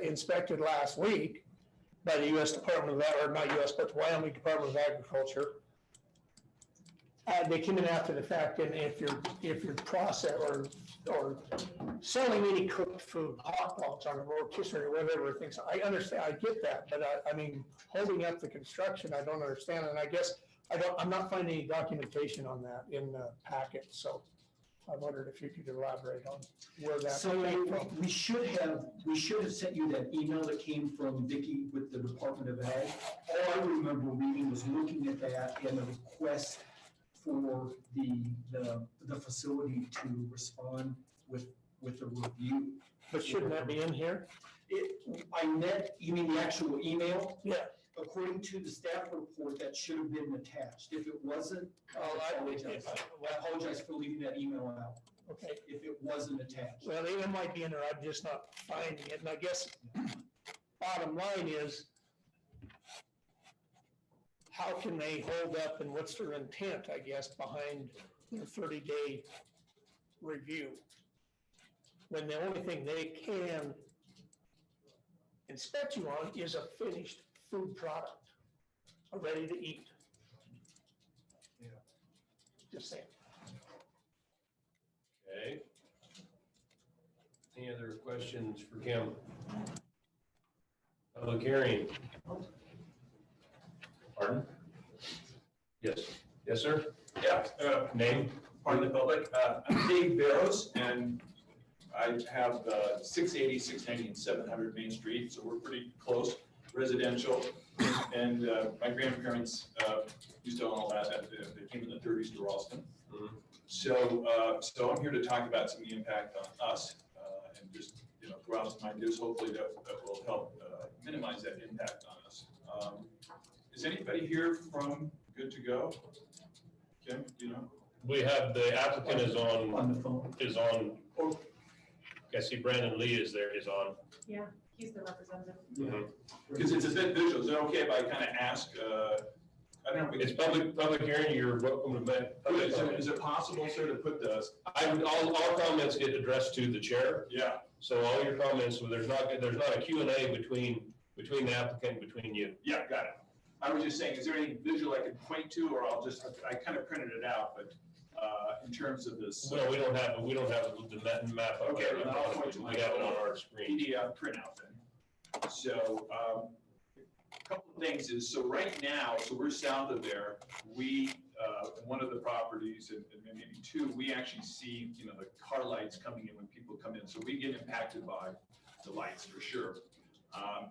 inspected last week by the U.S. Department of, or not U.S., but the Wyoming Department of Agriculture. They came in after the fact, and if you're process or selling any cooked food, hot dogs on a rotisserie or whatever, things, I understand, I get that, but I mean, holding up the construction, I don't understand, and I guess I'm not finding any documentation on that in the packet, so I wondered if you could elaborate on where that came from. We should have sent you that email that came from Vicki with the Department of Ag. All I remember reading was looking at that and the request for the facility to respond with a review. But shouldn't that be in here? You mean the actual email? Yeah. According to the staff report, that should have been attached. If it wasn't, I apologize for leaving that email out. Okay. If it wasn't attached. Well, it might be in there, I'm just not finding it, and I guess bottom line is, how can they hold up and what's their intent, I guess, behind the 30-day review? When the only thing they can inspect you on is a finished food product, ready to eat. Yeah. Just saying. Okay. Any other questions for Kim? Public hearing. Pardon? Yes. Yes, sir. Yeah, Name? pardon the public. I'm Dave Barrows, and I have 680, 690, and 700 Main Street, so we're pretty close, residential. And my grandparents used to own all that. They came in the 30s to Ralston. So I'm here to talk about some of the impact on us, and just, throw out some ideas, hopefully that will help minimize that impact on us. Is anybody here from Good to Go? Kim, We have, the applicant is on the phone. I see Brandon Lee is on. Yeah, he's the representative. Because it's a bit visual. Is it okay if I kind of ask, I don't know. It's public hearing, you're welcome to make. Is it possible, sir, to put all comments get addressed to the chair. Yeah. So all your comments, there's not a Q&A between the applicant and between you. Yeah, got it. I was just saying, is there any visual I could point to, or I kind of printed it out, but in terms of this. No, we don't have the map. Okay, then I'll point to we have it on our screen. PDF printout then. So a couple of things is, so right now, so we're south of there, we, one of the properties, and maybe two, we actually see, the car lights coming in when people come in. So we get impacted by the lights for sure.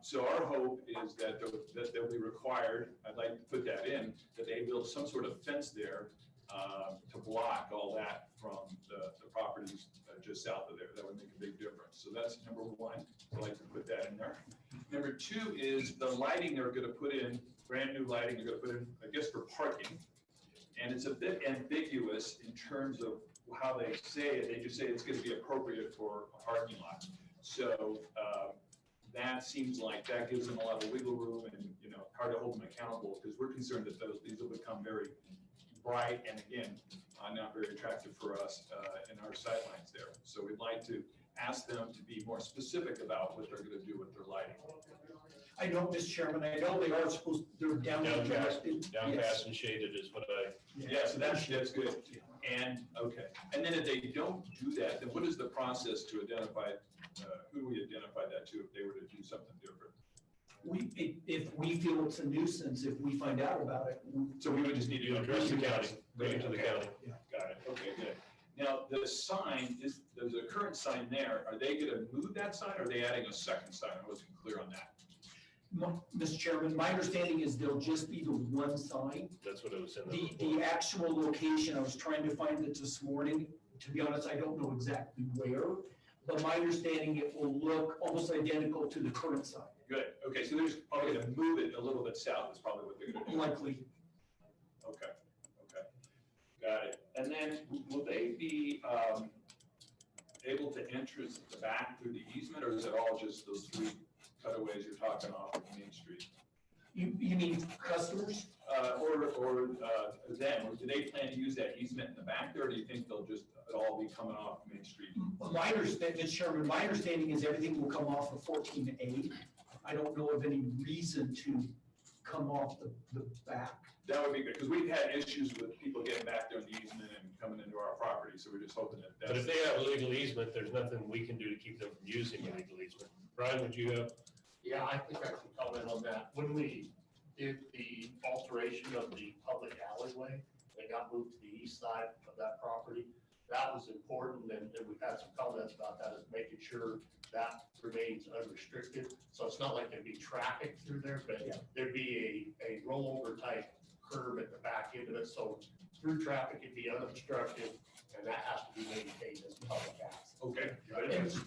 So our hope is that they'll be required, I'd like to put that in, that they build some sort of fence there to block all that from the properties just south of there. That would make a big difference. So that's number one. I'd like to put that in there. Number two is the lighting they're going to put in, brand new lighting they're going to put in, I guess, for parking. And it's a bit ambiguous in terms of how they say it. They just say it's going to be appropriate for a parking lot. So that seems like that gives them a lot of wiggle room, and hard to hold them accountable, because we're concerned that these will become very bright and, again, not very attractive for us in our sightlines there. So we'd like to ask them to be more specific about what they're going to do with their lighting. I know, Mr. Chairman, I know they are supposed, they're Downcast yes. and shaded is what I. Yeah, so that's good. And, okay. And then if they don't do that, then what is the process to identify, who do we identify that to if they were to do something different? If we feel it's a nuisance, if we find out about it. So we would just need to address the county, bring it to the county. Yeah. Got it, okay, good. Now, the sign, there's a current sign there. Are they gonna move that sign, or are they adding a second sign? I wasn't clear on that. Mr. Chairman, my understanding is there'll just be the one sign. That's what it was in The actual location, I was trying to find it this morning. To be honest, I don't know exactly where, but my understanding, it will look almost identical to the current sign. Good, okay, so they're just probably gonna move it a little bit south, is probably what they're gonna do. Likely. Okay, got it. And then will they be able to enter the back through the easement, or is it all just those three cutaways you're talking off of Main Street? You mean customers? Or them, or do they plan to use that easement in the back there, or do you think they'll just all be coming off Main Street? My understanding, Mr. Chairman, my understanding is everything will come off of 14A. I don't know of any reason to come off the back. That would be good, because we've had issues with people getting back there in the easement and coming into our property, so we're just hoping that that's. But if they have a legal easement, there's nothing we can do to keep them from using the legal easement. Brian, would you have? Yeah, I think I can comment on that. When we did the alteration of the public alleyway, they got moved to the east side of that property. That was important, and we've had some comments about that, is making sure that remains unrestricted. So it's not like there'd be traffic through there, but there'd be a rollover type curb at the back end of it. So through traffic, it'd be unobstructed, and that has to be maintained as public access. Okay.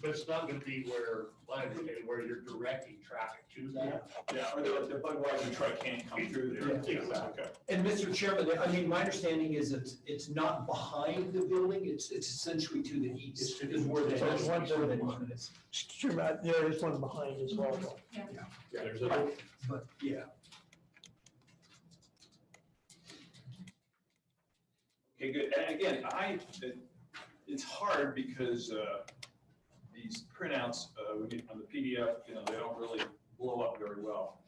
But it's not gonna be where you're directing traffic to that. Yeah, or the Budweiser truck can't come through there. Yeah, exactly. Okay. And Mr. Chairman, I mean, my understanding is it's not behind the building, it's essentially to the east. Is where the There's one where the building. easement is. Sure, there is one behind as well. Yeah. There's a. But, yeah. Okay, good. And again, it's hard because these printouts on the PDF, they don't really blow up very well.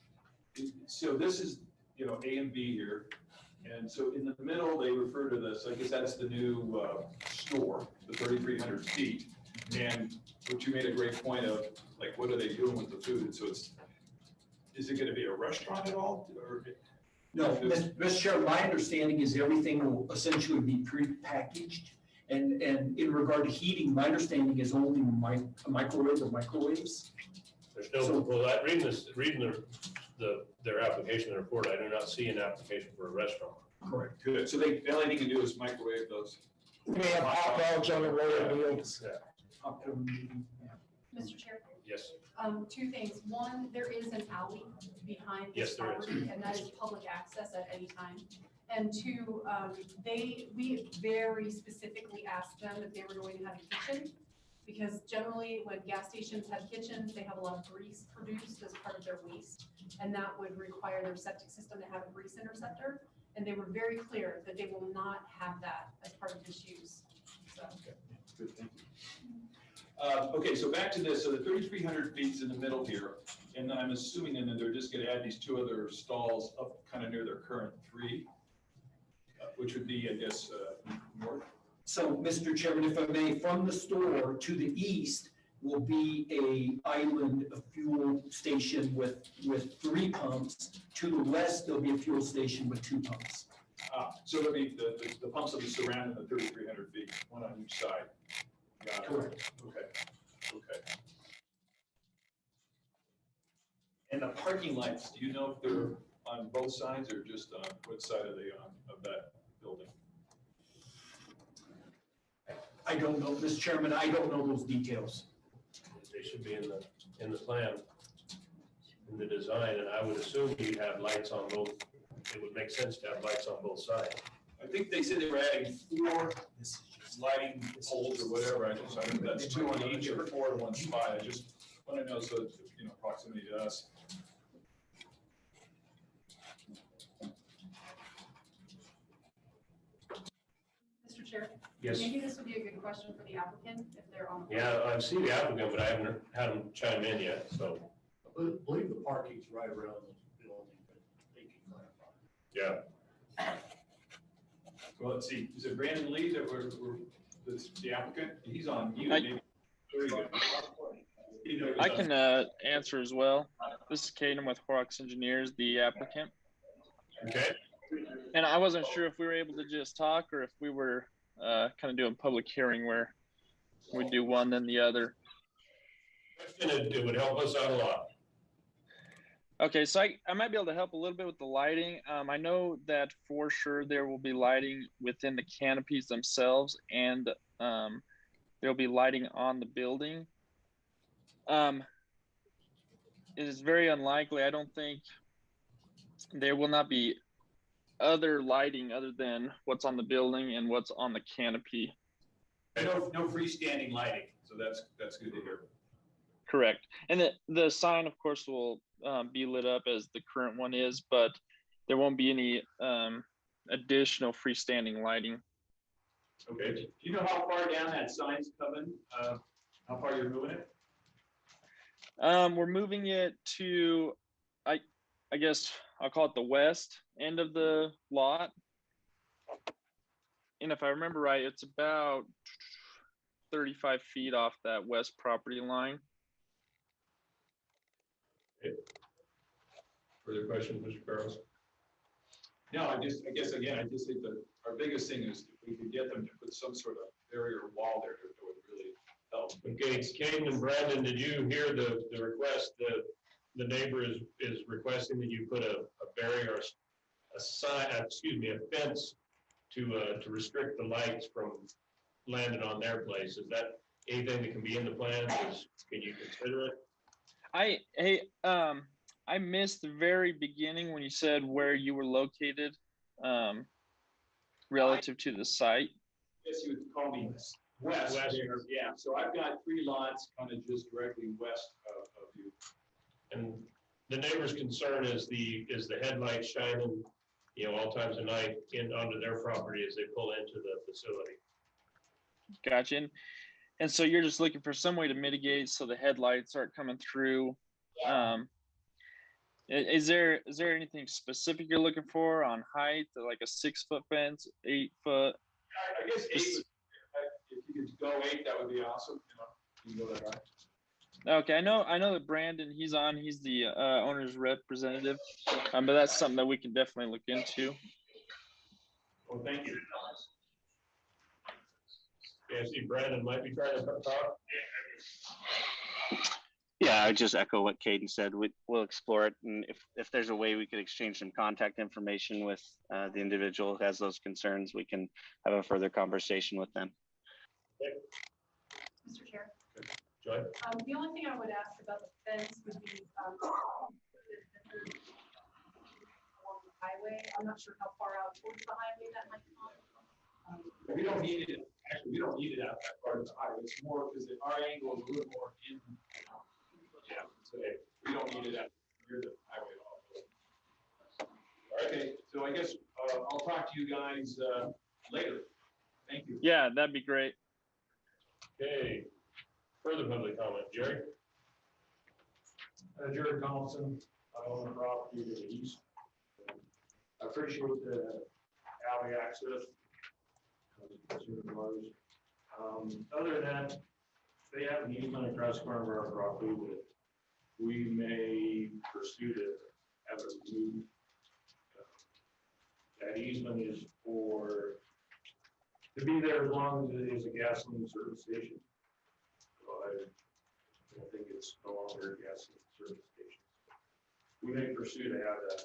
So this is, A and B here. And so in the middle, they refer to this, I guess that's the new store, the 3,300 feet. And what you made a great point of, like, what are they doing with the food? So is it going to be a restaurant at all? Or No, Mr. Chair, my understanding is everything will essentially be pre-packaged. And in regard to heating, my understanding is only microwave or microwaves. There's no, well, reading their application report, I do not see an application for a restaurant. Correct. Good, so the only thing you can do is microwave those. We have hot dogs on the roller wheels. Mr. Chair, Yes. two things. One, there is an alley behind Yes, this there is. property, and that is public access at any time. And two, we very specifically asked them if they were going to have a kitchen, because generally when gas stations have kitchens, they have a lot of grease produced as part of their waste, and that would require their septic system to have a grease interceptor. And they were very clear that they will not have that as part of this use, so. Good, thank you. Okay, so back to this, so the 3,300 feet is in the middle here, and I'm assuming then that they're just gonna add these two other stalls up kind of near their current three, which would be, I guess, north? So, Mr. Chairman, if I may, from the store to the east will be a island, a fuel station with 3 pumps. To the west, there'll be a fuel station with 2 pumps. So it'll be the pumps will be surrounding the 3,300 feet, one on each side. Got it. Correct. Okay. And the parking lights, do you know if they're on both sides or just on what side are they on of that building? I don't know, Mr. Chairman, I don't know those details. They should be in the plan, in the design, and I would assume you'd have lights on both. It would make sense to have lights on both sides. I think they said they were adding 4 lighting poles or whatever. I don't know if that's 2 on each or 4 to one spot. I just want to know so it's, proximity to us. Mr. Chair? Yes. Maybe this would be a good question for the applicant if they're on. the Yeah, I've seen the applicant, but I haven't had him chime in yet, so. I believe the parking's right around the building, but they can clarify. Yeah. Well, let's see. Is it Brandon Lee that that's the applicant? He's on mute. Maybe. Very good. I can answer as well. This is Caden with Horrocks Engineers, the applicant. Okay. And I wasn't sure if we were able to just talk or if we were kind of doing public hearing where we do one then the other. It would help us out a lot. Okay, so I might be able to help a little bit with the lighting. I know that for sure there will be lighting within the canopies themselves, and there'll be lighting on the building. It is very unlikely. I don't think there will not be other lighting other than what's on the building and what's on the canopy. No freestanding lighting, so that's good to hear. Correct. And the sign, of course, will be lit up as the current one is, but there won't be any additional freestanding lighting. Okay. Do you know how far down that sign's coming? How far you're moving it? We're moving it to, I guess I'll call it the west end of the lot. And if I remember right, it's about 35 feet off that west property line. Okay. Further questions, Mr. Barrows? No, I guess again, I just think that our biggest thing is if we could get them to put some sort of barrier wall there, that would really help. Okay, Caden and Brandon, did you hear the request? The neighbor is requesting that you put a barrier, a sign, a fence to restrict the lights from landing on their place. Is that anything that can be in the plan? Can you consider it? I missed the very beginning when you said where you were located relative to the site. Yes, you would call me west there. Yeah, so I've got 3 lots kind of just directly west of you. And the neighbor's concern is the headlights shining, all times of night onto their property as they pull into the facility. Gotcha. And so you're just looking for some way to mitigate so the headlights aren't coming through. Is there anything specific you're looking for on height, like a 6-foot fence, 8 foot? I guess 8. If you could go 8, that would be awesome. You can go that high. Okay, I know that Brandon, he's the owner's representative, but that's something that we can definitely look into. Well, thank you. Okay, I see Brandon might be trying to talk. Yeah, I just echo what Caden said. We'll explore it, and if there's a way we could exchange some contact information with the individual who has those concerns, we can have a further conversation with them. Okay. Mr. Chair. Joy? The only thing I would ask about the fence would be along the highway. I'm not sure how far out towards the highway that might come. We don't need it, actually, we don't need it out that part of the highway. It's more because our angle is a little more in. Yeah, so we don't need it out near the highway at all. Okay, so I guess I'll talk to you guys later. Thank you. Yeah, that'd be great. Okay, further public comment, Jerry? Jerry Donaldson, I own the property to the east. I appreciate the alley access. Other than that, they have an easement across the front of our property that we may pursue to have it removed. That easement is to be there as long as it is a gasoline service station. So I don't think it's no longer a gasoline service station. We may pursue to have that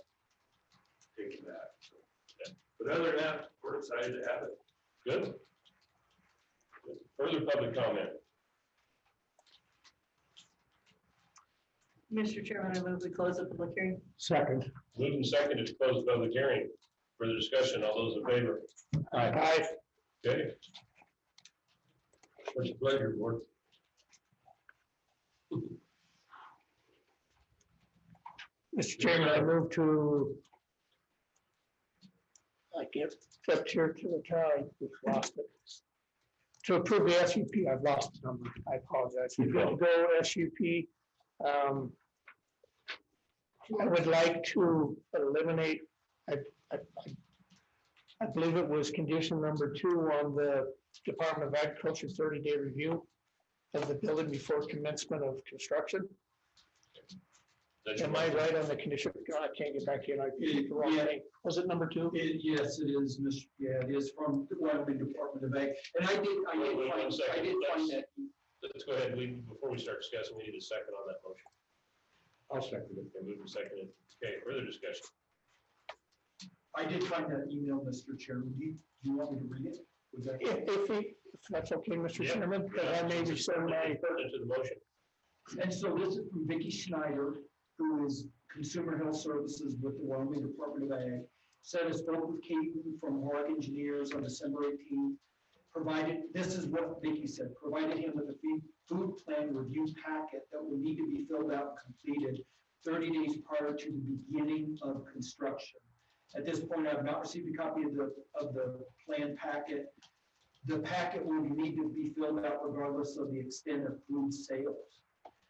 taken back. So, yeah. But other than that, we're excited to have it. Good. Further public comment? Mr. Chairman, I move we close the public hearing. Second. Moved and seconded to close the public hearing. Further discussion, all those in favor? Aye. Okay. What's your pleasure, board? Mr. Chairman, I move to, I get flipped here to the tie, we've lost it. To approve the SUP, I've lost the number, I apologize. We're going to go SUP. I would like to eliminate, I believe it was condition number 2 on the Department of Agriculture 30-day review of the building before commencement of construction. Am I right on the condition? God, I can't get back in. I picked the wrong thing. Was it number 2? Yes, it is, Mr. Yeah, it is from the Wyoming Department of Ag. And I did find that. Let's go ahead. Before we start discussing, we need a second on that motion. I'll second it. Okay, moved and seconded. Okay, further discussion. I did find that email, Mr. Chairman. Do you want me to read it? Was that? If that's okay, Mr. Chairman, because I may be sending my. To the motion. And so this is from Vicki Schneider, who is Consumer Health Services with the Wyoming Department of Ag. Said I spoke with Caden from Hard Engineers on December 18th. This is what Vicki said, provided him with a food plan review packet that will need to be filled out and completed 30 days prior to the beginning of construction. At this point, I have not received a copy of the plan packet. The packet will need to be filled out regardless of the extent of food sales.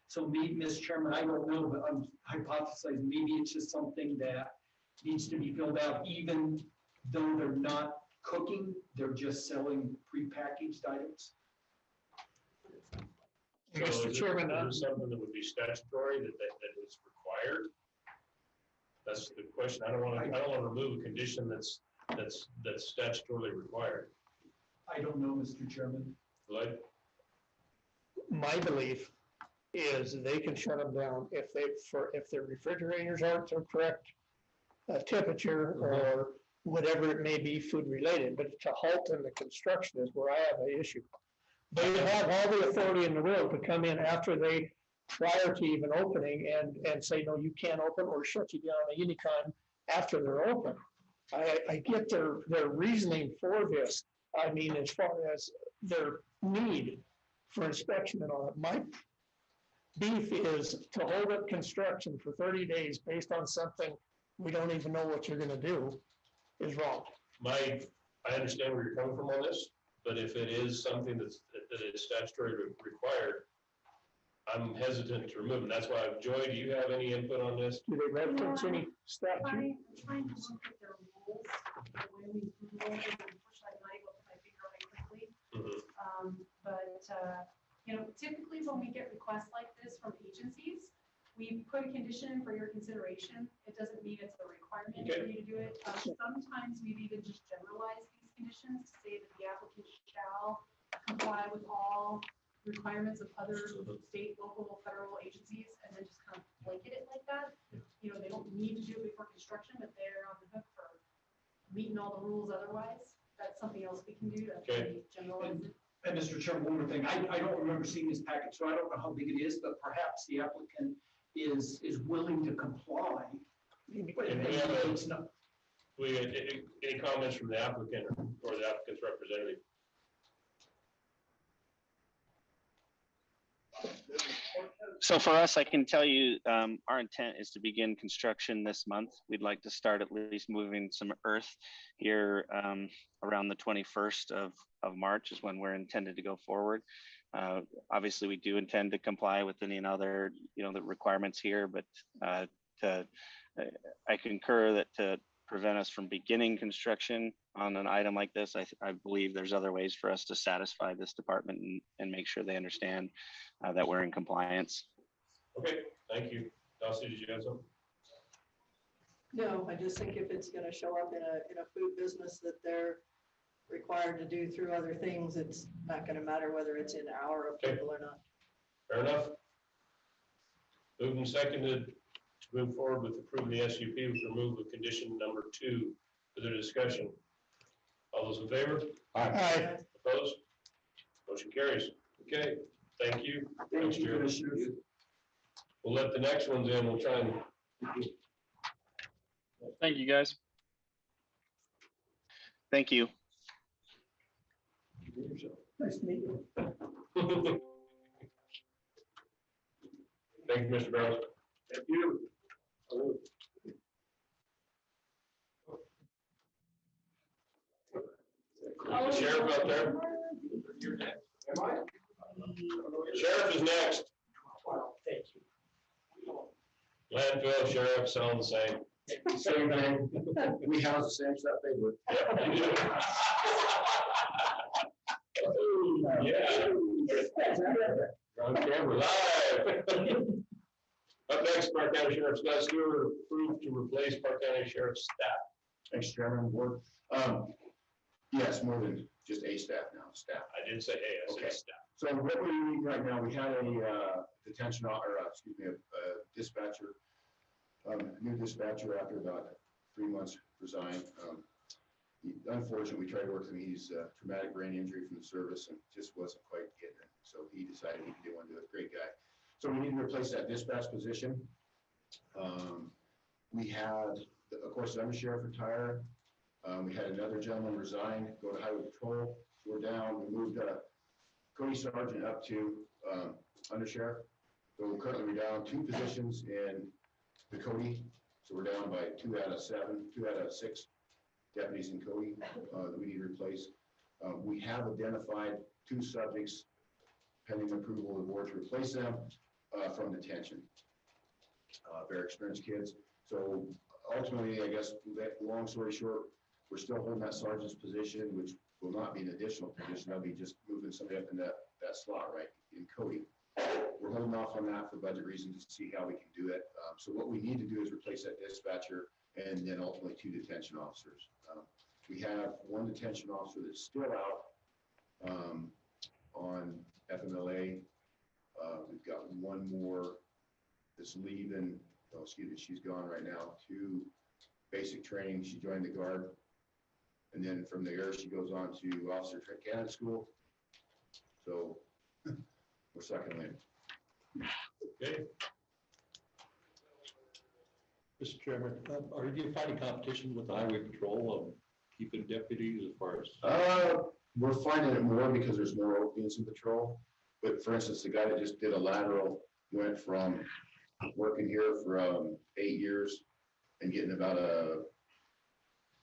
So Ms. Chairman, I don't know, but I'm hypothesizing maybe it's just something that needs to be filled out even though they're not cooking, they're just selling prepackaged items. So Mr. Chairman, is something that would be statutory that is required? That's the question. I don't want to remove a condition that's statutorily required. I don't know, Mr. Chairman. Like, my belief is they can shut them down if their refrigerators aren't the correct temperature or whatever it may be food related, but to halt in the construction is where I have an issue. They have all the authority in the world to come in after they, prior to even opening and say, no, you can't open, or shut you down at any time after they're open. I get their reasoning for this. I mean, as far as their need for inspection and all that. My beef is to hold up construction for 30 days based on something we don't even know what you're gonna do is wrong. I understand where you're coming from on this, but if it is something that is statutory required, I'm hesitant to remove it. That's why, Joy, do you have any input on this? Do they reference any statute? I'm trying to look at their rules, the Wyoming food rules, and unfortunately I'm not able to put my finger on it quickly. Mm-hmm. But Typically when we get requests like this from agencies, we put a condition for your consideration. It doesn't mean it's a requirement for you to do it. Sometimes we've even just generalized these conditions to say that the applicant shall comply with all requirements of other state, local, federal agencies, and then just kind of blanket it like that. They don't need to do it before construction, but they're on the hook for meeting all the rules otherwise. That's something else we can do to generalize it. And Mr. Chairman, one more thing, I don't remember seeing this package, so I don't know how big it is, but perhaps the applicant is willing to comply. Any comments from the applicant or the applicant's representative? So for us, I can tell you, our intent is to begin construction this month. We'd like to start at least moving some earth here around the 21st of March is when we're intended to go forward. Obviously, we do intend to comply with any and other, the requirements here, but I concur that to prevent us from beginning construction on an item like this, I believe there's other ways for us to satisfy this department and make sure they understand that we're in compliance. Okay, thank you. Dusty, did you have something? No, I just think if it's gonna show up in a food business that they're required to do through other things, it's not gonna matter whether it's in our approval or not. Fair enough. Moved and seconded to move forward with approving the SUP with removal of condition number 2 for the discussion. All those in favor? Aye. Opposed? Motion carries. Okay, thank you. Thank you, Commissioners. We'll let the next ones in. We'll try and. Thank you, guys. Thank you. Nice to meet you. Thank you, Mr. Barrows. Thank you. The sheriff out there. You're next. Am I? Sheriff is next. Wow, thank you. Landfill, sheriff, sound the same. Same thing. We house the same stuff they would. Yeah. On camera, live. Up next, Park County Sheriff Scott Stewart approved to replace Park County Sheriff's staff. Thanks, Chairman, board. Yes, more than just a staff now, staff. I didn't say A, I said staff. So what we need right now, we had a dispatcher, new dispatcher after about 3 months resigned. Unfortunately, we tried to work with him. He's traumatic brain injury from the service and just wasn't quite getting it. So he decided he didn't want to do it. Great guy. So we need to replace that dispatch position. We had, of course, the undersheriff retire. We had another gentleman resign, go to highway patrol. So we're down. We moved Cody Sergeant up to undersheriff. So currently we're down 2 positions in the Cody. So we're down by 2 out of 6 deputies in Cody that we need to replace. We have identified 2 subjects pending approval of the board to replace them from detention. Very experienced kids. So ultimately, I guess, long story short, we're still holding that sergeant's position, which will not be an additional position. That'll be just moving somebody up in that slot, right, in Cody. We're holding off on that for budget reasons to see how we can do it. So what we need to do is replace that dispatcher and then ultimately 2 detention officers. We have 1 detention officer that's still out on FMLA. We've got 1 more that's leaving. Oh, excuse me, she's gone right now to basic training. She joined the Guard. And then from there, she goes on to Officer Candidate School. So we're sucking in. Okay. Mr. Chairman, are you finding competition with the highway patrol of keeping deputies as far as? We're finding it more because there's more openings in patrol. But for instance, the guy that just did a lateral went from working here for 8 years and getting about a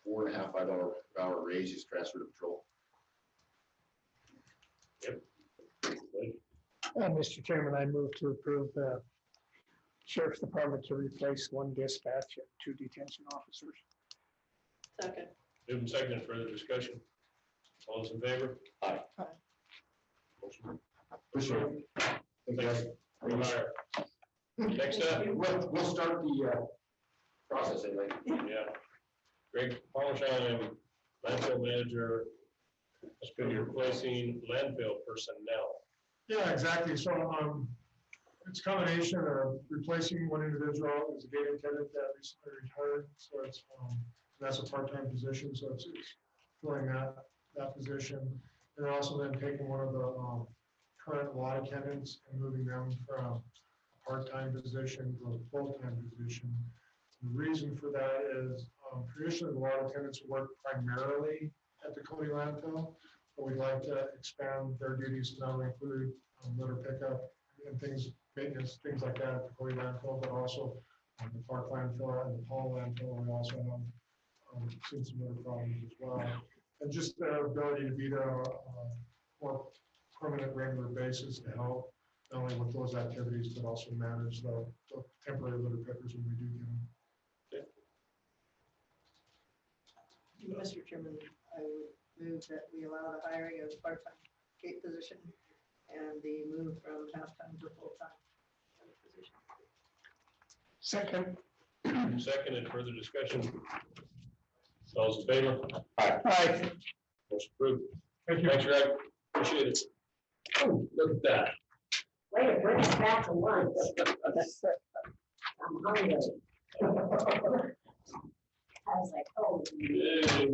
$4.5, $5 hour raise, just transferred to patrol. Yep. Mr. Chairman, I move to approve the Sheriff's Department to replace 1 dispatch and 2 detention officers. Second. Moved and seconded, further discussion. All those in favor? Aye. Motion Appreciate it. Thank you, guys. Next up. We'll start the Process, I think. Yeah. Greg Palmschein, landfill manager, that's going to be replacing landfill personnel. Yeah, exactly. So, it's a combination of replacing one individual as a gate attendant that recently retired. So it's, that's a part-time position. So it's filling that position. And also then taking one of the, current lot attendants and moving them from a part-time position to a full-time position. The reason for that is, traditionally the lot attendants work primarily at the Cody landfill, but we'd like to expand their duties to not only include litter pickup and things, maintenance, things like that at the Cody landfill, but also the Clark landfill and the Paul landfill. We also have seen some other problems as well. And just their ability to be there on a more permanent, regular basis to help not only with those activities, but also manage the temporary litter pickers when we do get them. Mr. Chairman, I would move that we allow the hiring of part-time gate position and the move from half-time to full-time position. Second. Second, and further discussion. All those in favor? Aye. Motion approved. Thank you. Thanks, Greg. Appreciate it. Oh, look at that. Way to bring us back to lunch. I'm hungry. I was like, oh. Yay.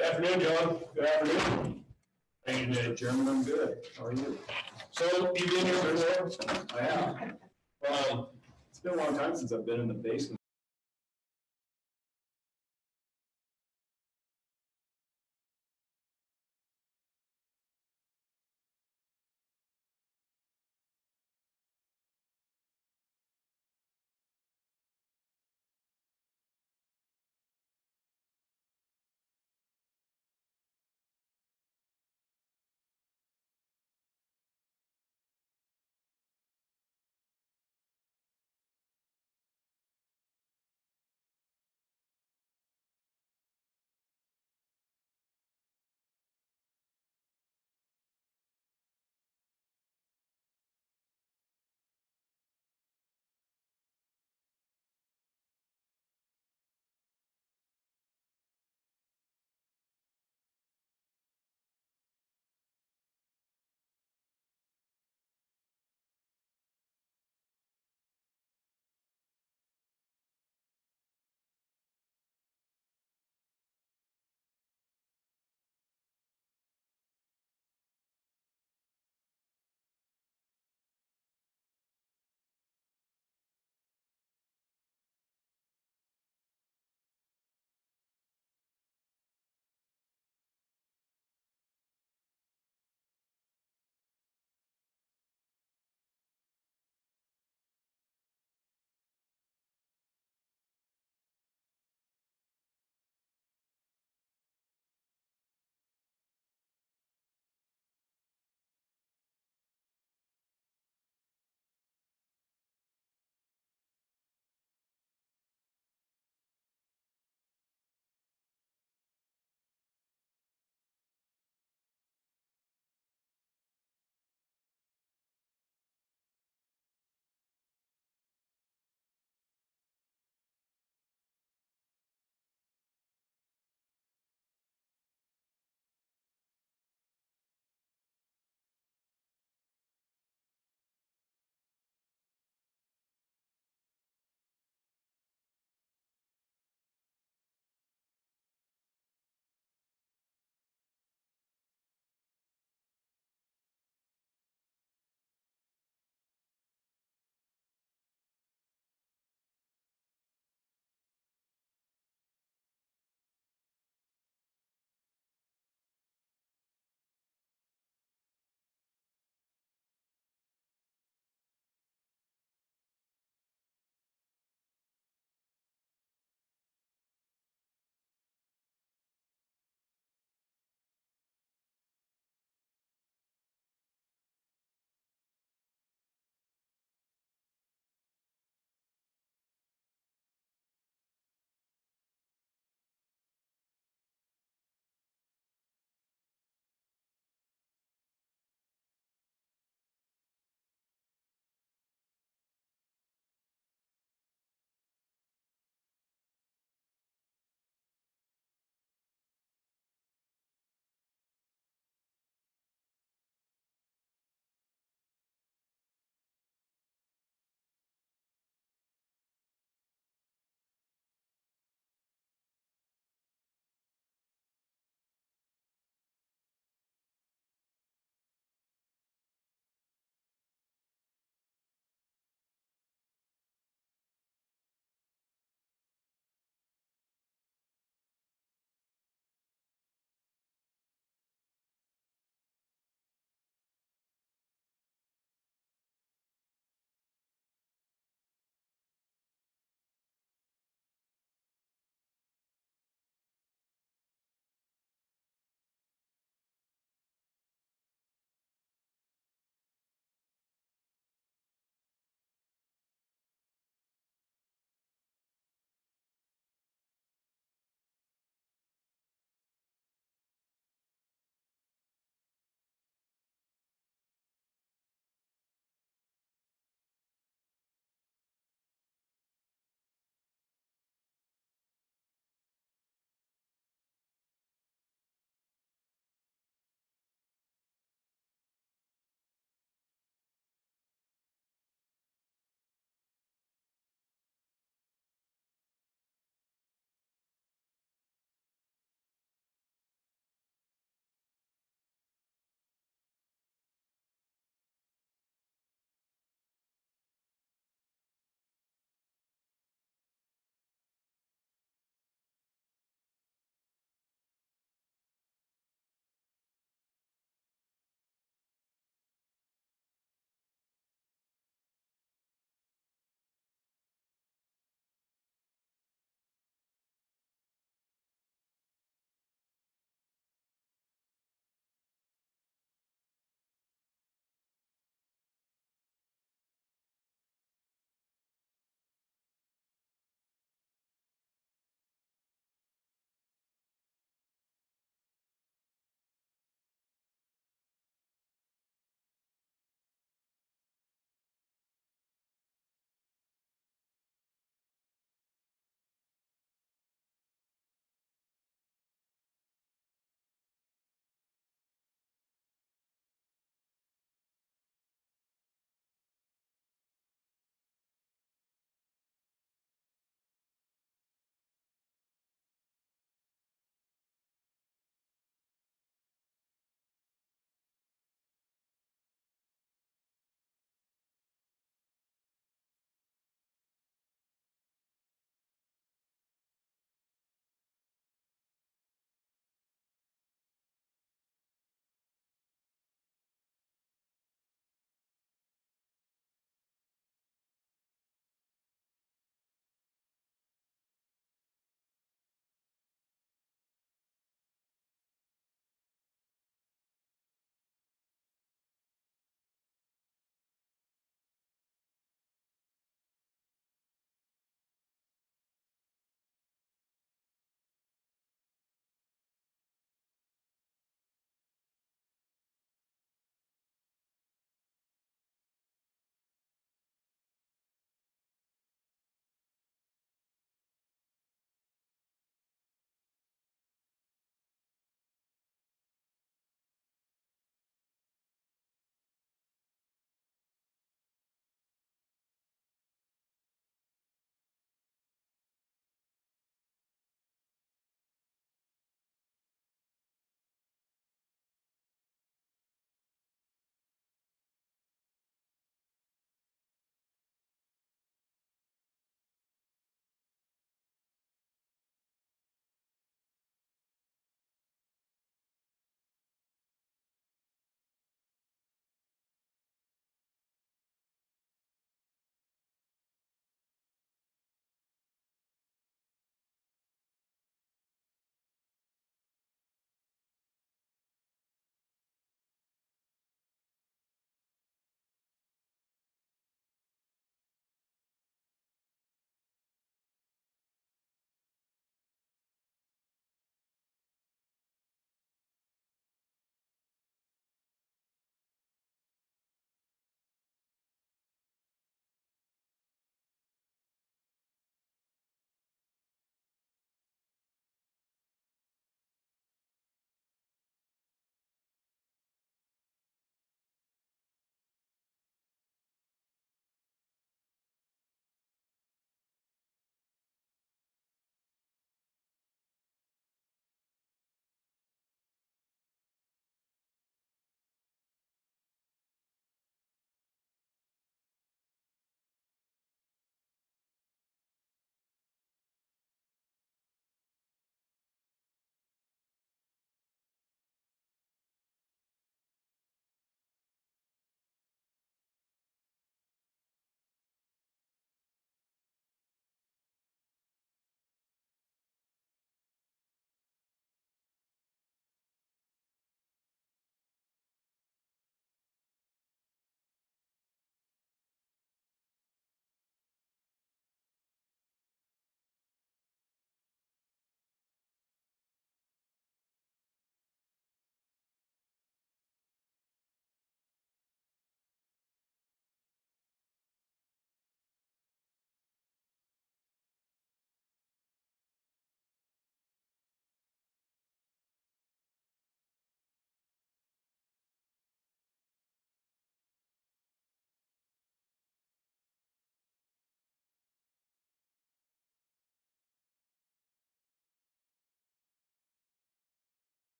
Good afternoon, John. Good afternoon. How you doing? Chairman, I'm good. How are you? So you've been here before? I have. It's been a long time since I've been in the basement.